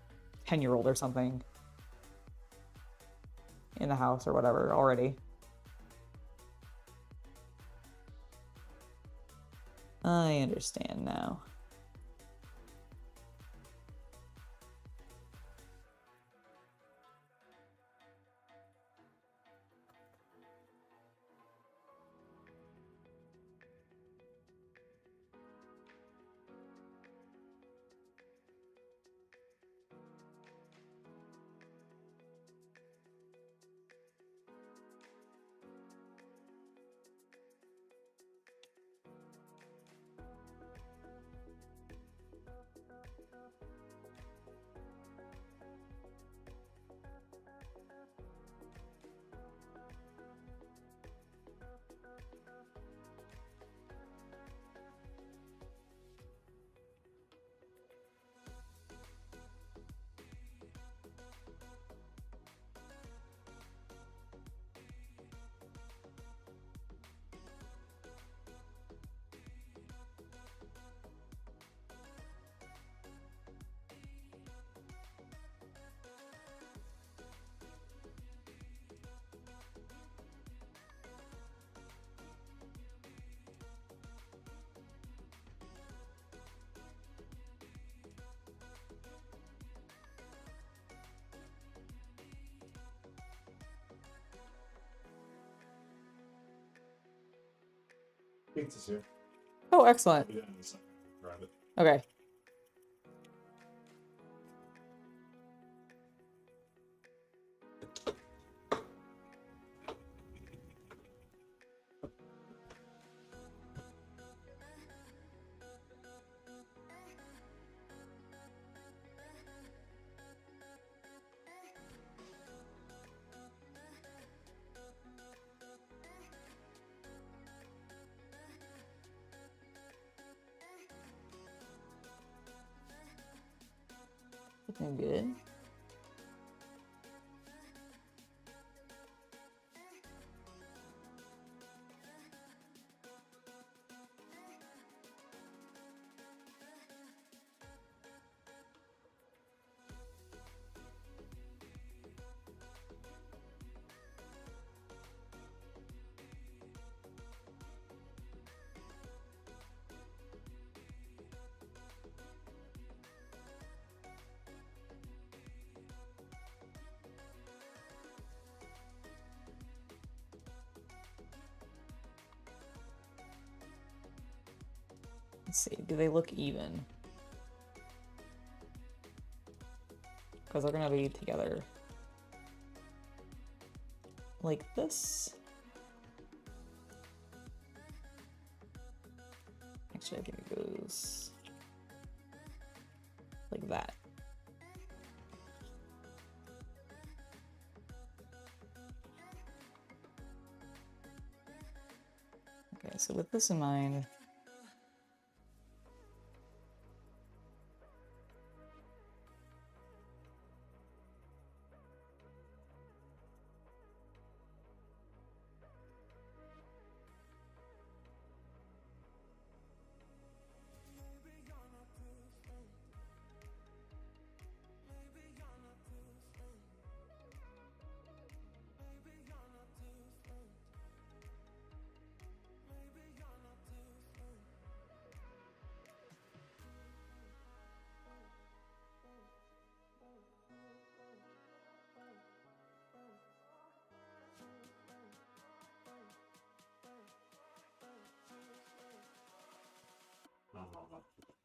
10-year-old or something in the house or whatever already. I understand now. Pizza's here. Oh, excellent. Yeah, in a second. Grab it. Okay. Looking good. Let's see, do they look even? Because they're gonna be together. Like this. Actually, I think it goes like that. Okay, so with this in mind,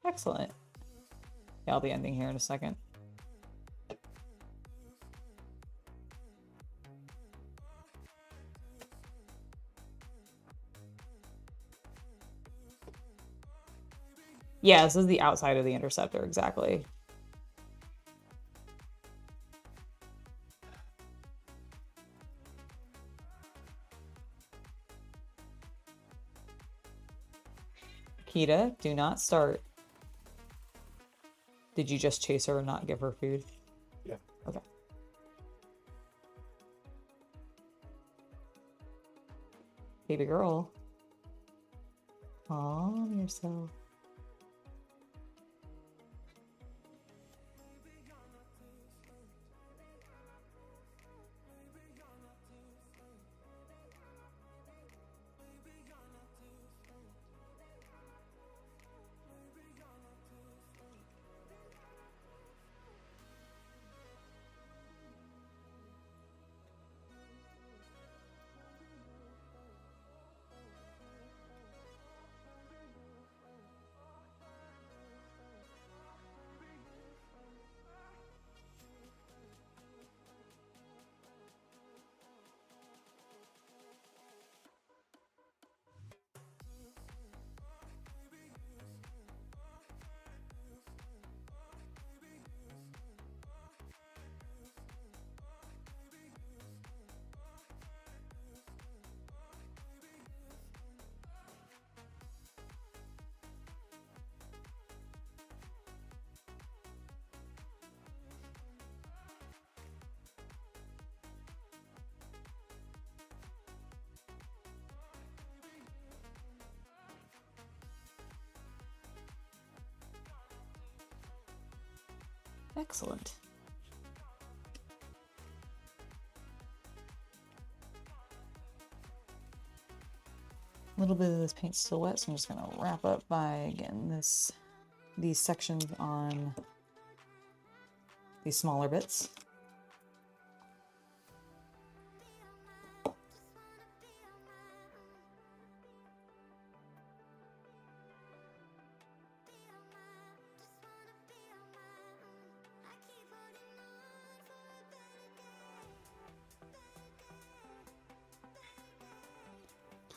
excellent. Yeah, I'll be ending here in a second. Yeah, this is the outside of the interceptor, exactly. Kita, do not start. Did you just chase her and not give her food? Yeah. Okay. Baby girl. Calm yourself. Excellent. A little bit of this paint's still wet, so I'm just gonna wrap up by getting these sections on these smaller bits.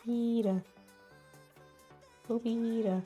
Lupita. Lupita.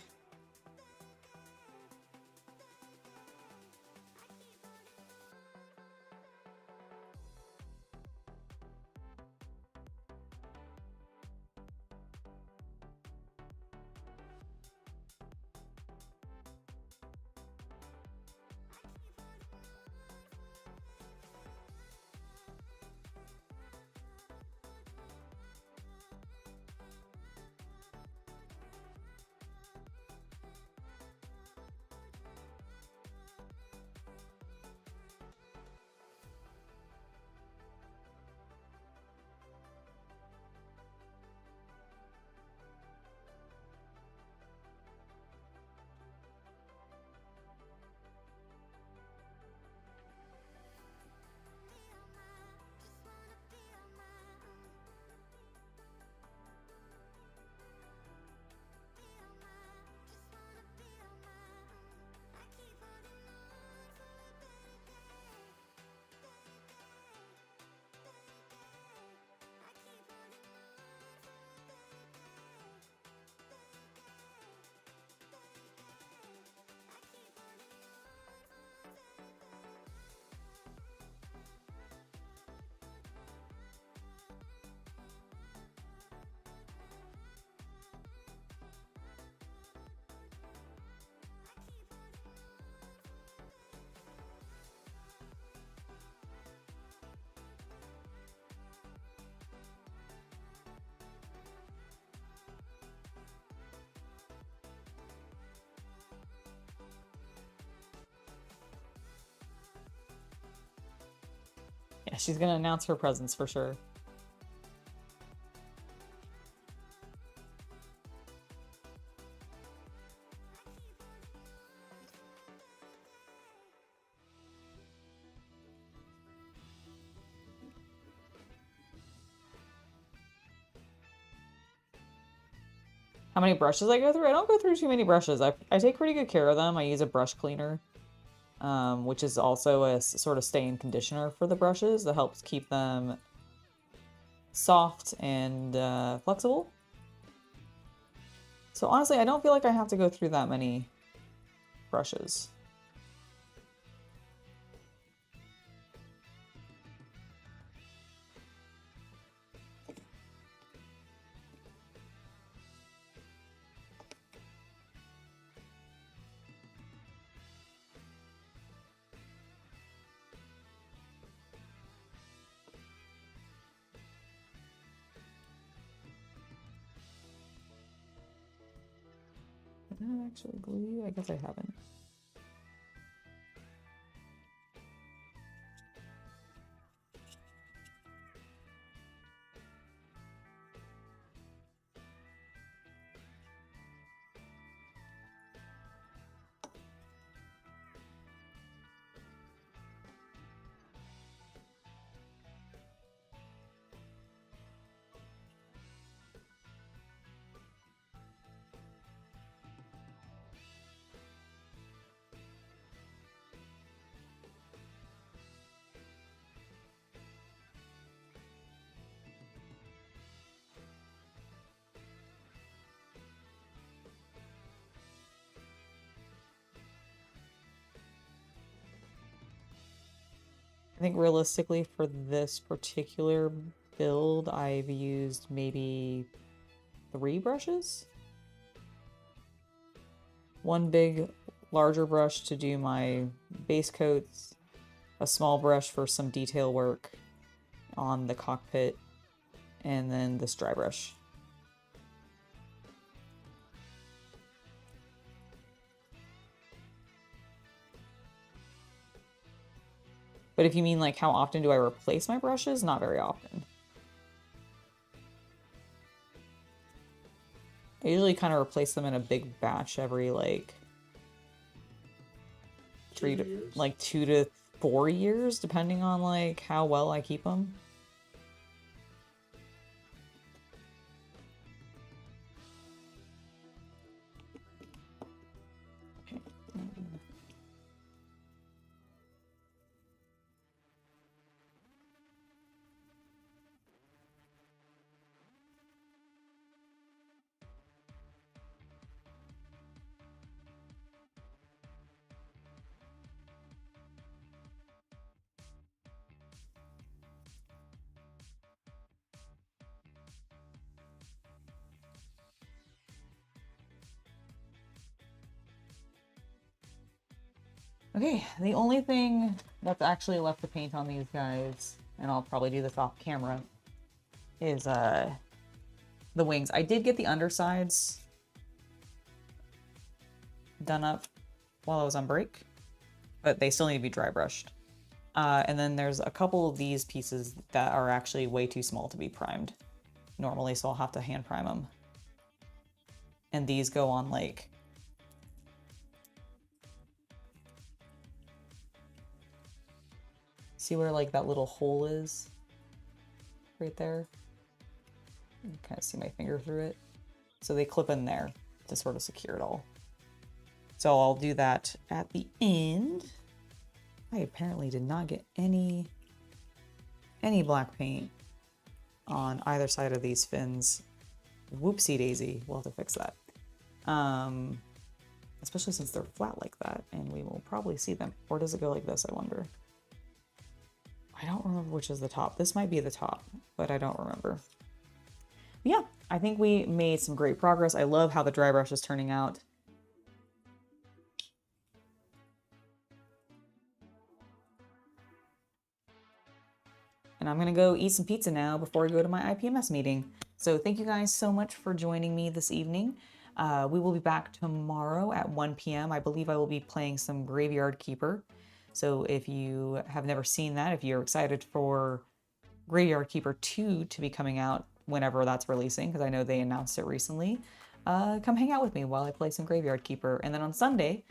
Yeah, she's gonna announce her presence for sure. How many brushes I go through? I don't go through too many brushes. I take pretty good care of them. I use a brush cleaner, which is also a sort of stain conditioner for the brushes that helps keep them soft and flexible. So honestly, I don't feel like I have to go through that many brushes. Did I actually glue you? I guess I haven't. I think realistically for this particular build, I've used maybe 3 brushes. One big, larger brush to do my base coats, a small brush for some detail work on the cockpit, and then this dry brush. But if you mean like how often do I replace my brushes, not very often. I usually kind of replace them in a big batch every like 2 to 4 years, depending on like how well I keep them. Okay, the only thing that's actually left to paint on these guys, and I'll probably do this off camera, is the wings. I did get the undersides done up while I was on break, but they still need to be dry brushed. And then there's a couple of these pieces that are actually way too small to be primed normally, so I'll have to hand prime them. And these go on like... See where like that little hole is? Right there? You can kind of see my finger through it. So they clip in there to sort of secure it all. So I'll do that at the end. I apparently did not get any black paint on either side of these fins. Whoopsie daisy, we'll have to fix that. Especially since they're flat like that, and we will probably see them. Or does it go like this, I wonder? I don't remember which is the top. This might be the top, but I don't remember. But yeah, I think we made some great progress. I love how the dry brush is turning out. And I'm gonna go eat some pizza now before I go to my IPMS meeting. So thank you guys so much for joining me this evening. We will be back tomorrow at 1 p.m. I believe I will be playing some Graveyard Keeper. So if you have never seen that, if you're excited for Graveyard Keeper 2 to be coming out whenever that's releasing, because I know they announced it recently, come hang out with me while I play some Graveyard Keeper. And then on Sunday,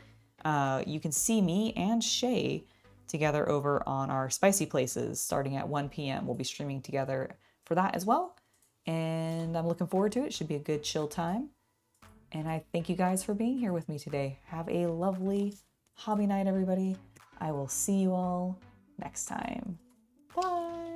you can see me and Shay together over on our Spicy Places starting at 1 p.m. We'll be streaming together for that as well. And I'm looking forward to it. Should be a good chill time. And I thank you guys for being here with me today. Have a lovely hobby night, everybody. I will see you all next time. Bye.